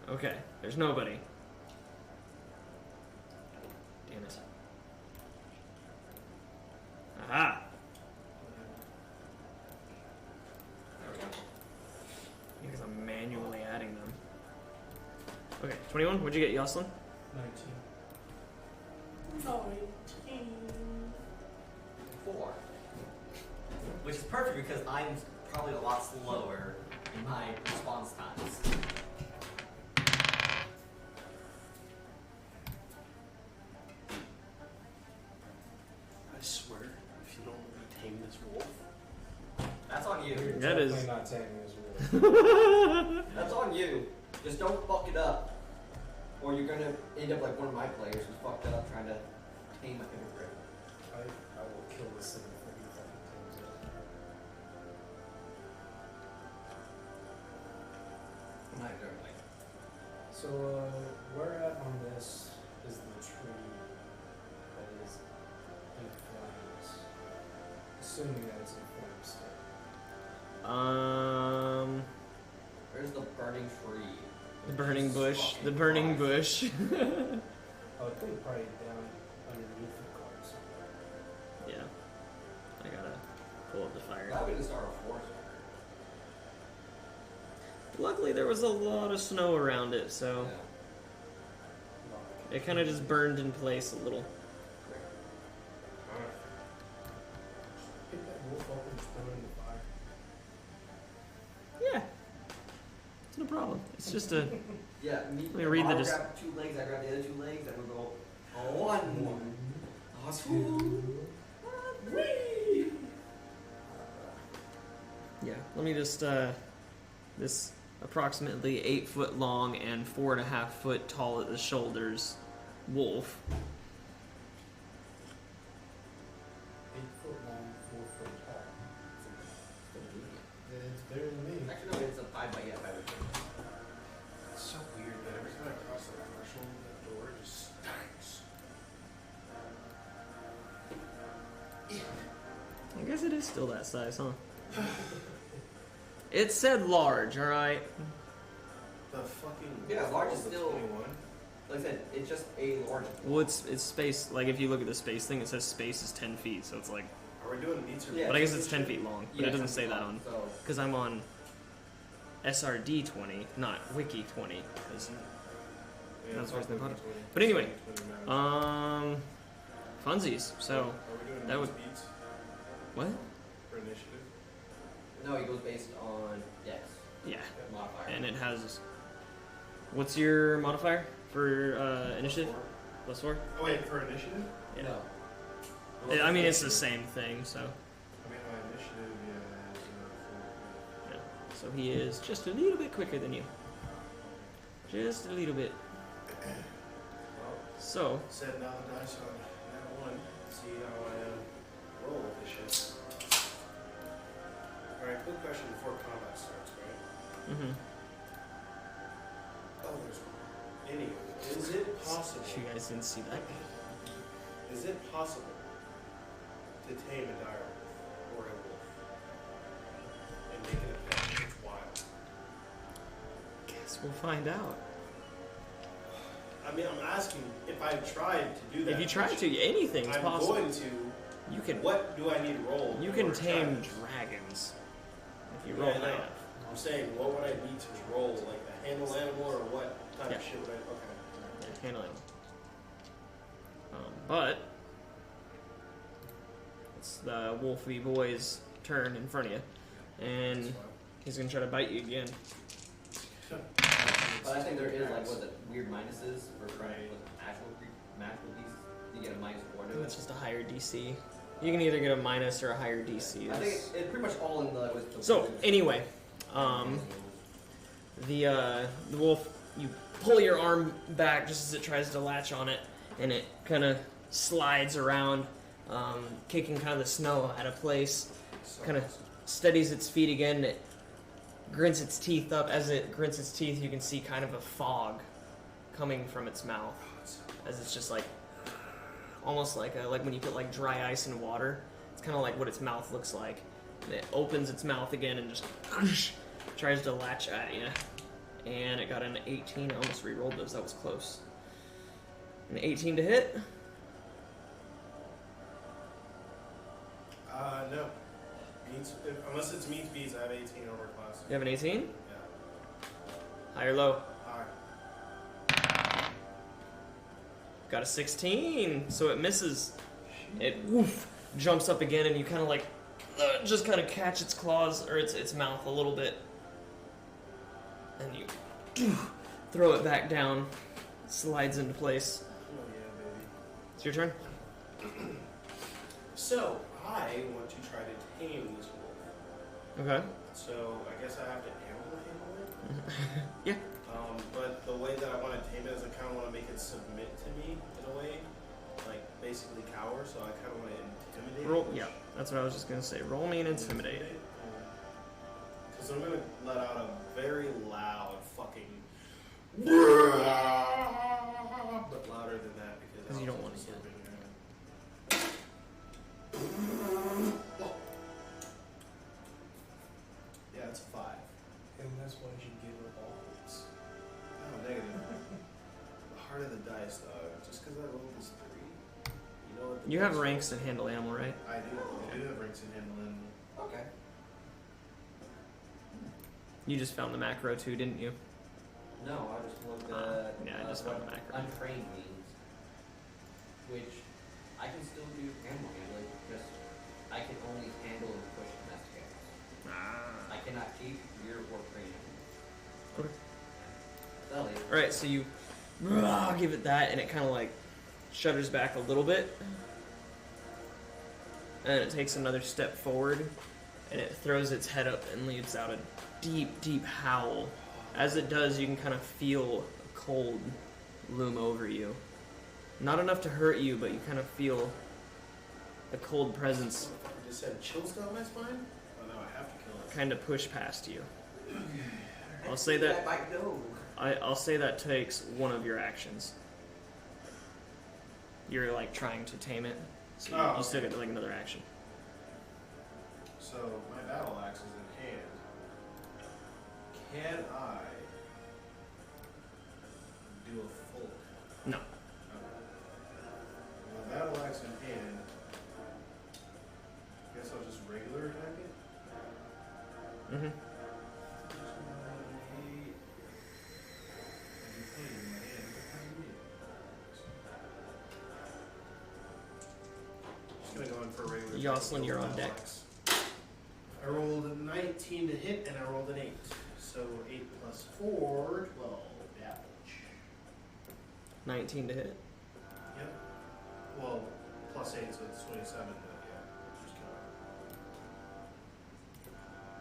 Okay, there's nobody. Damn it. Aha! Because I'm manually adding them. Okay, 21. What'd you get, Yoslin? 19. 4. Which is perfect because I'm probably a lot slower in my response times. I swear, if you don't let me tame this wolf. That's on you. You're That is- definitely not taming this wolf. That's on you. Just don't fuck it up. Or you're gonna end up like one of my players who fucked it up trying to tame a hypocrite. I will kill this thing before he fucking tames it. Not currently. So, where at on this is the tree that is in flames? Assuming that it's in flames still. Where's the burning tree? The burning bush. The burning bush. Oh, I think probably down underneath the car somewhere. Yeah. I gotta pull up the fire. That would just start a forest Luckily, there was a lot of snow around it, so it kind of just burned in place a little. Pick that wolf up and just throw it in the fire. Yeah. It's no problem. It's just a... Yeah, me. Let me read the I'll dis- grab 2 legs. I grab the other 2 legs, and we'll go 1, 2, 3. Yeah, let me just, this approximately 8 foot long and 4.5 foot tall at the shoulders wolf. 8 foot long, 4 foot tall. It's bigger than me. Actually, no, it's a 5 by 8 by 8. It's so weird that every time I cross the threshold of that door, it just stinks. I guess it is still that size, huh? It said large, alright? The fucking Yeah, large is the still- 21. Like I said, it's just a large. Well, it's space, like if you look at the space thing, it says space is 10 feet, so it's like, Are we doing meats or Yeah. but I guess it's 10 feet long, but Yeah, it doesn't say that on, So, because I'm on SRD 20, not Wiki 20, 'cause- Yeah, That's fuck what's the with bottom. 20. But anyway, 20 matters. funsies, so, Are we doing that meats would- beats what? for initiative? no, it goes based on Dex Yeah, modifier. and it has, what's your modifier for initiative? +4? Oh wait, for initiative? Yeah. No. I mean, it's the same thing, so. I mean, my initiative is 4. Yeah. So he is just a little bit quicker than you. Just a little bit. Well, So, set now the dice on that one. See how I roll with this shit. Alright, quick question before combat starts, right? mm-hmm. Oh, there's one. Anyway, is it possible? You guys didn't see that. Is it possible to tame a dire wolf or a wolf and make it a pet that's wild? Guess we'll find out. I mean, I'm asking if I tried to do that. If you try to, anything's I'm possible. going to. You can. What do I need to roll? You in can order to try tame this? dragons if you Yeah, roll I know. high enough. I'm saying, what would I need to roll? Like the handle animal or what type Yeah. of shit would I? Okay. Yeah, handle it. But it's the Wolfie boy's turn in front of you, and That's he's gonna try to bite you again. fine. But I think there is like what the weird minuses for trying with magical pieces. You get a -4 to It's it. just a higher DC. You can either get a minus or a higher DC. I think it's pretty much all in the with the. So anyway, the wolf, you pull your arm back just as it tries to latch on it, and it kind of slides around, kicking kind of the snow out of place. So Kind of steadies its feet again. And it grins its teeth up. As it grins its teeth, you can see kind of a fog coming from its mouth, as it's just like almost like when you put like dry ice in water. It's kind of like what its mouth looks like. And it opens its mouth again and just tries to latch at you. And it got an 18. I almost re-rolled those. That was close. An 18 to hit. No. Meats, unless it's meats beats, I have 18 over class. You have an 18? Yeah. High or low? Alright. Got a 16, so it misses. It woof, jumps up again, and you kind of like just kind of catch its claws or its mouth a little bit, and you throw it back down. Slides into place. Oh yeah, baby. It's your turn. So, I want to try to tame this wolf. Okay. So, I guess I have to handle it? Yeah. But the way that I want to tame it is I kind of want to make it submit to me in a way. Like, basically cower, so I kind of want to intimidate Roll. it. Yeah, that's what I was just gonna say. Roll me an intimidate. Because I'm going to let out a very loud fucking... but louder than that because 'Cause you don't want to to sleep in Yeah, it's a 5. And that's why you should give her balls. Oh, negative. The heart of the dice, dog. Just because I rolled this 3. You know what? You have ranks in handle animal, right? I do have ranks in handling. Okay. You just found the macro too, didn't you? No, I just looked at yeah, I just found the what macro. untrained means, which I can still do animal handling. Just I can only handle and push domesticated. I cannot keep, rear, or train animals. Okay. Belly. Alright, so you give it that, and it kind of like shudders back a little bit. And it takes another step forward, and it throws its head up and leaves out a deep, deep howl. As it does, you can kind of feel a cold loom over you. Not enough to hurt you, but you kind of feel a cold presence I just had chills down my spine? Oh no, I have to kill it. kind of push past you. I'll say that. I'll say that takes one of your actions. You're like trying to tame it, so you still get like another action. So my battle axe is in hand. Can I do a full? No. My battle axe in hand. Guess I'll just regular attack it. Mm-hmm. Just gonna go in for a regular. Jocelyn, you're on deck. I rolled a 19 to hit and I rolled an 8. So 8 plus 4, 12 damage. 19 to hit. Yep. Well, plus 8, so it's 27, but yeah. Just kidding.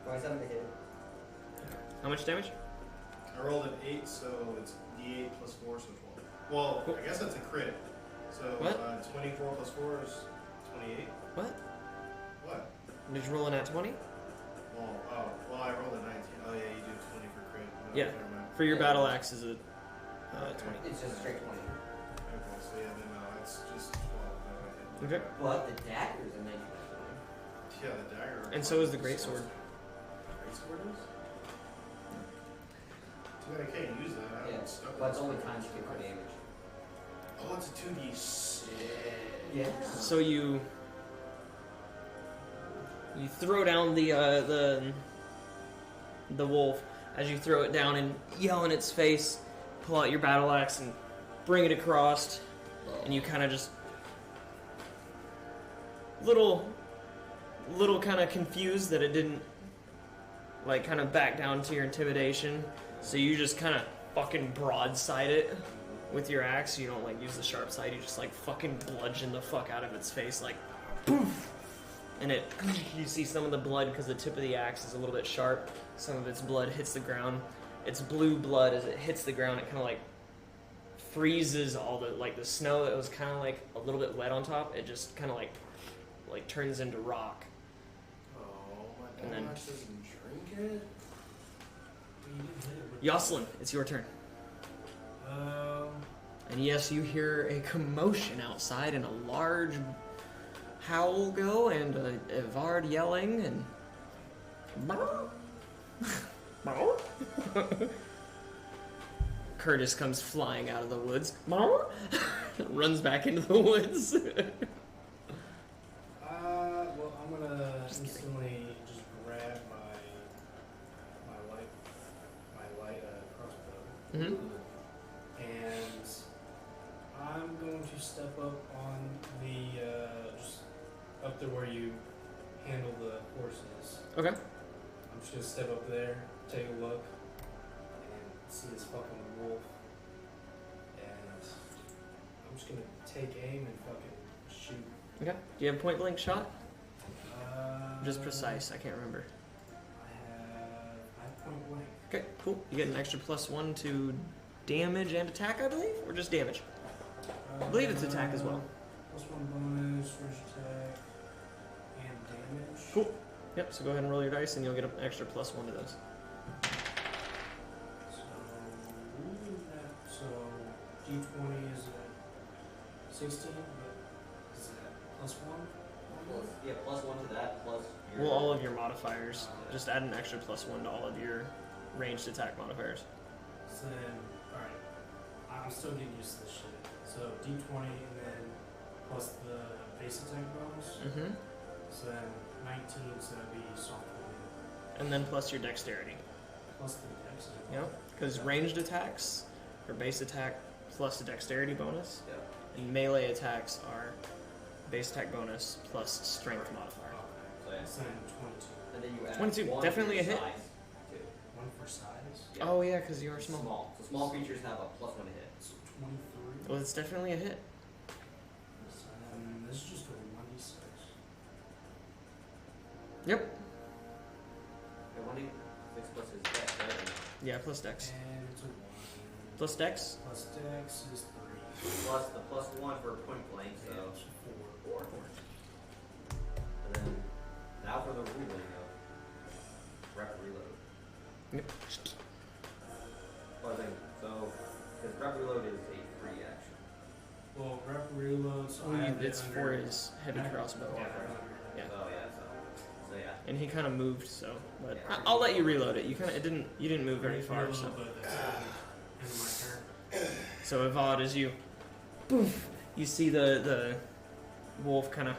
27 to hit. How much damage? I rolled an 8, so it's D8 plus 4, so 12. Well, Cool. I guess that's a crit. So What? 24 plus 4 is 28. What? What? Did you roll in at 20? Well, I rolled a 19. Oh, yeah, you do 20 for crit. No, Yeah. never mind. For your battle axe is a 20. It's just straight 20. Okay, so yeah, then no, it's just 12 that I hit. Okay. But the daggers are making that 20. Yeah, the dagger. And so is the greatsword. Greatsword is? Too bad I can't use that. I'm Yeah, stuck but with it's only this. times 2 for damage. Oh, it's a 2d6. Yeah. So you throw down the wolf. As you throw it down and yell in its face, pull out your battle axe and bring it across, and you kind of just little kind of confused that it didn't like kind of back down to your intimidation. So you just kind of fucking broadside it with your axe. You don't like use the sharp side. You just like fucking bludgeon the fuck out of its face, like poof. And you see some of the blood because the tip of the axe is a little bit sharp. Some of its blood hits the ground. It's blue blood. As it hits the ground, it kind of like freezes all the like the snow that was kind of like a little bit wet on top. It just kind of like turns into rock. Oh, my And then- dad doesn't drink it? Jocelyn, it's your turn. And yes, you hear a commotion outside and a large howl go and a Vard yelling and Curtis comes flying out of the woods. Runs back into the woods. Well, I'm gonna Just kidding. instantly just grab my light crossbow, Mhm. and I'm going to step up on the just up there where you handle the horses. Okay. I'm just gonna step up there, take a look, and see this fucking wolf, and I'm just gonna take aim and fucking shoot. Okay. Do you have point blank shot? Just Uh, precise. I can't remember. I have point blank. Okay. Cool. You get an extra +1 to damage and attack, I believe, or just damage. I believe it's attack as well. +1 bonus, first attack, and damage. Cool. Yep. So go ahead and roll your dice, and you'll get an extra +1 to those. So D20 is at 16, but is that +1? Yeah, +1 to that, plus your... Well, all of your modifiers. Just add an extra +1 to all of your ranged attack modifiers. So then, alright, I'm still getting used to this shit. So D20 and then plus the base attack bonus. Mm-hmm. So then 19, so that'd be soft 20. And then plus your dexterity. Plus the dex. Yep, because ranged attacks are base attack plus a dexterity bonus, Yep. and melee attacks are base attack bonus plus strength modifier. So yeah. So 22. And then you add 22, one definitely for a hit. size, too. One for size. Yeah. Oh yeah, because you are small. Small. So small creatures have a +1 to hit. So 23. Well, it's definitely a hit. And this is just a 1d6. Yep. And 1d6 plus his dex, right? Yeah, plus dex. And it's a 1. Plus dex. Plus dex is 3. Plus the +1 for point blank, so Yeah, it's 4. 4. And then now for the ruling of rep reload. Yep. Oh, I think so. Because rep reload is a free action. Well, rep reload, so I Well, have it's it for under- his heavy I have it crossbow. under- Yeah. Oh yeah. So yeah. And he kind of moved, so. But Yeah. I'll let you reload it. You kind of you didn't move very far, Reload, so. but that's end of my turn. So Avad, as you, poof, you see the wolf kind of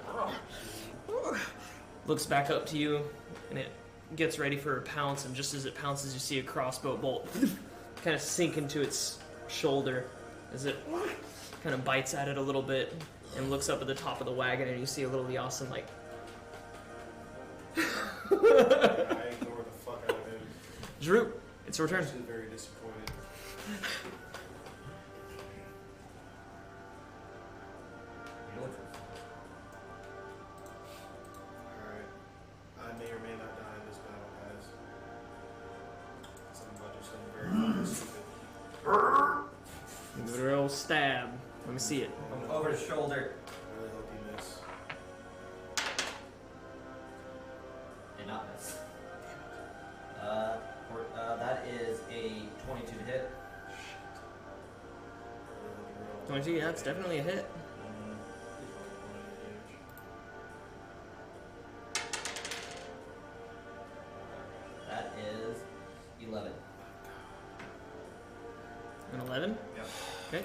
looks back up to you, and it gets ready for a pounce. And just as it pounces, you see a crossbow bolt kind of sink into its shoulder as it kind of bites at it a little bit and looks up at the top of the wagon, and you see a little Yasin like. I ignore the fuck out of him. Droop, it's your turn. She's very disappointed. You know what's Alright. I may or may not die in this battle, guys. I'm about to do something very fucking stupid. Give it a real stab. Let me see it. over his shoulder. I really hope you miss. And not miss. That is a 22 to hit. I really hope you roll. 22, yeah, it's definitely a hit. That is 11. An 11? Yep. Okay.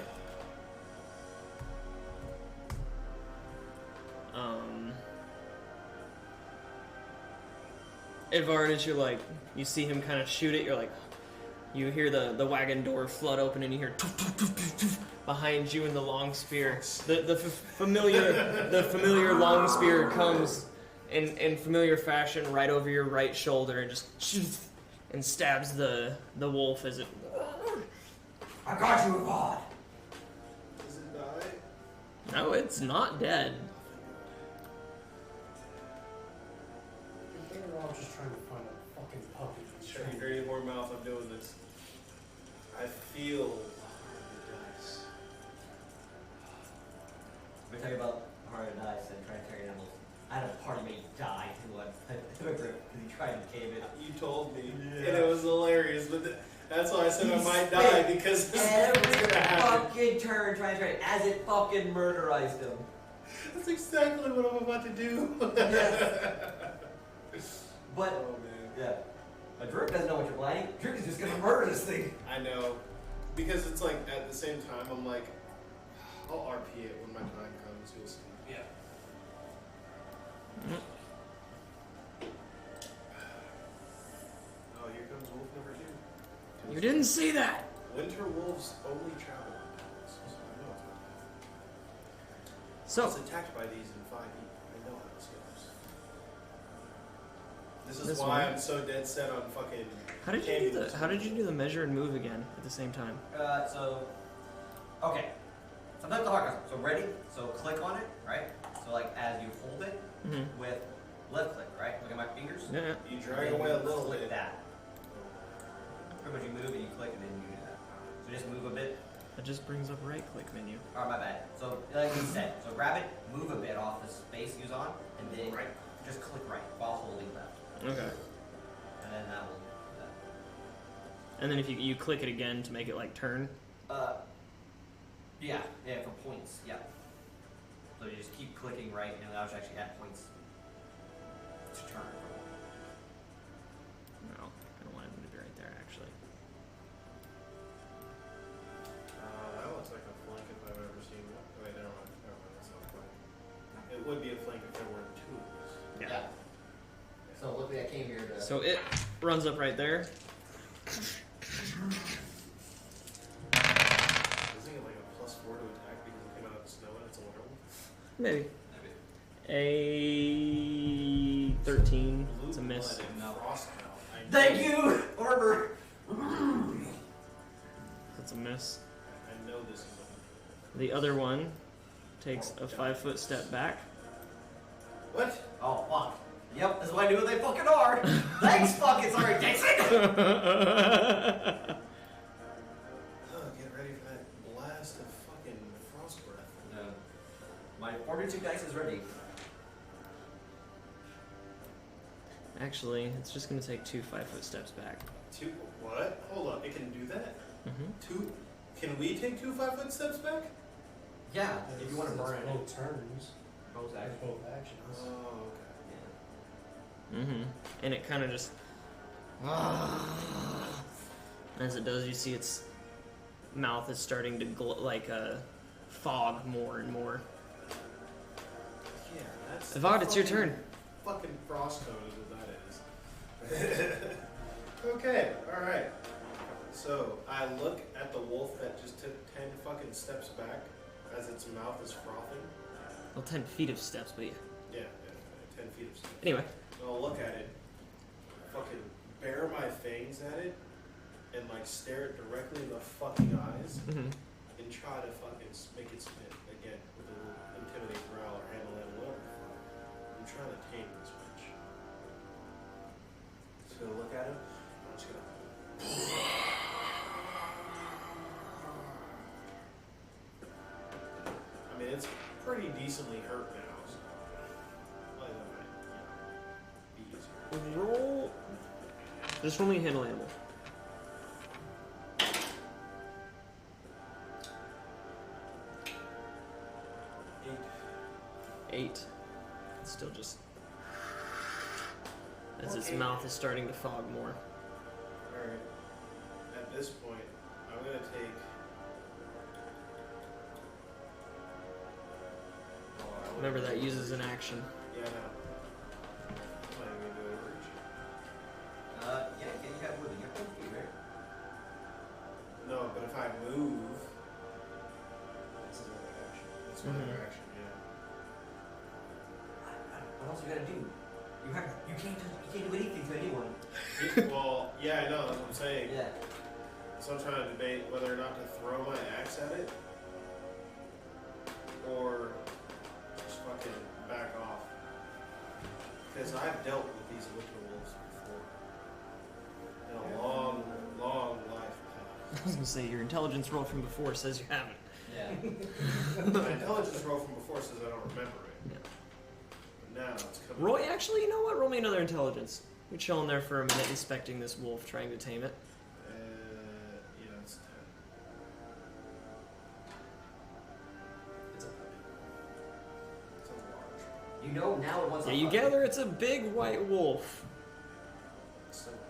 Edvard, as you're like, you see him kind of shoot it, you're like, you hear the wagon door flood open and you hear behind you in the long spear. The familiar long spear comes in familiar fashion right over your right shoulder and just and stabs the wolf as it. I got you, Avad. Does it die? No, it's not dead. They're all just trying to find a fucking puppy. Shut your dirty whore mouth, I'm doing this. I feel the dice. Let me tell you about hard dice and trying to carry animals. I had a party mate die to a grip because he tried to cave it. You told me, and it was hilarious, but that's why I said I might die, because this is what's Every gonna happen. fucking turn trying to carry it as it fucking murderized him. That's exactly what I'm about to do. But, Oh man. yeah. But Drip doesn't know what you're planning. Drip is just gonna murder this thing. I know, because it's like at the same time I'm like, I'll RP it when my time comes. You'll see. Yeah. Oh, here comes wolf number 2. You didn't see that. Winter wolves only travel on paths, so I know it's not bad. So, It's attacked by these in 5e. I know how this goes. This is This why one? I'm so dead set on fucking. how did you do the measure and move again at the same time? Okay. Sometimes the hard So ready? So click on it, right? So like as you hold it Mm-hmm. with left click, right? Look at my fingers. Yeah. You drag away a little click bit. that. Pretty much you move and you click and then you do that. So just move a bit. It just brings up right click menu. Oh, my bad. So like you said, so grab it, move a bit off the space you was on, and then Right. just click right while holding left. Okay. And then that will And then if you click it again to make it like turn. yeah, for points, yeah. So you just keep clicking right, and that'll actually add points to turn. No, I don't want it to be right there actually. That looks like a flank if I've ever seen one. Wait, never mind. That's not a flank. It would be a flank if there weren't 2 of us. Yeah. So luckily I came here to. So it runs up right there, Isn't it like a +4 to attack because it came out of the snow and it's a werewolf? Maybe. Maybe. A 13. It's a Blue miss. blood and Frostmouth. Thank you, Arbor. That's a miss. I know this is The other one takes a 5-foot step back. What? Oh fuck. Yep, that's why I knew what they fucking are. Thanks, fucking sorry, Dixon. Oh, get ready for that blast of fucking frost breath. No. My fortitude dice is ready. Actually, it's just going to take 2 5-foot steps back. 2 what? Hold on, it can do that? Mm-hmm. 2? Can we take 2 5-foot steps back? Yeah, if you want to It's burn it. both turns. Both It's actions. both actions. Oh, okay. Yeah. Mm-hmm. And it kind of just... As it does, you see its mouth is starting to fog more and more. Yeah, that's... Avad, it's your fucking- turn. Fucking frost cone is what that is. Okay, alright. So, I look at the wolf that just took 10 fucking steps back as its mouth is frothing. Well, 10 feet of steps, but yeah. Yeah, 10 feet of steps. Anyway. I'll look at it, fucking bare my fangs at it, and like stare it directly in the fucking eyes, Mm-hmm. and try to fucking make it spit again with a little intimidate growl or handle that whatever. I'm trying to tame this bitch. Just gonna look at him. I'm just gonna. I mean, it's pretty decently hurt now, so. Well, that might, be easier. Roll. Just roll me a handle animal. 8. It's still just. As its Okay. mouth is starting to fog more. Alright. At this point, I'm gonna take. Remember, that uses an action. Yeah, no. I'm not even gonna do overreach. Yeah, you have more than your 10 feet, right? No, but if I move. That's another action. That's my other action, yeah. What else you gotta do? You can't do anything to anyone. Well, yeah, I know, that's what I'm saying. Yeah. So I'm trying to debate whether or not to throw my axe at it. Or just fucking back off. Because I've dealt with these winter wolves before. In a long, long life I was gonna say, your intelligence roll from before says you haven't. Yeah. My intelligence roll from before says I don't remember it. Yeah. But now it's coming. Roll, actually, you know what? Roll me another intelligence. You're chilling there for a minute, inspecting this wolf, trying to tame it. Yeah, it's 10. It's a puppy. It's a large. You know now it wants Yeah, a you puppy. gather it's a big white wolf. It's so tame,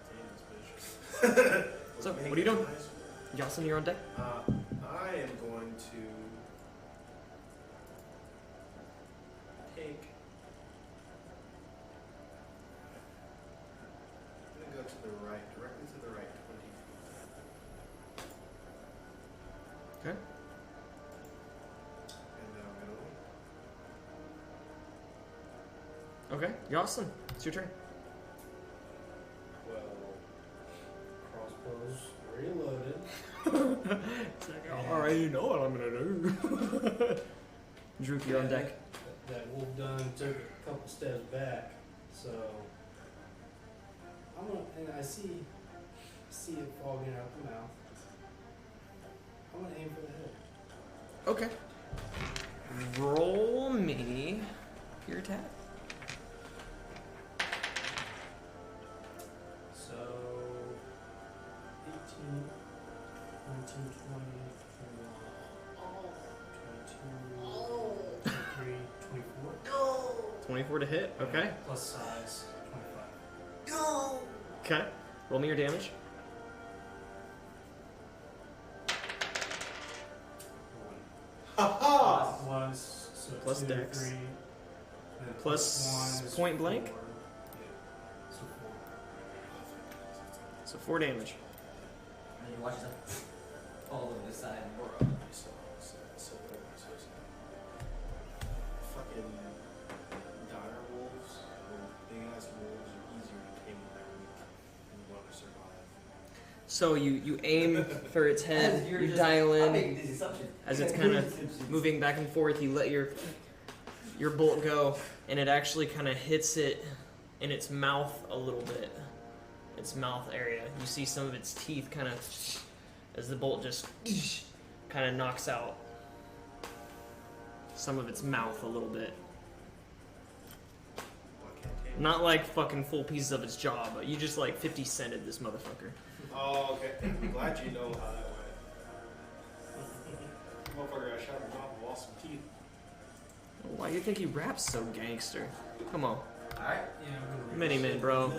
this bitch. So, what are you doing? Jocelyn, you're on deck. I am going to take. I'm gonna go to the right, directly to the right, 20 feet. Okay. And then I'm gonna wait. Okay, Jocelyn, it's your turn. Well, crossbows reloaded. It's like, I already know what I'm gonna do. Droop, you're on deck. That wolf done took a couple steps back, so I'm gonna, and I see it fogging out the mouth. I'm gonna aim for the head. Okay. Roll me your attack. So 18, 19, 20, 21, 22, 23, 24. 24 to hit. Okay. Plus size, 25. Okay. Roll me your damage. Ha Plus, so Plus 2, dex. 3, and Plus 1 is point 4. blank? Yeah. So 4. So 4 damage. you watch it fall over the side. Fucking dire wolves or big ass wolves are easier to tame when they're weak and want to survive. So you aim for its head, you dial in. As it's kind of moving back and forth, you let your bolt go, and it actually kind of hits it in its mouth a little bit. Its mouth area. You see some of its teeth kind of, as the bolt just kind of knocks out some of its mouth a little bit. Not like fucking full pieces of its jaw, but you just like 50 cented this motherfucker. Oh, okay. I'm glad you know how that went. Motherfucker got shot in the mouth and lost some teeth. Why do you think he raps so gangster? Come on. Alright? Yeah, I'm gonna Mini man, bro.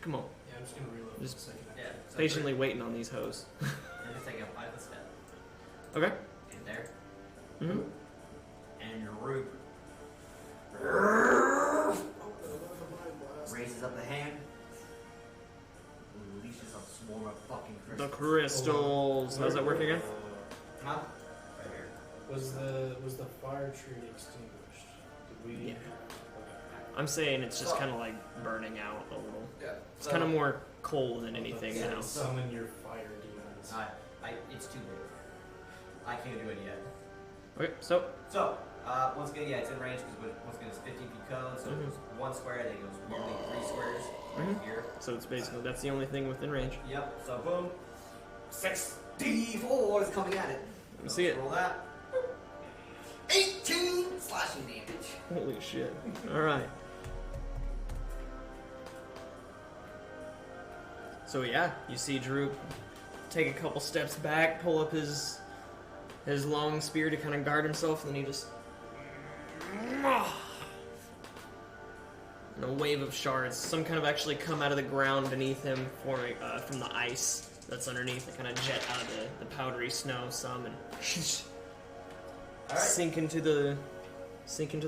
Come on. Yeah, I'm just gonna reload Just for a second. Yeah. So patiently waiting on these hoes. And just take a 5-foot step. Okay. In there. Mm-hmm. And your root raises up the hand. Releases a swarm of fucking The crystals. crystals. How's that work again? Huh? Right here. Was the fire tree extinguished? Did we? Yeah. Okay. I'm saying it's just kind of like burning out a little. Yeah. It's kind of more cold than anything Yeah, now. Summon your fire demons. It's too late. I can't do it yet. Okay, so So, once again, yeah, it's in range because once again it's 15 feet cone, so it goes one square, then it goes only 3 squares right here. so it's basically that's the only thing within range. Yep, so boom. 64 is coming at it. Let me see it. Roll that. 18 slashing damage. Holy shit! All right. So yeah, you see Drew take a couple steps back, pull up his long spear to kind of guard himself, and then he just and a wave of shards, some kind of actually come out of the ground beneath him, forming from the ice that's underneath. They kind of jet out of the powdery snow, some and Alright. sink into the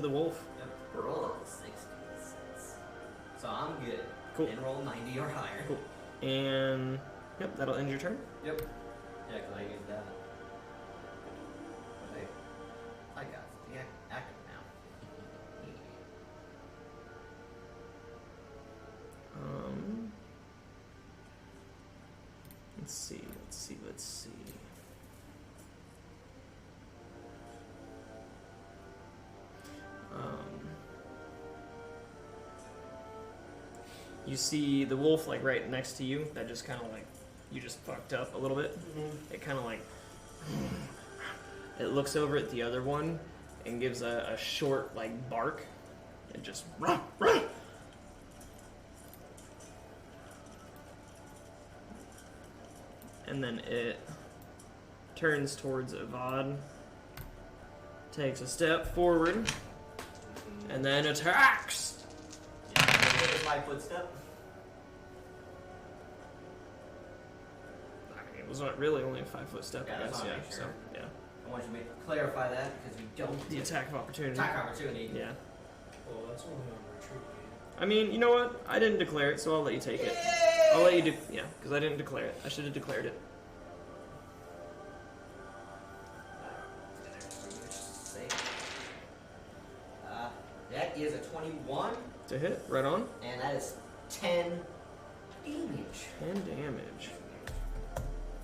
wolf. Yep. Roll 66. So I'm good. Cool. And roll 90 or higher. Cool. And yep, that'll end your turn. Yep. Yeah, because I used that. Okay. I got the active now. Let's see. You see the wolf like right next to you. That just kind of like you just fucked up a little bit. It kind of like it looks over at the other one and gives a short like bark. It just and then it turns towards Avad, takes a step forward, and then attacks. Yeah, 5-foot step. It was not really only a 5-foot step, Yeah, I that's guess. what I Yeah. make So sure. yeah, I want you to clarify that because we don't the attack of opportunity. attack opportunity. Yeah. Well, that's only on retreat. I mean, you know what? I didn't declare it, so I'll let you take it. I'll let you do. Yeah, because I didn't declare it. I should have declared it. That is a 21, To hit, right on. and that is 10 damage. 10 damage.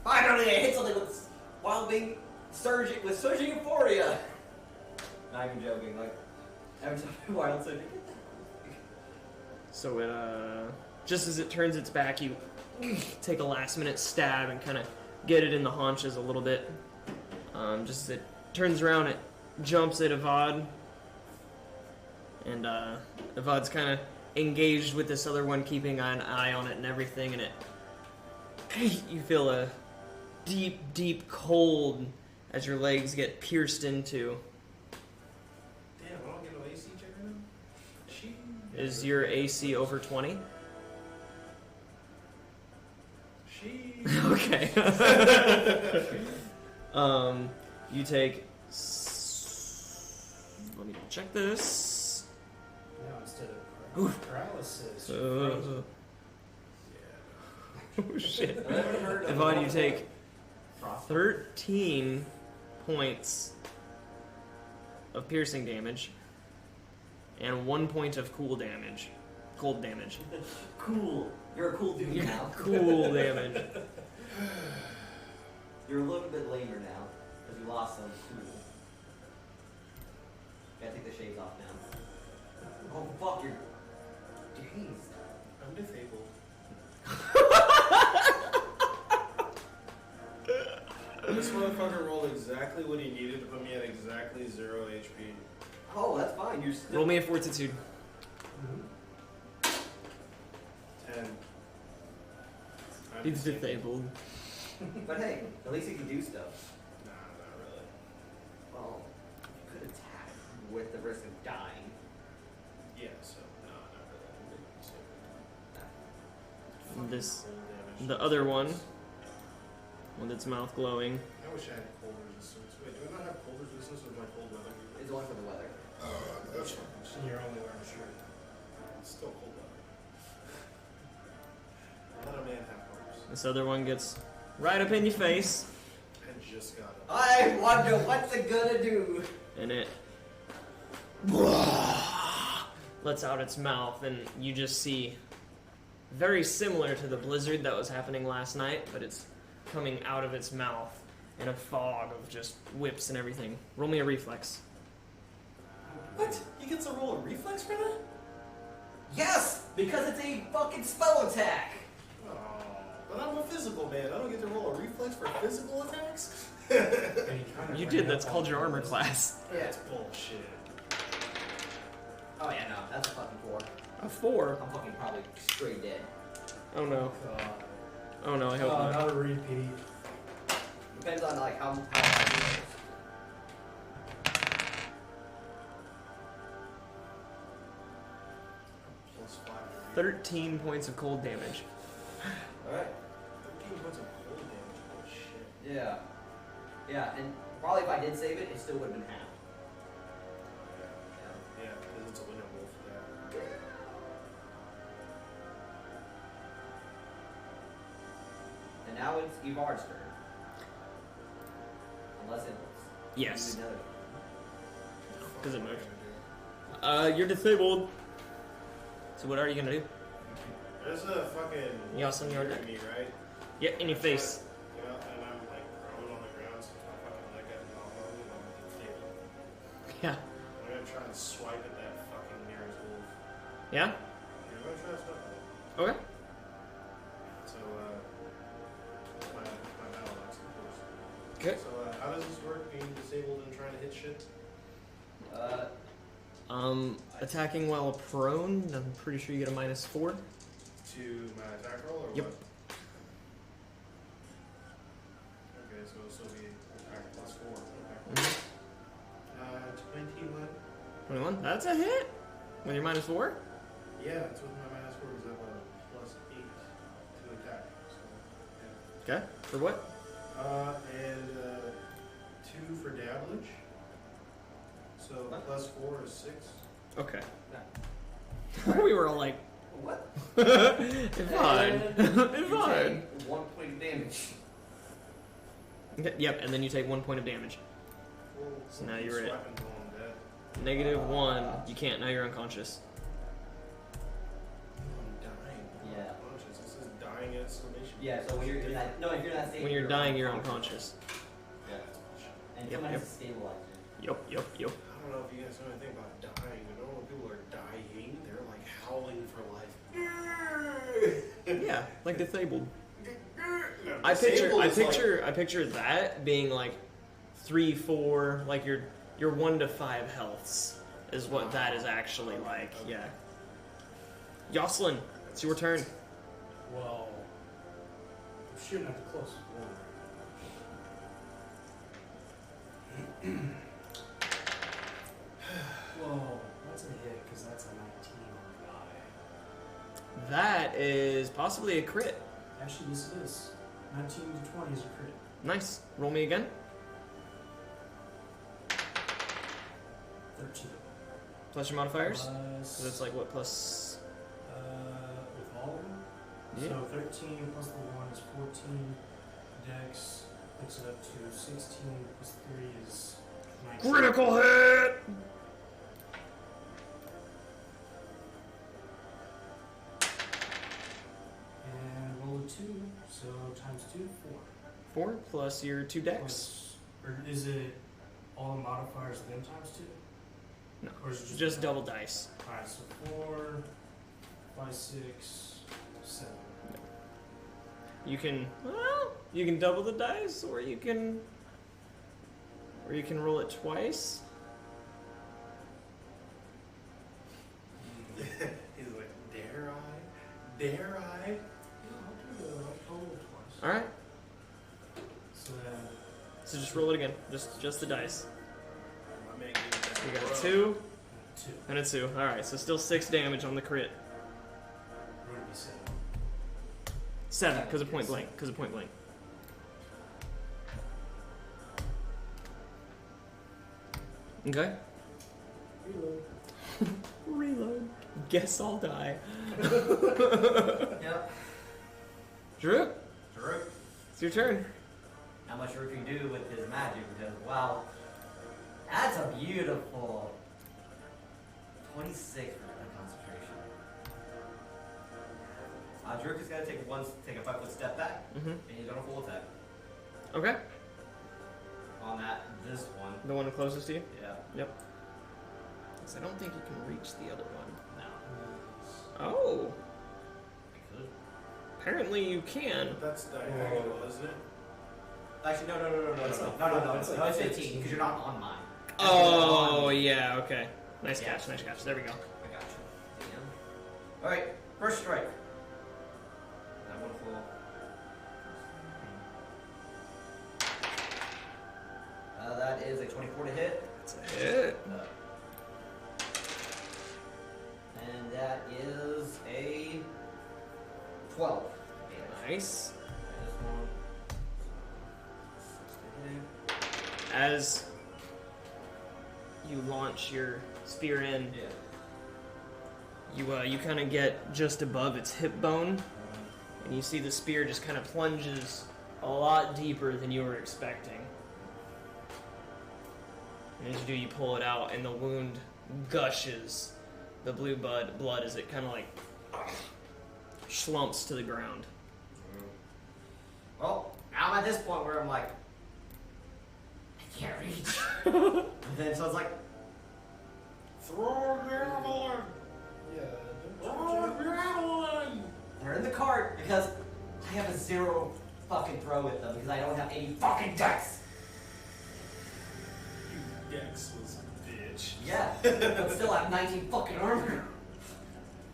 Finally, I hit something with wild being surging with surging euphoria. Not even joking. Like every time wild surging. So it, just as it turns its back, you take a last-minute stab and kind of get it in the haunches a little bit. Just as it turns around, it jumps at Avad. And Avad's kind of engaged with this other one, keeping an eye on it and everything, and you feel a deep, deep cold as your legs get pierced into. Damn, I don't get an AC check right now? She... Is your AC over 20? She... Okay. You take... Let me check this. Now instead of paralysis, Uh, Oh shit. I've never heard of Yvonne, you take Frost. 13 points of piercing damage and 1 point of cold damage. Cool. You're a cool dude now. Cool damage. You're a little bit lamer now because you lost some cool. Gotta take the shades off now. Oh fuck, you're dazed. I'm disabled. This motherfucker rolled exactly what he needed to put me at exactly 0 HP. Oh, that's fine. You're still. Roll me a fortitude. 10. I'm He's disabled. But hey, at least you can do stuff. Nah, not really. Well, you could attack with the risk of dying. Yeah, so, no, not really. This, Cold damage. the other one, with its mouth glowing. I wish I had cold resistance. Wait, do I not have cold resistance with my cold weather? It's only for the weather. That's fine. And you're only wearing a shirt. It's still cold weather. Let a man have hopes. This other one gets right up in your face, I just got up. I wonder what's it gonna do. and it lets out its mouth, and you just see, very similar to the blizzard that was happening last night, but it's coming out of its mouth in a fog of just whips and everything. Roll me a reflex. What? You get to roll a reflex for that? Yes, because it's a fucking spell attack. Oh, but I'm a physical man. I don't get to roll a reflex for physical attacks? And he kind of You ran did, up that's on called your the armor list. class. Yeah. That's bullshit. Oh yeah, no, that's a fucking 4. A 4? I'm fucking probably straight dead. Oh no. God. Oh no, I hope Oh, not. not a repeat. Depends on like how high it is. Plus 5. 13 points of cold damage. Alright. 13 points of cold damage. Oh shit. Yeah. Yeah, and probably if I did save it, it still would have been half. Yeah, because it's a winter wolf. Yeah. And now it's Ivar's turn. Unless it Yes, do another. because it moved. You're disabled. So what are you gonna do? There's a fucking Yeah, some yard. near me, right? Yeah, in your face. You know, and I'm like prone on the ground, so my fucking leg got knocked and I'm disabled. Yeah. I'm gonna try and swipe at that fucking nearest wolf. Yeah? I'm gonna try to swipe at it. Okay. So, my battle axe, of course. Okay. So, how does this work, being disabled and trying to hit shit? Attacking while prone, I'm pretty sure you get a -4. To my attack roll, or Yep. what? Okay, so it'll still be attack plus 4. Okay. Mhm. 21. 21. That's a hit. With your -4? Yeah, that's what my -4 is. I have a plus 8 to attack. So, Okay. For what? yeah. And 2 for damage. So plus 4 is 6. Okay. We were all like, What? it's fine. And It's you fine. take 1 point of damage. Okay, yep, and then you take 1 point of damage. So now you're at -1. You can't, now you're unconscious. I'm dying. Yeah. Unconscious. This is dying exclamation. Yeah, so when you're in that, no, if you're in that state, When you're dying, you're unconscious. Yeah. And Yep, someone yep. has to stabilize you. Yup, yup, yup. I don't know if you guys know anything about dying. You know when people are dying, they're like howling for life. Yeah, like disabled. No, I disabled is picture that being like 3, 4, like your 1 to 5 healths is what that is actually like. Yeah. Jocelyn, it's your turn. Well, I'm shooting at the closest one. Whoa, that's a hit because that's a 19 on the die. That is possibly a crit. Actually, yes, it is. 19 to 20 is a crit. Nice. Roll me again. 13. Plus your modifiers. Plus, So it's like what plus? with all of them? Yeah. So 13 plus the 1 is 14. Dex puts it up to 16 plus 3 is 19. Critical hit! And roll a 2, so times 2, 4. 4 plus your 2 dex. Plus, or is it all the modifiers then times 2? No, Or is it just double dice. Alright, so 4, 5, 6, 7. You can, well, you can double the dice, or you can roll it twice. He's like, dare I? Dare I? Yeah, I'll do I'll roll it twice. All right. So then, So just roll it again. Just the dice. My man gave me that You got a rub. 2 2. and a 2. All right. So still 6 damage on the crit. We're going to be 7. 7 because of point blank. Because of point blank. Okay. Reload. Reload. Guess I'll die. Yep. Drew, Drew. it's your turn. Not much Rook can do with his magic because, wow, that's a beautiful 26 for the concentration. Druk is going to take a 5-foot step back, Mm-hmm. and he's going to full attack Okay. on this one. The one closest to you. Yeah. Yep. 'Cause I don't think you can reach the other one. No. Oh. I could. Apparently you can. That's diagonal, isn't it? Actually, no. That's like- No, that's like no, it's 15. 15 because you're not on mine. Oh yeah. Okay. Nice Yeah. catch. Nice catch. There we go. I got you. Damn. All right, first strike. That one full. That is a 24 to hit. That's a hit. And that is a 12. Nice. This one. As you launch your spear in, Yeah. you kind of get just above its hip bone, and you see the spear just kind of plunges a lot deeper than you were expecting. And as you do, you pull it out, and the wound gushes the blue blood as it kind of like slumps to the ground. Well, now I'm at this point where I'm like, I can't reach. And then so it's like, Throw a javelin! Yeah, Throw a javelin! they're in the cart because I have a 0 fucking throw with them because I don't have any fucking dex. You dexless bitch. Yeah, but still I have 19 fucking armor.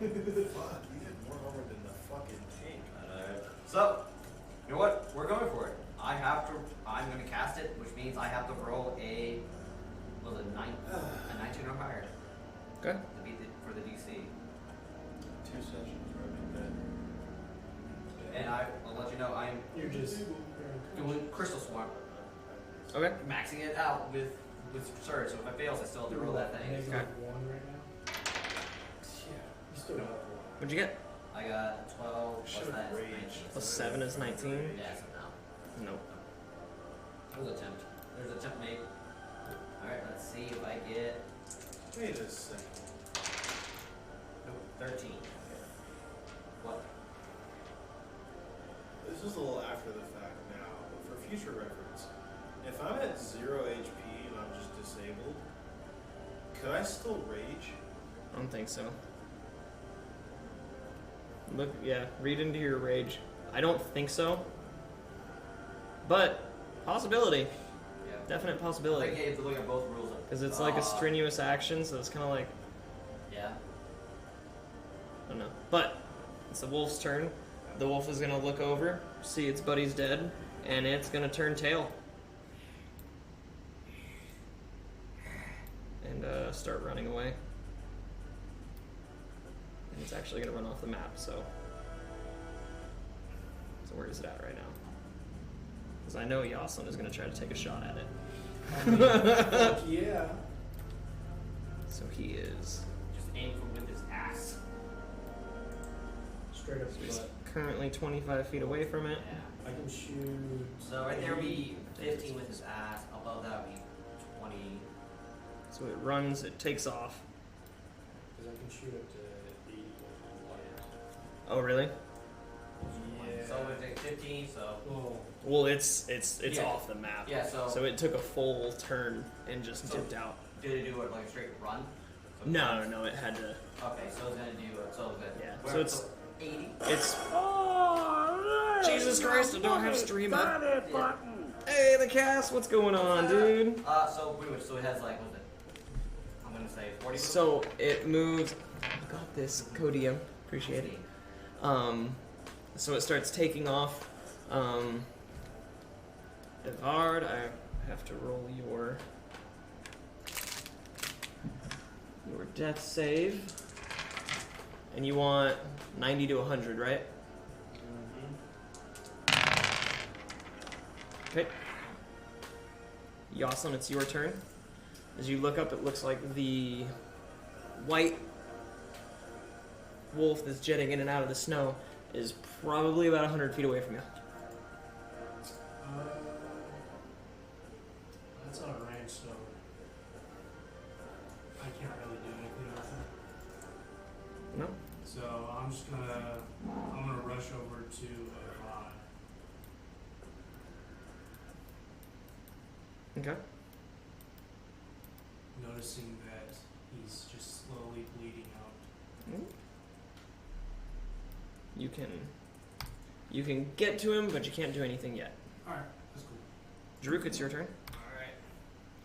Fuck, you had more armor than the fucking tank. So, you know what? We're going for it. I'm going to cast it, which means I have to roll a 19 or higher Okay. to beat for the DC. 2 sessions, right? And I'll let you know I'm You're just doing Crystal Swarm, Okay. maxing it out with Surge. So if it fails, I still have to roll that thing. -1 Okay. right now. Yeah, you still got the What'd you get? I got 12 plus Should've that is raged. 19. Plus 7 is 19. Yeah, so no. Nope. There's an attempt. There's an attempt made. Alright, let's see if I get. Wait a second. Nope, 13. What? This is a little after the fact now, but for future reference, if I'm at 0 HP and I'm just disabled, could I still rage? I don't think so. Look, yeah, read into your rage. I don't think so. But, possibility. Yeah. Definite I possibility. think you have to look at both rules. Because it's like a strenuous action, so it's kind of like, Yeah. I don't know. But, it's the wolf's turn. The wolf is going to look over, see its buddy's dead, and it's going to turn tail. And start running away. And it's actually going to run off the map, so where is it at right now? Because I know Yoslin is going to try to take a shot at it. Fuck yeah. So he is. Just aim for with his ass. Straight up So he's butt. currently 25 feet away from it. Yeah. I can shoot. So right there would be 15 with his ass. Above that would be 20. So it runs, it takes off. Because I can shoot up to 80 Oh, really? Yeah. So it would take 15, so. Well, Well, it's Yeah. off the map. Yeah, so it took a full turn and just So- dipped out. did it do it like a straight run? So No, it had to. Okay, so it's gonna do it. So that. Yeah, where- so it's- 80. It's. Jesus Christ! I don't have stream up. Yeah. Hey, the cast, what's going on, dude? So pretty much, so it has like, what was it? I'm gonna say 40. So it moves. I got this, Codia. Appreciate it. So it starts taking off. Evard, I have to roll your death save. And you want 90 to 100, right? Okay. Yoslin, it's your turn. As you look up, it looks like the white wolf that's jetting in and out of the snow is probably about 100 feet away from you. that's out of range, so I can't really do anything with it. No? So I'm gonna rush over to Avon. Okay. Noticing that he's just slowly bleeding out. You can get to him, but you can't do anything yet. Alright, that's cool. Druk, it's your turn. Alright.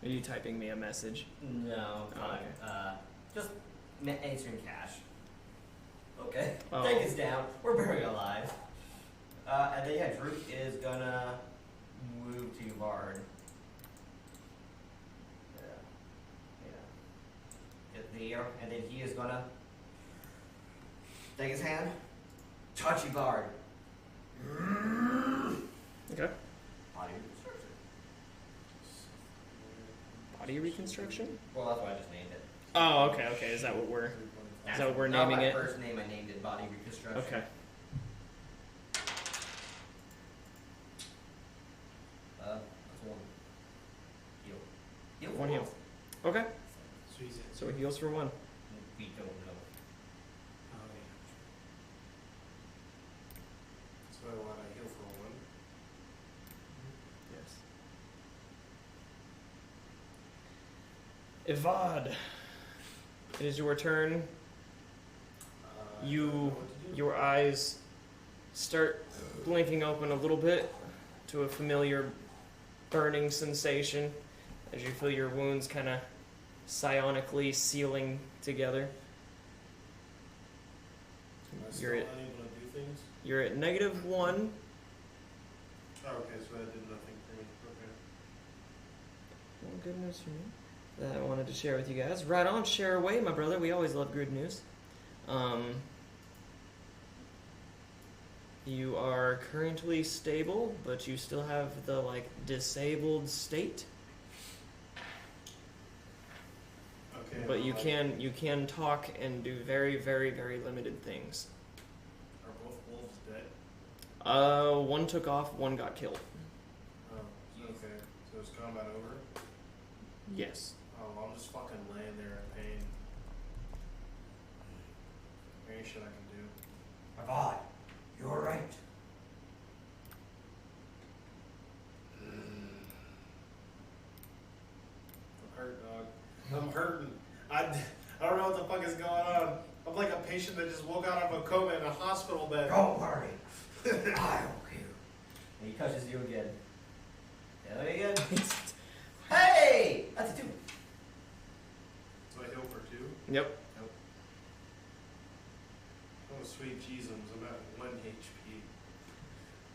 Are you typing me a message? No, Oh, fine. okay. Just answering cash. Okay. Oh. Take us down. We're very alive. And then yeah, Druk is gonna move to Vard. Get there, and then he is gonna take his hand, touch you, Vard. Okay. Body reconstruction. Body reconstruction? Well, that's why I just named it. Oh, okay. Is that what we're... Is that what we're Not naming my it? first name, I named it Body Reconstruction. Okay. That's one. Heal. Heal. One heal. Okay. So he's at So he heals for 1. We don't know. Oh, yeah. So I want to heal for one. Yes. Ivad, it is your turn. I don't know what to do. Your eyes start blinking open a little bit to a familiar burning sensation as you feel your wounds kind of psionically sealing together. Am I still You're at- unable to do things? You're at -1. Oh, okay, so that did nothing for me. Okay. Well, good news for me that I wanted to share with you guys. Right on, share away, my brother. We always love good news. You are currently stable, but you still have the disabled state. Okay. But you well, can talk and do very, very, very limited things. Are both wolves dead? One took off, one got killed. Oh, okay. So is combat over? Yes. Oh, well, I'm just fucking laying there in pain. There ain't shit I can do. Avad, you're right. I'm hurt, dog. I'm hurting. I don't know what the fuck is going on. I'm like a patient that just woke out of a coma in a hospital bed. Don't worry. I'll heal. And he touches you again. Yeah, again. Hey! That's a 2. So I heal for 2? Yep. Oh, sweet Jesus, I'm at 1 HP.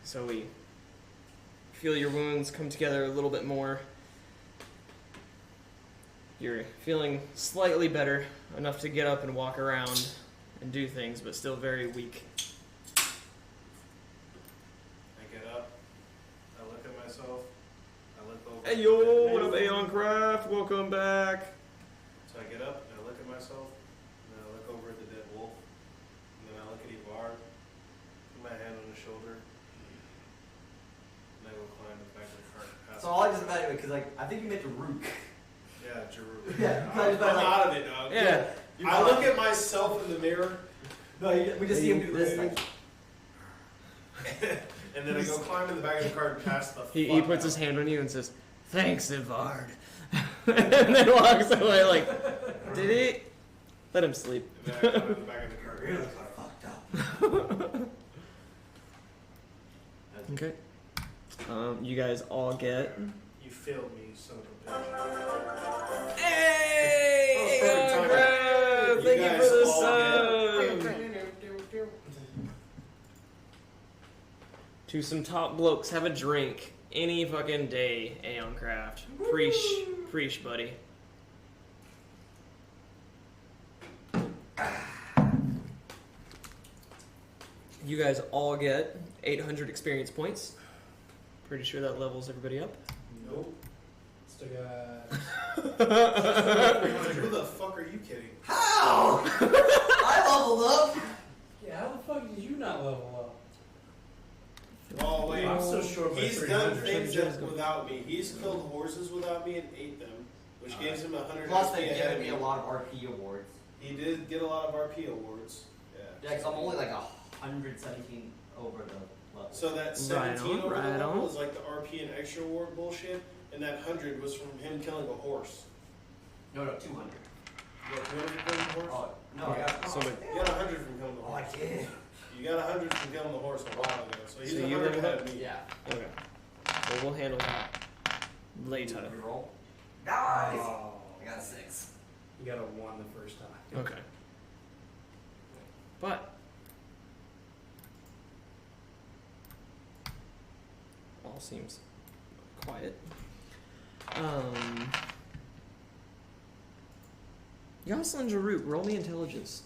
So we feel your wounds come together a little bit more. You're feeling slightly better, enough to get up and walk around and do things, but still very weak. I get up, I look at myself, I look over. Hey yo, what up, Aeon Craft? Welcome back. So I get up, and I look at myself, and then I look over at the dead wolf, and then I look at Ivar, put my hand shoulder. And I go climb the back of the cart. Past So all I just imagine, because like, I think you meant to rook. Yeah, Jeru. Yeah, I'm out of it, dog. Yeah. I look at myself in the mirror, No, we just see him do this. Like, and then I go climb in the back of the cart and pass the He fuck puts out. his hand on you and says, "Thanks, Ivard," and then walks away like, "Did he?" Let him sleep. And then I climb in the back of the cart. Really got fucked up. Okay. You guys all get. You failed me, son of a bitch. Hey! That was perfect timing. Thank you guys for the all sub. To some top blokes, have a drink any fucking day, Aeoncraft. Preach, buddy. You guys all get 800 experience points. Pretty sure that levels everybody up. Nope. Still got. Who the fuck are you kidding? how? I leveled up. Yeah, how the fuck did you not level up? Oh wait, I'm so short by he's 300. done things without me. He's killed horses without me and ate them, which gives him 100 Plus, XP they've ahead given of me me. a lot of RP awards. He did get a lot of RP awards. Yeah. Yeah, 'cause I'm only like 117 over the level. So that Right 17 on, over the right level on. is like the RP and extra award bullshit, and that 100 was from him killing a horse. No, 200. You got 200 from killing the horse? Oh, no, I got. So wait, You got 100 from killing the Oh, I horse. did. You got 100 from killing the horse a while ago, so he's So you 100 leveled ahead up? of me. Yeah. okay. Well, we'll handle that later. You roll. Nice. Oh, I got a 6. you got a 1 the first time. Okay. But all seems quiet. Yoslin Jaruk, roll me intelligence.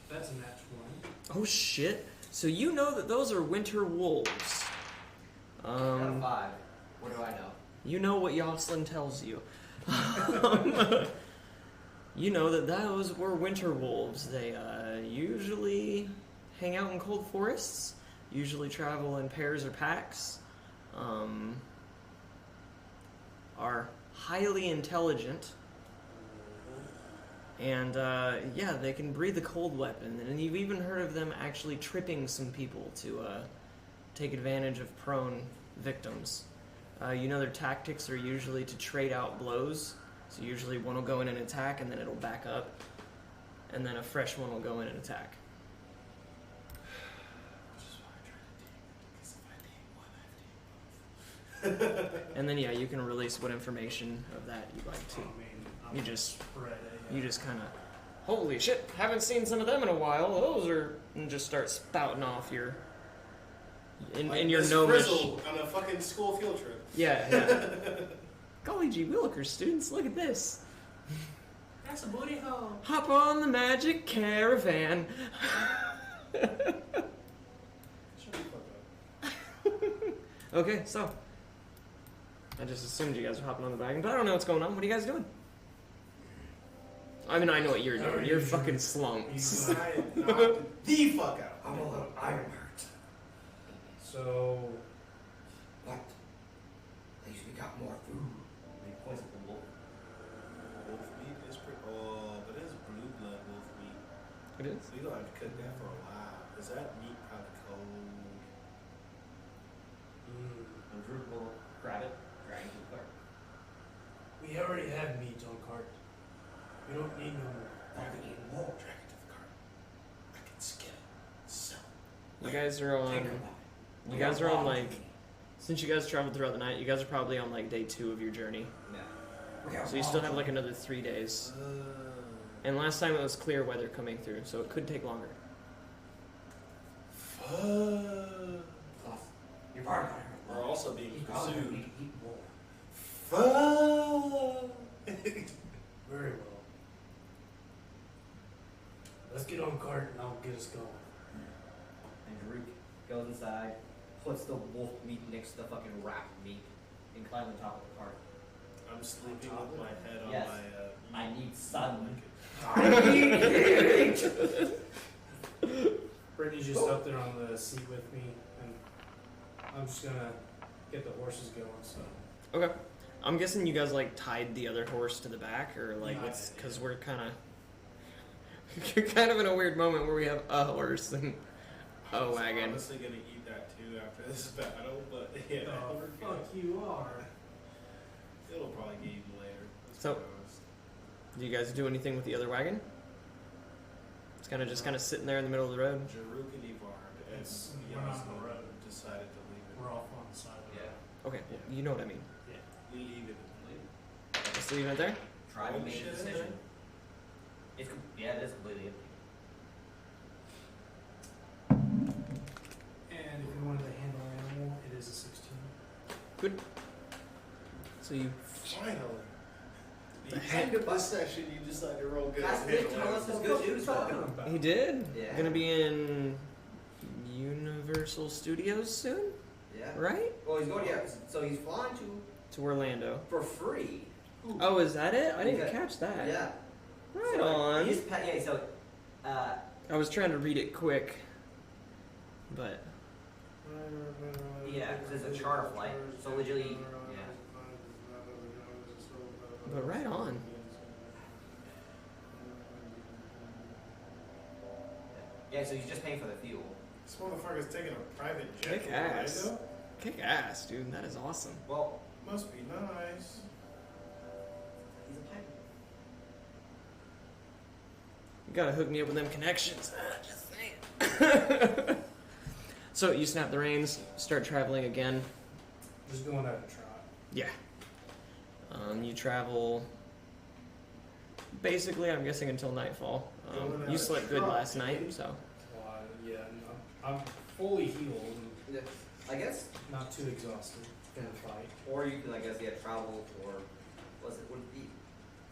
That's a match 1. Oh shit. So you know that those are winter wolves. I got a 5. What do I know? You know what Yoslin tells you. You know that those were winter wolves. They usually hang out in cold forests, usually travel in pairs or packs, are highly intelligent, and yeah, they can breathe a cold weapon. And you've even heard of them actually tripping some people to take advantage of prone victims. You know their tactics are usually to trade out blows. So usually one will go in and attack, and then it'll back up, and then a fresh one will go in and attack. And then yeah, you can release what information of that you'd like to. I mean, I'm You just spread it. you just kind of, holy shit, haven't seen some of them in a while. Those are, and just start spouting off your in your this gnomish. Frizzle on a fucking school field trip. Yeah. Golly gee willikers, students, look at this. That's a booty hole. Hop on the magic caravan. Shut the fuck up. Okay, so I just assumed you guys were hopping on the wagon, but I don't know what's going on. What are you guys doing? I mean, I know what you're doing. You're fucking slunks. I knocked the fuck out. I'm a little iron hurt. So, But at least we got more food. They poison the wolf. Wolf meat is pretty. Oh, but it's blue blood wolf meat. It is? We don't have to cook that for a while. Is that meat probably cold? And Drew will grab it, drag it to the cart. we already have meat on cart. We don't need no more. But we need more. Drag it to the cart. I can skin it. Sell it. You guys are Think on. about it. You We guys got are on long like. to eat. Since you guys traveled throughout the night, you guys are probably on like day 2 of your journey. Yeah. We got So you long still to have like eat. another 3 days. And last time it was clear weather coming through, so it could take longer. Fuck. Plus, you've already got We're everything. also being You probably pursued. need to eat more. Fuck. Very well. Let's get on cart and I'll get us going. And Drew goes inside, puts the wolf meat next to the fucking rat meat, and climbs on top of the cart. I'm sleeping with my head on Yes. my. I need sun. I need heat. Brittany's just up there on the seat with me, and I'm just gonna get the horses going. So. Okay. I'm guessing you guys like tied the other horse to the back, or like Yeah, it's because yeah. we're kind of in a weird moment where we have a horse and a wagon. I'm honestly gonna eat that too after this battle, but yeah. Oh, we're fuck good. you are. It'll probably get eaten later. let's So- be honest. Do you guys do anything with the other wagon? It's kind of just kind of sitting there in the middle of the road. Jaruk and Evard and It's- we're on the Yasna road. decided to leave it. We're off on the side of the Yeah. road. Okay, well, you know what I mean. We leave it. Just leaving it there. Try to Oh, make shit, a is decision. it? Yeah, it is completely empty. And if you wanted to handle an animal, it is a 16. Good. So you Finally. The The end of this session, you decided to roll good. That's at Nick, handling tell us it. his good news though. He did. Yeah. Gonna be in Universal Studios soon, Yeah. right? Well, he's going, yeah, so he's flying To Orlando. for free. Oh, is that it? I didn't Yeah. catch that. Yeah. Right So, on. He's yeah, so, I was trying to read it quick, but yeah, because it's a charter flight. So legitimately, yeah. but right on. Yeah, so he's just paying for the fuel. This motherfucker's taking a private jet Kick to ass. Orlando? Kick ass, dude. That is awesome. Well, Must be nice. he's a pilot. You gotta hook me up with them connections. Just saying. So you snap the reins, start traveling again. Just going at a trot. Yeah. You travel basically, I'm guessing, until nightfall. Going at You a slept good trot, last night, dude. so. Yeah, I'm fully healed and Yeah. I guess, not too exhausted in the fight. or you can, I guess, yeah, travel for, would it be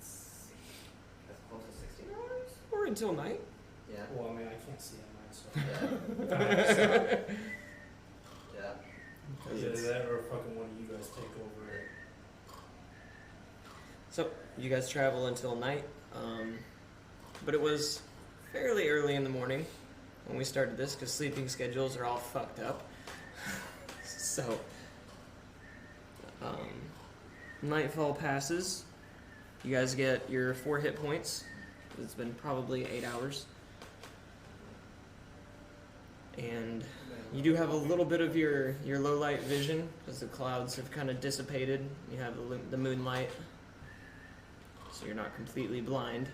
as close to 16 hours? Or until night. Yeah. Well, I mean, I can't see at Yeah. night, so. Yeah. Either that or fucking one of you guys take over it. So you guys travel until night, but it was fairly early in the morning when we started this because sleeping schedules are all fucked up. So nightfall passes. You guys get your 4 hit points. It's been probably 8 hours, and you do have a little bit of your low light vision because the clouds have kind of dissipated. You have the moonlight. So you're not completely blind.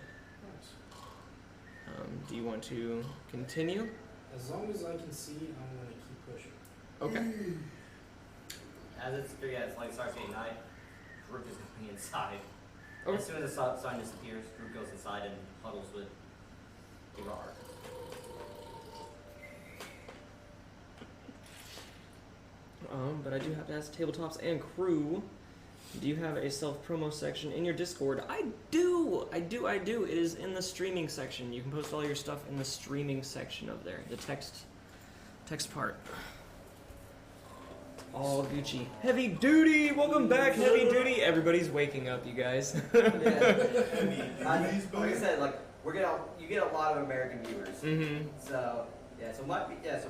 Do you want to continue? As long as I can see, I'm gonna keep pushing. Okay. As it's like starts getting night, Rook is going inside. Okay. As soon as the sun disappears, Rook goes inside and huddles with Gerard. But I do have to ask tabletops and crew. Do you have a self-promo section in your Discord? I do! It is in the streaming section. You can post all your stuff in the streaming section of there. The text part. All Gucci. Heavy Duty! Welcome back, Heavy Duty! Everybody's waking up, you guys. Like I said, like you get a lot of American viewers. Mm-hmm. So so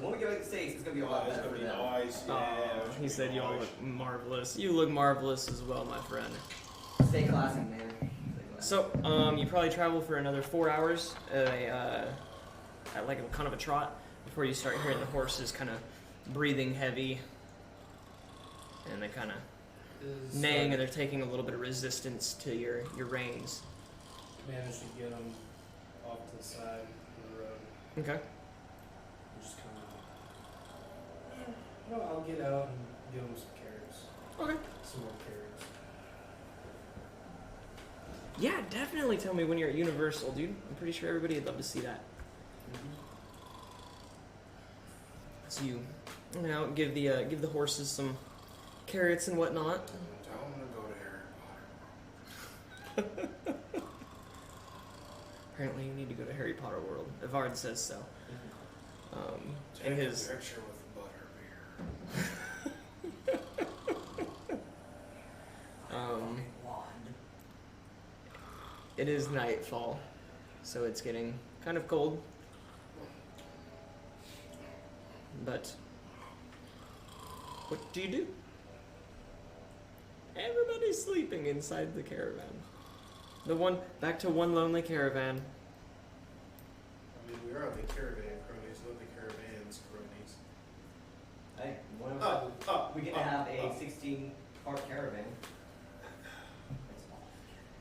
when we go to the States, it's gonna be a lot It's better gonna for be them. nice. Yeah. Oh, he said you all look marvelous. You look marvelous as well, my friend. Stay classy, man. Stay classy. So, you probably travel for another 4 hours at like a kind of a trot before you start hearing the horses kind of breathing heavy, and they kind of neighing, and they're taking a little bit of resistance to your reins. Managed to get them off to the side of the road. Okay. Just kind of. I'll get out and give them some carrots. Okay. Some more carrots. Yeah, definitely tell me when you're at Universal, dude. I'm pretty sure everybody would love to see that. So you know, give the horses some carrots and whatnot. Tell them to go to Harry Potter. Apparently, you need to go to Harry Potter World. Evard says so. Take In a his picture with butterbeer. It is nightfall, so it's getting kind of cold. but what do you do? Everybody's sleeping inside the caravan. Back to one lonely caravan. I mean, we are the caravan cronies, not the caravan's cronies. Hey, one of Up, we can have a 16-car caravan.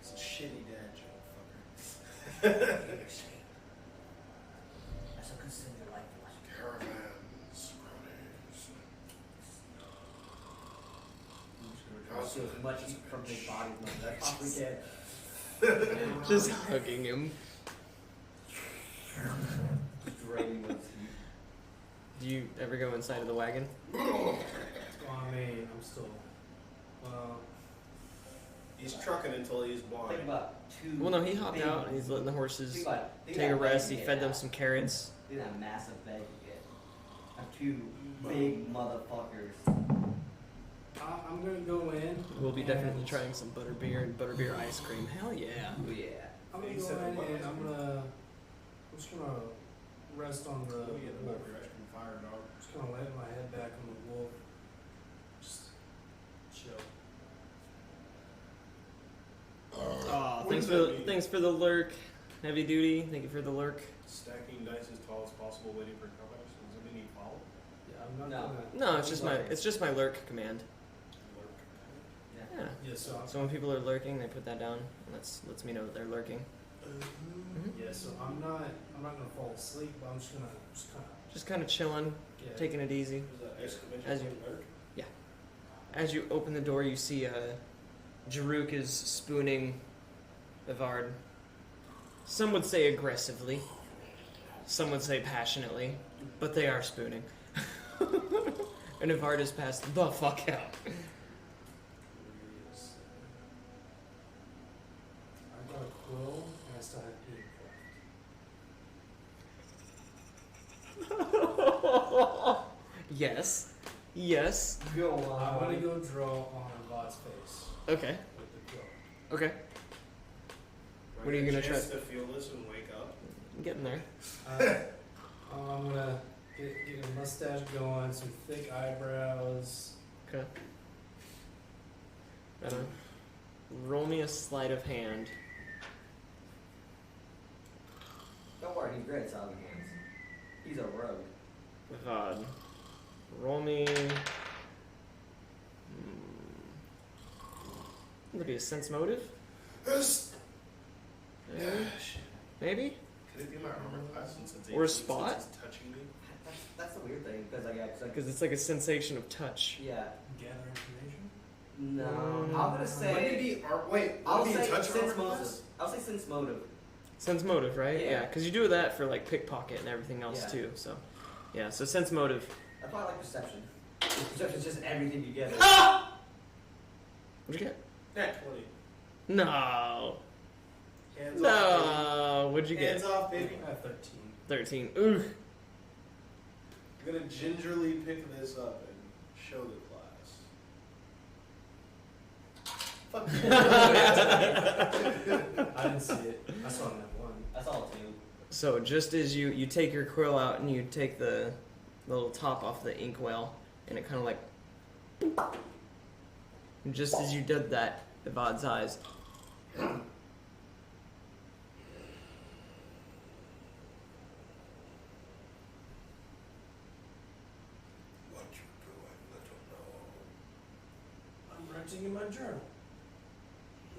It's a shitty dad joke, fucker. That's a consider life lesson. Caravans, cronies. So as much from his body as I possibly can. Just hugging him. Draining one's heat. Do you ever go inside of the wagon? Well, I mean, I'm still. Well, He's trucking until he's blind. Think about two. Well, no, he hopped big out and ones. he's letting the horses Think take a that rest. bag He you fed get them out. some carrots. Think of that massive bag you get. Have two big motherfuckers. I'm gonna go in. We'll be and definitely trying some butterbeer and butterbeer ice cream. Hell yeah. Oh yeah. I'm gonna He go said in what? and I'm just gonna rest on the Oh, yeah, the wolf. butter ice cream fire, dog. Just gonna lay my head back on the wolf. Just chill. Aw, What thanks does that mean? thanks for the lurk. Heavy duty. Thank you for the lurk. Stacking dice as tall as possible, waiting for combat. Does it mean he follow? Yeah, I'm not No. gonna. No, it's just my lurk command. Lurk. Yeah. Yeah. Yeah, so So when people are lurking, they put that down. And lets me know that they're lurking. yeah, so I'm not gonna fall asleep, but I'm just kinda Just kind of chilling, get taking it easy. Is that exclamation As you- point lurk? As you open the door, you see Jaruk is spooning Evard. Some would say aggressively. Some would say passionately. But they are spooning. And Evard is passed the fuck out. I got a quill and I still have ink. Yes. Yes. Go I'm gonna go draw on Vod's face Okay. with the quill. Okay. Do I What are you get a gonna chance try- to feel this and wake up? I'm getting there. I'm gonna get a mustache going, some thick eyebrows. Okay. Roll me a sleight of hand. Don't worry, he's great at solving hands. He's a rogue. God. Roll me. Would be a sense motive? Maybe? Could it be my armor class since it's Or a 18, spot? since it's touching me? That's the weird thing because Because it's like a sensation of touch. yeah. Gather information. No, Mm. I'm gonna Wouldn't it say. be wait, I'll would it be say touch sense armor motive. class? I'll say sense motive. Sense motive, right? Yeah. Yeah, because you do that for like pickpocket and everything else Yeah. too. So, yeah, so sense motive. That's why I like perception. Perception's just everything you get. What'd you get? Nat 20. No. Hands off, No. What'd you baby. get? Hands off, baby. I have 13. 13. Ooh. I'm gonna gingerly pick this up and show the class. Fuck you. I didn't see it. I saw it in that one. That's all two. So just as you take your quill out and you take the little top off the inkwell, and it kind of like, and just as you did that, Evad's eyes. What you doing, little I'm writing in my journal.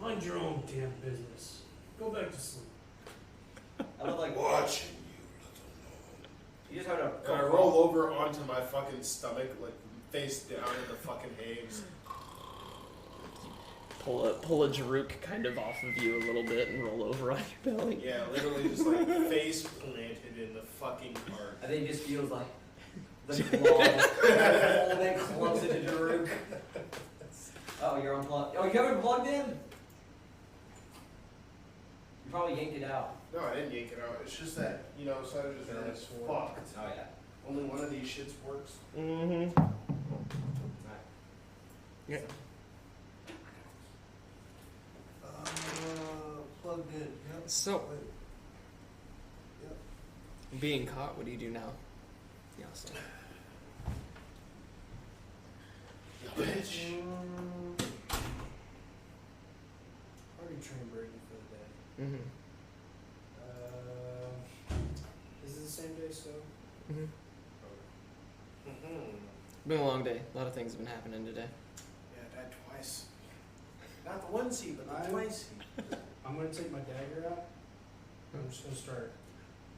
Mind your own damn business. Go back to sleep. I look like watching you, you just have to. little And I roll over onto my fucking stomach, like face down in the fucking haves. Pull a Jaruk kind of off of you a little bit and roll over on your belly. Yeah, literally just like face planted in the fucking heart. I think it just feels like the claw that clumps into Daruk. Oh, you're unplugged. Oh, you haven't plugged in? You probably yanked it out. No, I didn't yank it out. It's just that, you know, so I just Yeah, like, that's fucked. Oh, yeah. Only one of these shits works. Mm-hmm. Yeah. Plugged in. Yep. So, being caught, what do you do now? Yeah, so. bitch. Already trained Brady for the day. Mm-hmm. Is it the same day still? Mm-hmm. Mm-hmm. Been a long day. A lot of things have been happening today. Yeah, I died twice. Not the one seat, but the twice seat. I'm gonna take my dagger out. I'm just gonna start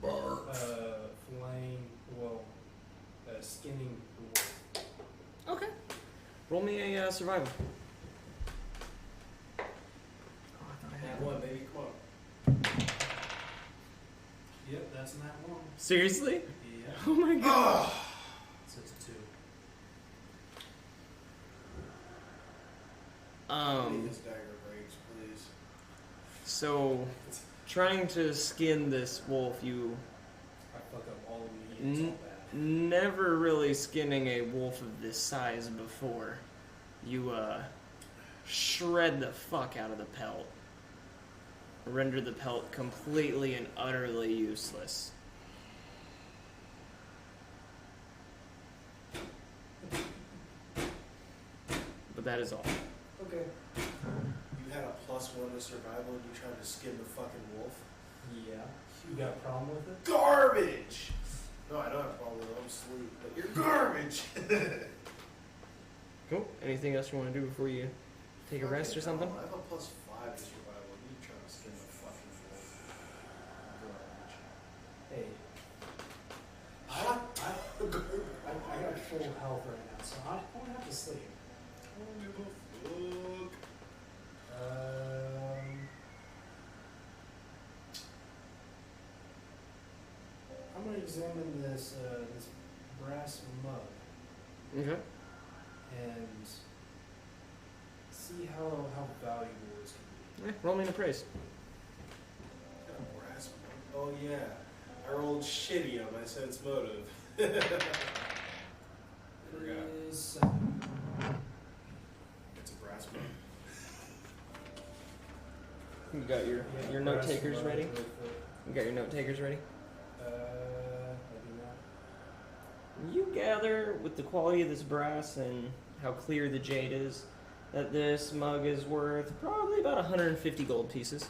filleting, skinning the wolf. Okay. Roll me a survival. One, baby, come on. Yep, that's not one. Seriously? Yeah. Oh my god. So it's 2. His dagger breaks, please. So, trying to skin this wolf, you I fuck up all of the meat. It's all bad. never really skinning a wolf of this size before. You, shred the fuck out of the pelt. Render the pelt completely and utterly useless. But that is all. Okay. You had a +1 to survival and you tried to skin the fucking wolf? Yeah. You got a problem with it? Garbage! No, I don't have a problem with it. I'm asleep. But you're garbage! Cool. Anything else you want to do before you take a rest or something? I have a +5 to survival. You trying to skin the fucking wolf? Garbage. Hey. I got full health right now, so I don't have to sleep. I don't give a fuck. I'm gonna examine this brass mug Okay. and see how valuable this can be. Roll me an appraise. Got a brass one. Oh yeah. I rolled shitty on my sense motive. Forgot. It is 7. It's a brass one. You got your note brass takers mug ready? with You got your note takers ready? I do not. You gather with the quality of this brass and how clear the jade is that this mug is worth probably about 150 gold pieces.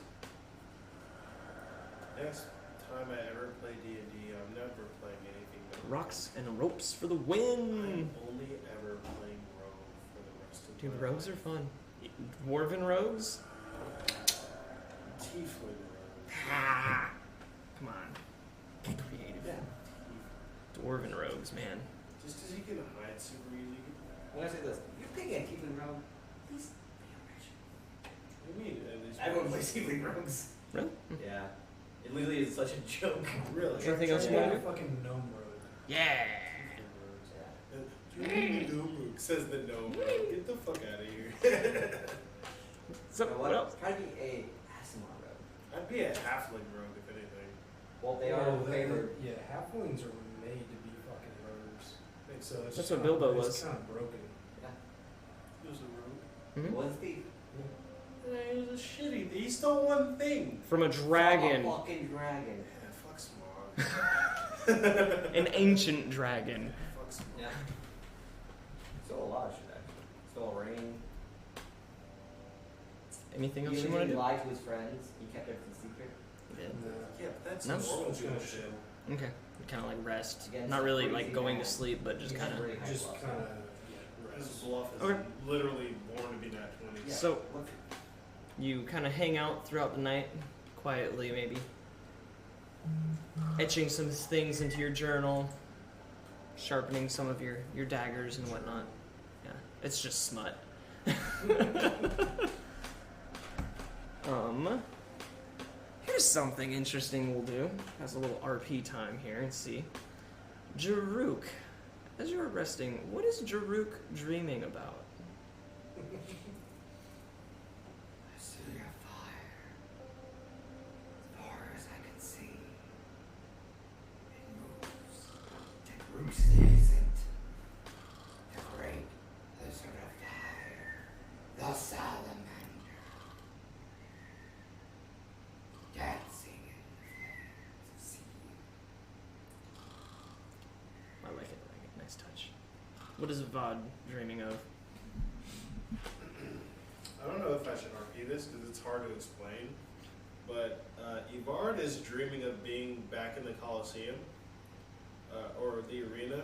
Next time I ever play D&D, I'm never playing anything but Rocks and ropes for the I'm win. only ever playing rogue for the rest of Dude, my rogues life. are fun. Dwarven rogues? Tiefling rogue. Ah, come on. Get creative. Yeah. Dwarven rogues, man. Just because you can hide super easy. When I say this, you're picking a Tiefling rogue. He's damn rich. What do you mean? At least Everyone plays Tiefling rogues. Really? Yeah. It literally is such a joke. Really? Anything else you Try want to a do? fucking gnome rogue. Yeah. Says the gnome. Get the fuck out of here. So, You know what else? Try to be a Asimar rogue. I'd be a halfling rogue if anything. Well, they are favored. Yeah, halflings are made to be fucking rogues. So it's That's just what kinda- Bilbo it's was. kind of broken. Yeah. He was a rogue. Mhm. One thief. He was a shitty. He stole one thing. From a dragon. A fucking dragon. Yeah, fuck Smog. An ancient dragon. Fuck Smog. Yeah. Stole a lot of shit actually. Stole a ring. Anything He else you want to didn't do? lie to his friends. He kept everything secret. Yeah, but that's No? normal Just gonna shit. chill. Okay. Kind of like rest. Against Not really crazy like going to man. sleep, but just He's kind of. very high Just class. kind of His rest. bluff is Okay. literally born to be nat 20. Yeah. So- What- You kind of hang out throughout the night, quietly maybe. Etching some things into your journal. Sharpening some of your daggers and whatnot. Yeah. It's just smut. Here's something interesting we'll do. Has a little RP time here and see. Jaruk. As you're resting, what is Jaruk dreaming about? I see your fire. As far as I can see. It moves. It roots isn't. The great lizard of fire. The salamander. Dancing in the flames of sea. I like it. Nice touch. What is Vod dreaming of? I don't know if I should RP this because it's hard to explain. But Evard is dreaming of being back in the Colosseum or the arena,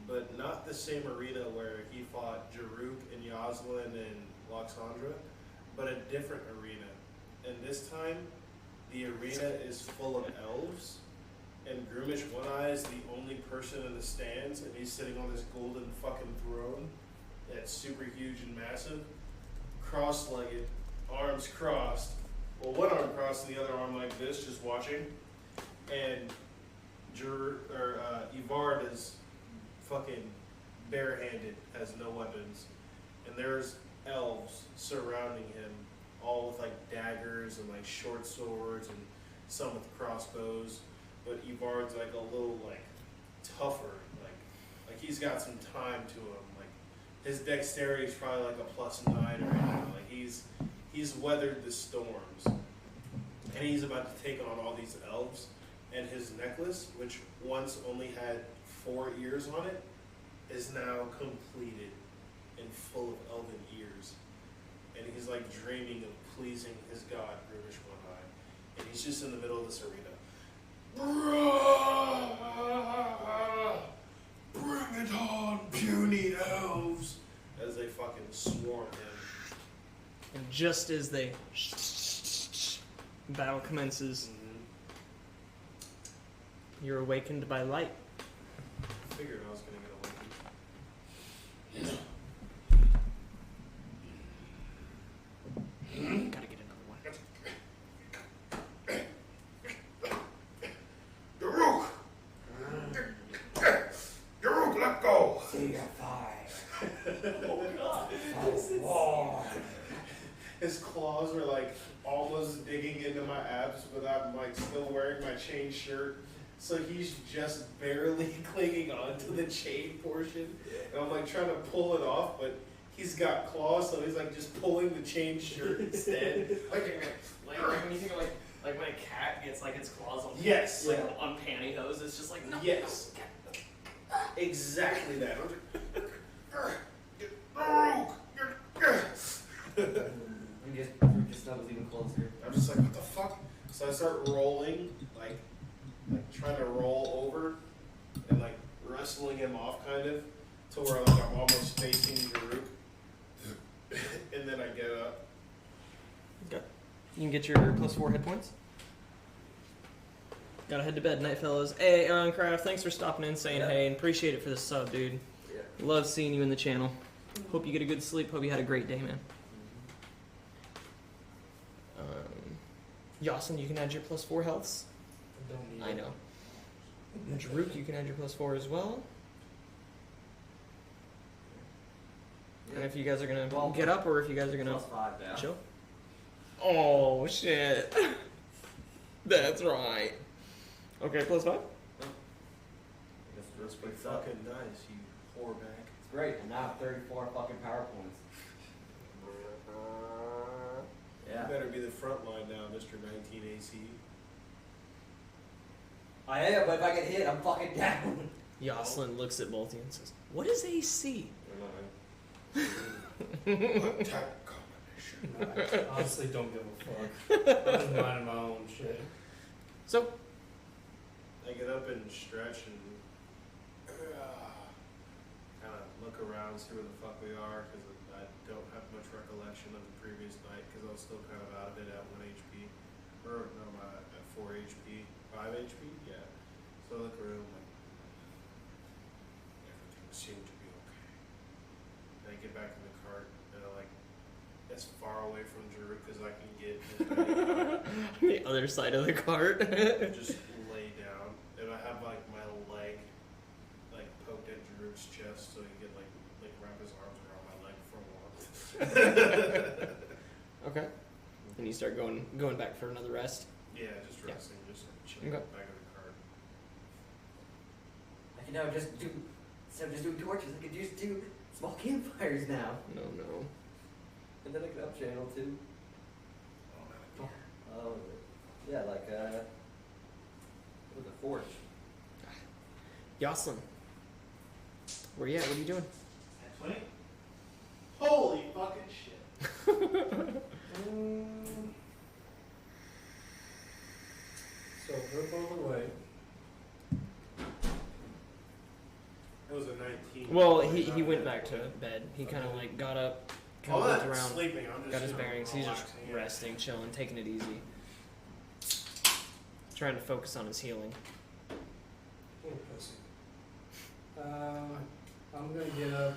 but not the same arena where he fought Jaruk and Yoslin and Loxandra, but a different arena. And this time, the arena is full of elves, and Groomish One Eye is the only person in the stands, and he's sitting on this golden fucking throne that's super huge and massive, cross-legged, arms crossed. Well, one arm crossed and the other arm like this, just watching. And Evard is fucking barehanded, has no weapons. And there's elves surrounding him, all with like daggers and like short swords and some with crossbows. But Evard's like a little like tougher, like he's got some time to him. Like his dexterity is probably like a +9 right now. Like he's weathered the storms, and he's about to take on all these elves. And his necklace, which once only had 4 ears on it, is now completed and full of elven ears. And he's like dreaming of pleasing his god, Groomish One Eye. And he's just in the middle of this arena. Bring it on, puny elves! As they fucking swarm him. And just as they battle commences, you're awakened by light. I figured I was gonna get awakened. Gotta get another one. Daruk, let go! See your fire. Oh god. War. His claws are like almost digging into my abs, but I'm like still wearing my chain shirt. So he's just barely clinging on to the chain portion. And I'm like trying to pull it off, but he's got claws, so he's like just pulling the chain shirt instead. Like when you think of like when a cat gets like its claws on Yes. like on pantyhose, it's just like no. Yes. Exactly that. And just snuggles even closer. I'm just like, what the fuck? So I start rolling, like trying to roll over and like wrestling him off kind of to where like I'm almost facing Jaruk. And then I get up. Okay. You can get your +4 hit points. Gotta head to bed night, fellas. Hey, Craft, thanks for stopping in, saying hey, and appreciate it for the sub, dude. Yeah. Love seeing you in the channel. Hope you get a good sleep. Hope you had a great day, man. Yosin, you can add your +4 healths. I don't need I it. know. And Jaruk, you can add your +4 as well. And if you guys are gonna Well, get up, or if you guys are gonna +5 now. chill. Oh shit! That's right. Okay, +5. That's pretty fucking nice, you whore bag. It's great, and now I have 34 fucking power points. Yeah. You better be the front line now, Mr. 19 AC. I am, but if I get hit, I'm fucking down. Yoslin looks at both of you and says, "What is AC?" Attack combination. I honestly don't give a fuck. I'm just minding my own shit. So, I get up and stretch and kind of look around, see where the fuck we are, because I don't have much recollection of the previous night, because I was still kind of out of it at 1 HP. Or, no, at 4 HP. 5 HP? Yeah. So I look around, like, everything seemed to be okay. And I get back in the cart, and I like, as far away from Jaruk as I can get. the other side of the cart. Just lay down, and I have like my leg like poked at Jaruk's chest so he can like wrap his arms around my leg for warmth. Okay. And you start going back for another rest. Yeah, just resting, just like, chilling Okay. back in the cart. I can now just do, instead of just doing torches, I could just do small campfires now. No. And then I can up channel too. Oh, yeah, like with a forge. Yoslin, where you at? What are you doing? At 20? Holy fucking shit. So they're both away. It was a 19. Well, he went back to bed. He kind of like got up, kind Oh, of looked that's around, sleeping. I'm just, got his you know, bearings. He's just relaxing, yeah. resting, chilling, taking it easy, trying to focus on his healing. Little pussy. I'm gonna get up,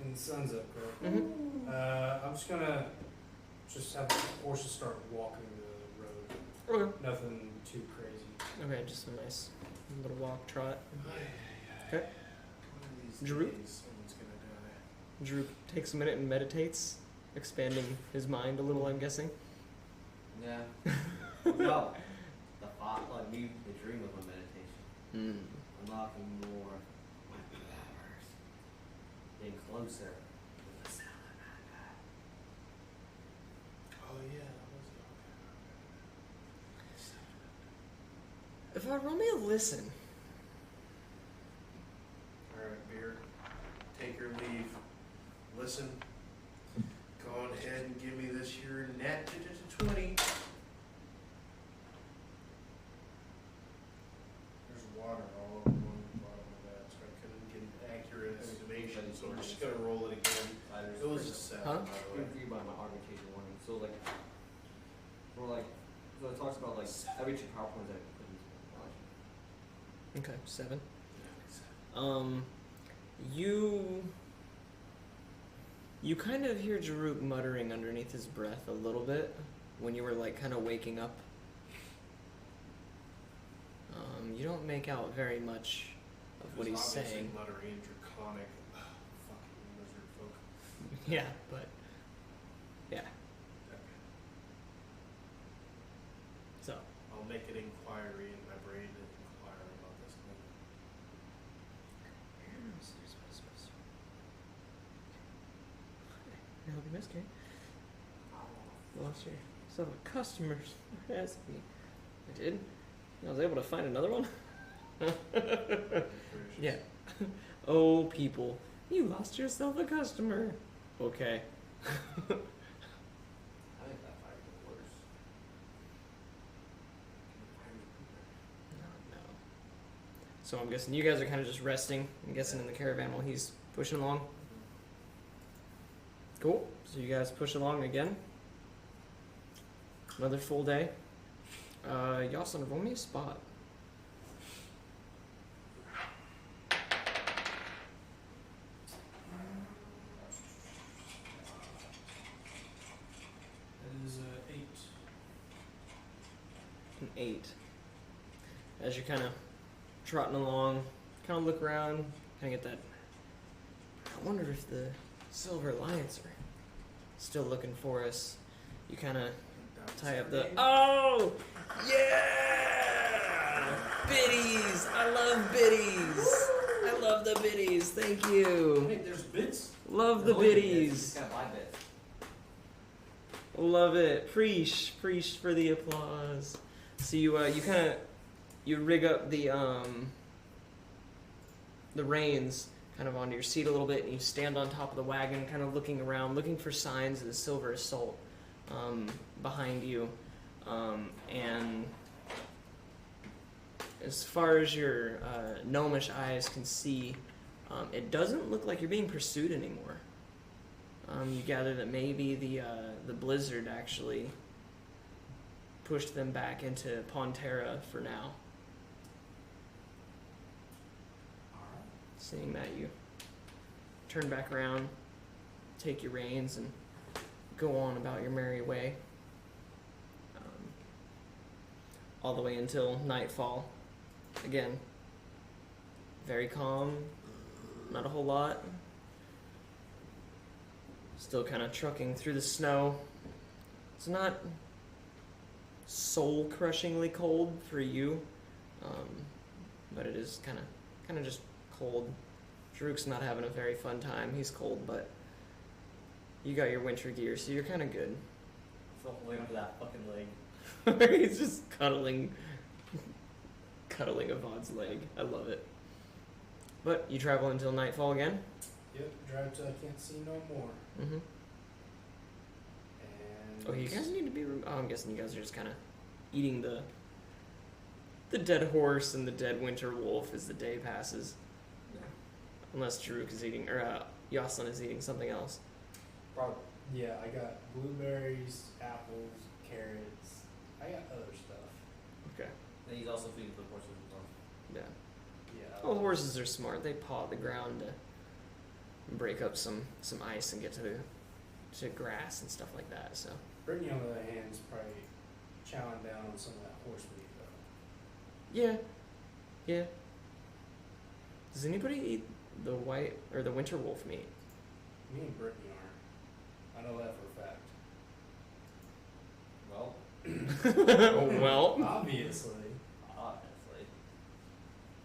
and the sun's up, correct? Mm-hmm. I'm just gonna have the horses start walking the road. Okay. Nothing too crazy. Okay, just a nice little walk, trot. Okay. One of these Drew? days, someone's gonna die. Drew takes a minute and meditates, expanding his mind a little, I'm guessing. Yeah. No. The thought, like the dream of a meditation. Unlocking more powers. Getting closer with the sound of my God. Oh yeah, that was If I roll me a listen. Alright, Beer. Take your leave. Listen. Go on ahead and give me this here net to 20. There's water all over the bottom of that, so I couldn't get an accurate estimation, so we're just gonna roll it again. It was a 7, Huh? by the way. Review by my augmentation warning. So like, so it talks about like every 2 power points I put into knowledge. Okay, 7. Yeah, You kind of hear Jaruk muttering underneath his breath a little bit when you were like kind of waking up. You don't make out very much of what he's obviously saying. Muttering draconic, fucking lizard folk. Yeah, but yeah. Okay. So I'll make an inquiry in my brain to inquire about this thing. Can I help you, Miss Kay? Lost yourself a customer. Asked me. I did. I was able to find another one. Yeah. Oh, people, you lost yourself a customer. Okay. I think that fight was worse. No. So I'm guessing you guys are kind of just resting. I'm guessing in the caravan while he's pushing along. Cool. So you guys push along again. Another full day. Yoslin, roll me a spot. That is 8. An 8. As you're kind of trotting along, kind of look around, kind of get that. I wonder if the Silver Alliance are still looking for us. You kind of tie up the. Oh! Yeah! Biddies! I love biddies! I love the biddies. Thank you. Wait, there's bits? Love the biddies. Got my bits. Love it. Preach for the applause. So you kind of rig up the reins kind of onto your seat a little bit, and you stand on top of the wagon, kind of looking around, looking for signs of the Silver Assault behind you. And as far as your gnomish eyes can see, it doesn't look like you're being pursued anymore. You gather that maybe the blizzard actually pushed them back into Ponterra for now. Seeing that, you turn back around, take your reins, and go on about your merry way. All the way until nightfall. Again, very calm, not a whole lot. Still kind of trucking through the snow. It's not soul-crushingly cold for you, but it is kind of just cold. Druk's not having a very fun time. He's cold, but you got your winter gear, so you're kind of good. So holding onto that fucking leg. He's just cuddling Avad's leg. I love it. But you travel until nightfall again? Yep, drive till I can't see no more. Mm-hmm. Oh, you guys need to be. Oh, I'm guessing you guys are just kind of eating the dead horse and the dead winter wolf as the day passes. Yeah. Unless Jaruk is eating, or Yoslin is eating something else. Probably. Yeah, I got blueberries, apples, carrots. I got other stuff. Okay. And he's also feeding the horses as well. Yeah. Yeah. Well, horses are smart. They paw the ground to break up some ice and get to grass and stuff like that. So. Brittany, on the other hand, is probably chowing down on some of that horse meat, though. Yeah. Yeah. Does anybody eat the white or the winter wolf meat? Me and Brittany aren't. I know that for a fact. Well, Oh, well. Obviously. obviously.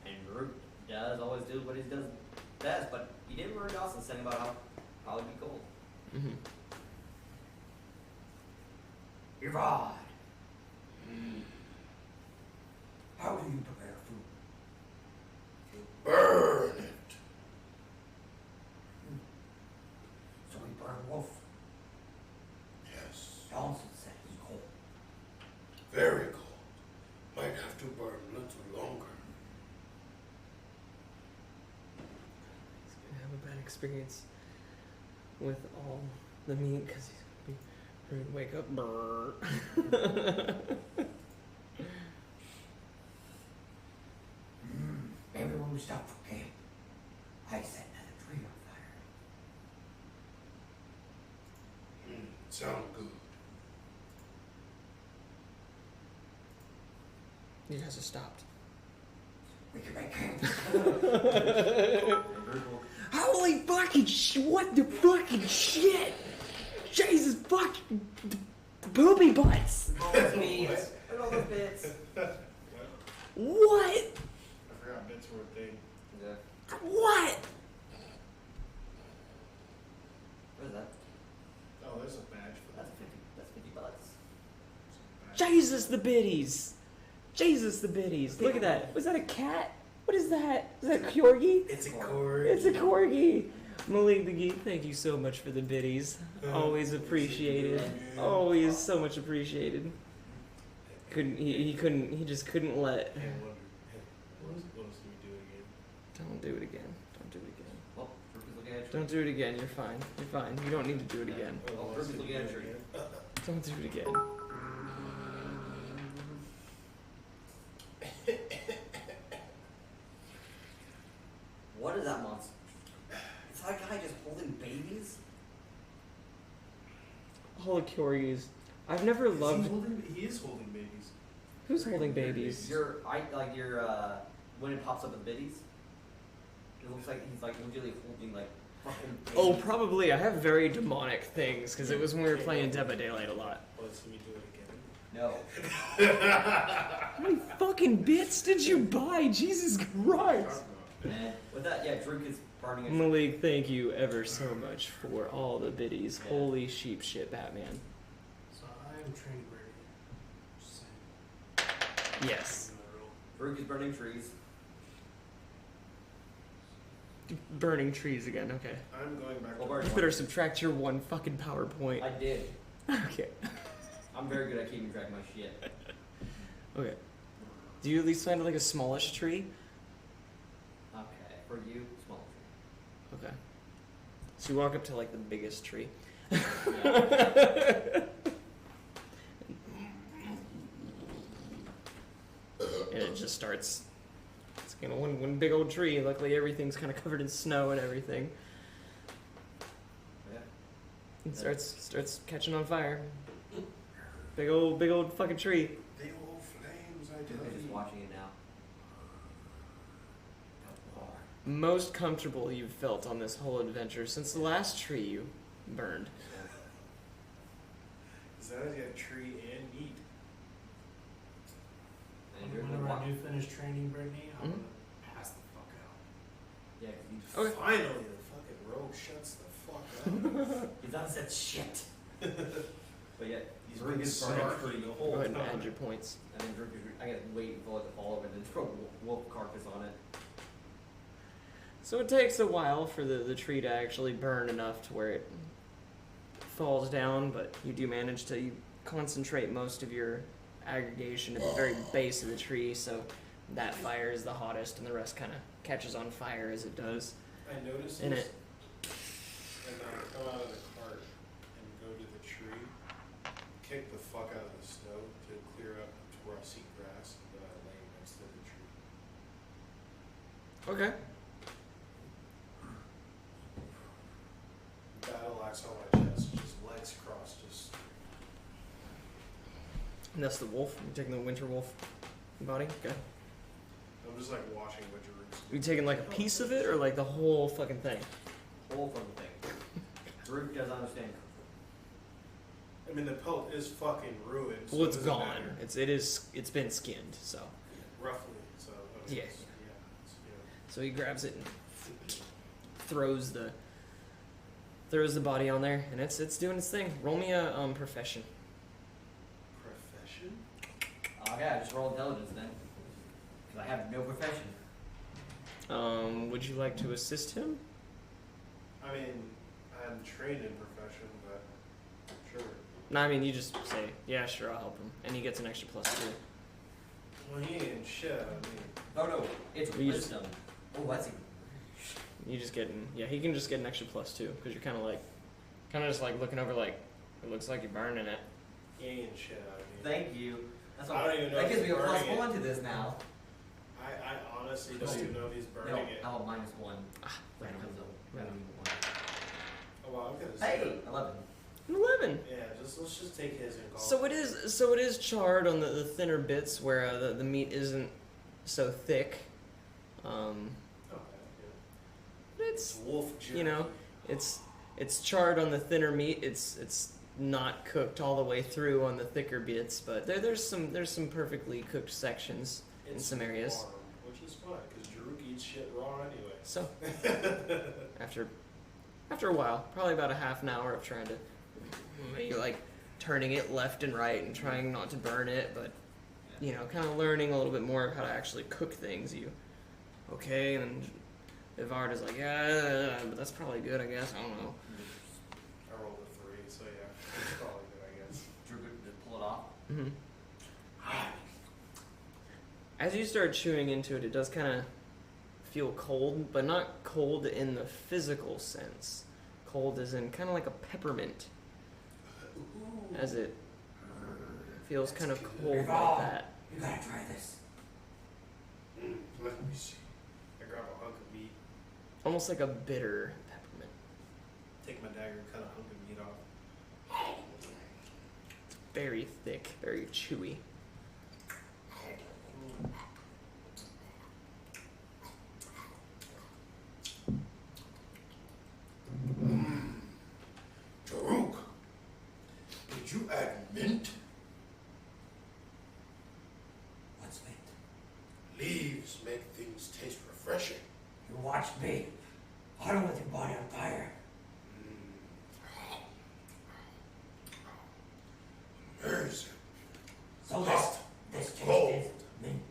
And Groot does always do what he does best, but he did remember Dawson saying about how it'd be cold. Mm-hmm. Irad. How do you prepare food? Burn it. So we burn wolf. Yes. Johnson said it's cold. Very cold. Might have to burn a little longer. He's gonna have a bad experience with all the meat because he's gonna wake up. Brr. Maybe when we stop for camp, I set another tree on fire. Sound good. You guys have stopped. We can make camp. Holy fucking what the fucking shit! Jesus fucking booby butts! All those meats. Look at all those bits. What? I forgot bits were a thing. Yeah. What? What is that? Oh, there's a badge for that. That's 50 bucks. Jesus the biddies! Jesus the biddies! Look at that. Was that a cat? What is that? Is that a corgi? It's a cord. It's a corgi. Malik the Geek, thank you so much for the biddies. Always appreciated. Always so much appreciated. He just couldn't let. And what else do we do again? Don't do it again. Don't do it again. Well, Ruby's looking at you. Don't do it again. You're fine. You're fine. You don't need to do it again. Well, What else Ruby's do we looking at do you. again? Don't do it again. What is that monster? Is that a guy just holding babies? All the corgis. I've never loved. He is holding babies. Who's holding babies? When it pops up with biddies, it looks like he's like legitimately holding like fucking babies. Oh, probably. I have very demonic things because it was when we were playing Dead by Daylight a lot. Let's see me do it again. No. How many fucking bits did you buy? Jesus Christ! And with that, yeah, Druk is burning a Malik, thank you ever so much for all the biddies. Holy sheep shit, Batman. So I am training Brady. Just saying. Yes. Druk is burning trees. Burning trees again, okay. I'm going back Well, to Bart- You better subtract your one fucking PowerPoint. I did. Okay. I'm very good at keeping track of my shit. Okay. Do you at least find like a smallish tree? Okay, for you, small Okay. So you walk up to like the biggest tree. tree. Yeah. And it just starts. It's kind of one big old tree. Luckily, everything's kind of covered in snow and everything. Yeah. It starts catching on fire. Big old fucking tree. The old flames, I tell I'm just you. watching it now. Most comfortable you've felt on this whole adventure since the last tree you burned. Is that a tree and meat? And you're Whenever gonna I do finish training Brittany, I'm Mhm. gonna pass the fuck out. Yeah, 'cause Okay. Finally, the fucking rogue shuts the fuck up. he's done said shit. But yeah, He's Druk been is burning a snarky tree. the Go whole ahead and time. add your points. And then Druk is, I gotta wait for it to fall over and then throw wolf carcass on it. So it takes a while for the tree to actually burn enough to where it falls down, but you do manage to concentrate most of your aggregation at the very base of the tree, so that fire is the hottest, and the rest kind of catches on fire as it does. I noticed In this, it. and I come out of the cart and go to the tree, kick the fuck out of the snow to clear up to where I see grass, and then I lay next to the tree. Okay. Battle axe on my chest, just legs crossed, just And that's the wolf. You're taking the winter wolf body? Okay. I'm just like watching Winter Roots. You taking like a piece of it or like the whole fucking thing? Whole fucking thing. Rook doesn't understand. I mean, the pelt is fucking ruined. So Well, it's it doesn't gone. matter. It's been skinned, so. Roughly, so. I mean, Yeah. it's- So he grabs it and throws the body on there, and it's doing its thing. Roll me a profession. Profession? Okay, I just roll intelligence then. Because I have no profession. Would you like to assist him? I mean, I'm trained in profession, but sure. No, I mean you just say, yeah, sure, I'll help him, and he gets an extra +2. Well, he ain't shit. I mean, Oh no, it's You just- wisdom. Oh, that's even. You just getting, yeah, he can just get an extra +2 because you're kind of just like looking over like it looks like you're burning it. he ain't shit out of me. Thank you. That's I don't even know that if gives me a he's burning it. +1 to this now. I honestly don't even know if he's burning No, it. how about -1? Ah, Random Yeah. one. Oh, well, I'm gonna Hey, say. 11. An 11. Yeah, let's just take his and call So it is charred on the thinner bits where the meat isn't so thick. Okay, But yeah. it's Wolf jerky. you know, it's charred on the thinner meat. It's not cooked all the way through on the thicker bits, but there's some perfectly cooked sections in It's some areas. warm, which is fine because Jaruk eats shit raw anyway. So after a while, probably about a half an hour of trying to, you're like turning it left and right and trying not to burn it, but you know, kind of learning a little bit more of how to actually cook things. Okay, and Ivard is like, yeah, but that's probably good, I guess. I don't know. I rolled a 3, so yeah, it's probably good, I guess. Drew could just pull it off. Mm-hmm. As you start chewing into it, it does kind of feel cold, but not cold in the physical sense. Cold as in kind of like a peppermint, as it feels kind of cold like that. You gotta try this. Let me see. I grab a hunk of meat, Almost like a bitter peppermint. take my dagger, cut a hunk of meat off. Very thick, very chewy. Jaruk, did you add mint? What's mint? Leaves make things taste refreshing. You watch me. I don't want your body on fire. Amazing. So this taste Cold. is mint.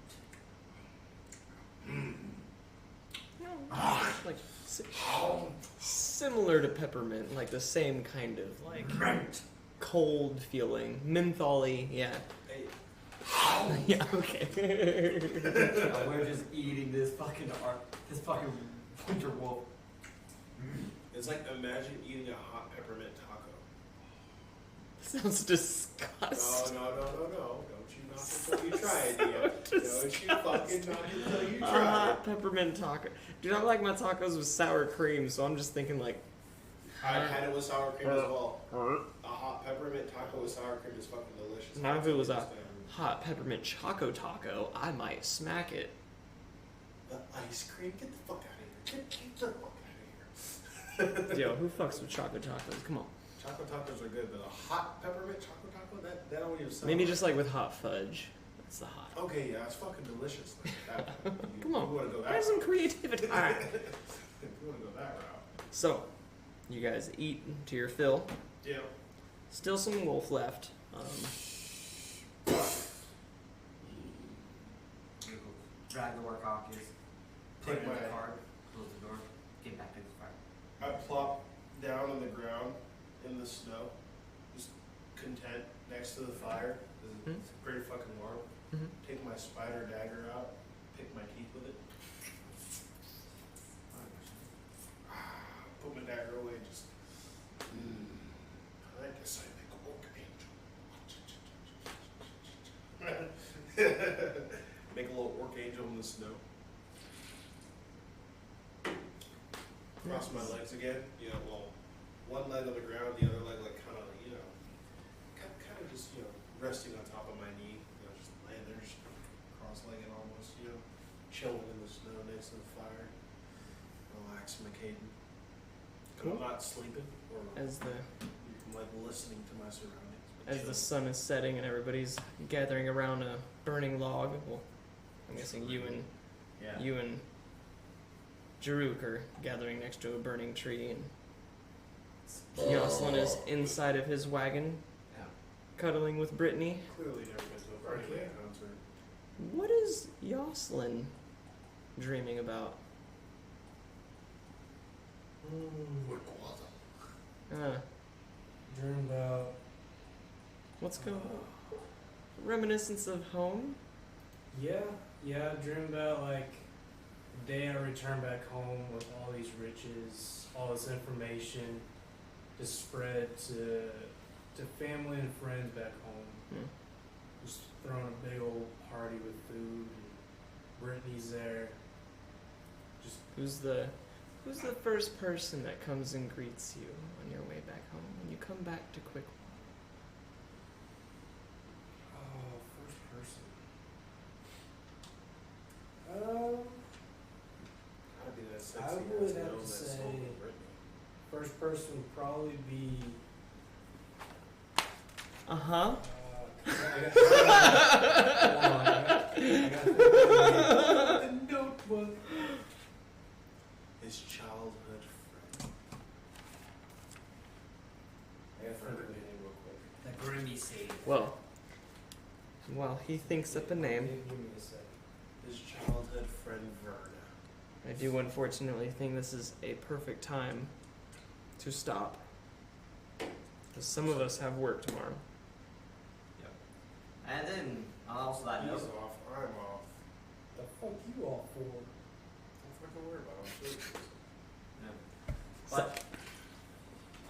Like similar to peppermint, like the same kind of like Mint. cold feeling, mentholy. Yeah. Hey, Yeah. Okay. We're just eating this fucking winter wolf. it's like imagine eating a hot peppermint taco. Sounds disgusting. No. Don't you knock until you try it, Dia. Don't you fucking knock until you try Hot peppermint taco. Dude, I like my tacos with sour cream, so I'm just thinking like. it. I had it with sour cream as well. A hot peppermint taco with sour cream is fucking delicious. Now if it was a Just, hot peppermint choco taco, I might smack it. the ice cream, get the fuck out of here. Get the fuck out of here. Yo, who fucks with choco tacos? Come on. Choco tacos are good, but a hot peppermint choco taco, that don't even sound Maybe right. just like with hot fudge. That's the hot. Okay, yeah, it's fucking delicious. Like that. Come on. You wanna go that There's some route. creativity. Alright. If you wanna go that route. So, you guys eat to your fill. Yeah. Still some wolf left. Drag the Warcockers. Take Put it in my- the cart. Close the door. Get back to the fire. I plop down on the ground in the snow, just content next to the fire. It's pretty fucking warm. Mhm. Take my spider dagger out, pick my teeth with it. Put my dagger away, just. I guess I make a orc angel. Make a little orc angel in the snow. Cross my legs again. You know, well, one leg on the ground, the other leg like kind of, you know, kind of just, you know, resting on top of my knee. You know, just laying there, just cross-legged almost. You know, chilling in the snow next to the fire, relaxing my cadence. Cool. I'm not sleeping or As the I'm like listening to my surroundings. as the sun is setting and everybody's gathering around a burning log. Well, I'm guessing you and Jaruk are gathering next to a burning tree, and Jocelyn is inside of his wagon, Yeah. cuddling with Brittany. Clearly never been to a Burning Man concert. What is Jocelyn dreaming about? Dream about. What's going on? Reminiscence of home? Yeah, I dream about like the day I return back home with all these riches, all this information to spread to family and friends back home. Hmm. Just throwing a big old party with food. And Brittany's there. Just Who's the first person that comes and greets you on your way back home when you come back to Quick? first person. Gotta be that I sexy would ass have girl to that say- sold me Britney. First person would probably be. Uh-huh. I got the notebook. His childhood friend. I got to think of the name real quick. The Grimmy Sage. Well, while he thinks up a name, Give me a second. His childhood friend Verna. I do unfortunately think this is a perfect time to stop. Because some of us have work tomorrow. And then, also that He's note, off. I'm off. The fuck you all for? Don't fucking worry about it. but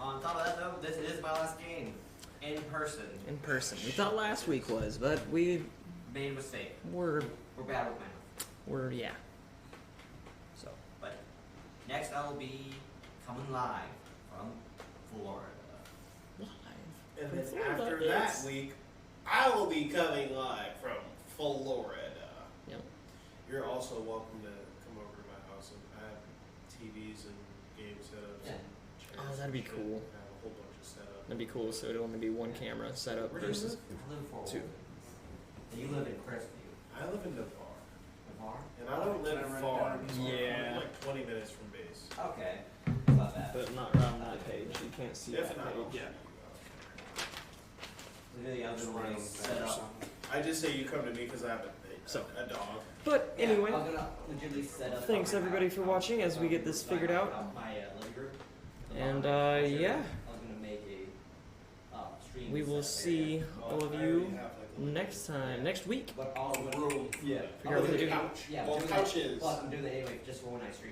on top of that though, this is my last game. In person. In person. We thought last week was, but we Made a mistake. were, We're bad with math. yeah. So, But next I will be coming live from Florida. live. And From then Florida, after it's- that week, I will be coming live from Florida. Yep. You're also welcome to come over to my house, and I have TVs and game setups and chairs. Oh, that'd be and shit. cool. I have a whole bunch of setup. That'd be cool, so it'd only be one camera set up Where do you versus... live? I live in Fort Two. Worth. And you live in Crestview. I live in Navarre, Navarre? and I don't live Can I run far. down these Yeah. I'm like 20 minutes from base. Okay. Not bad. But not around that page. You can't see If that not, I'll page. show Really, I've been running set up. you. I just say you come to me because I have a dog. But anyway, Yeah, I'm gonna legitimately set up. thanks everybody for watching as we get this figured out. My living room. And Yeah. yeah, I was gonna make a stream. we will set see area. all of you next time, next week. But all the room. Yeah. Figure out what to do. couch. Yeah. Well, do the that- couch is. Plus, I'm doing it anyway, just for when I stream.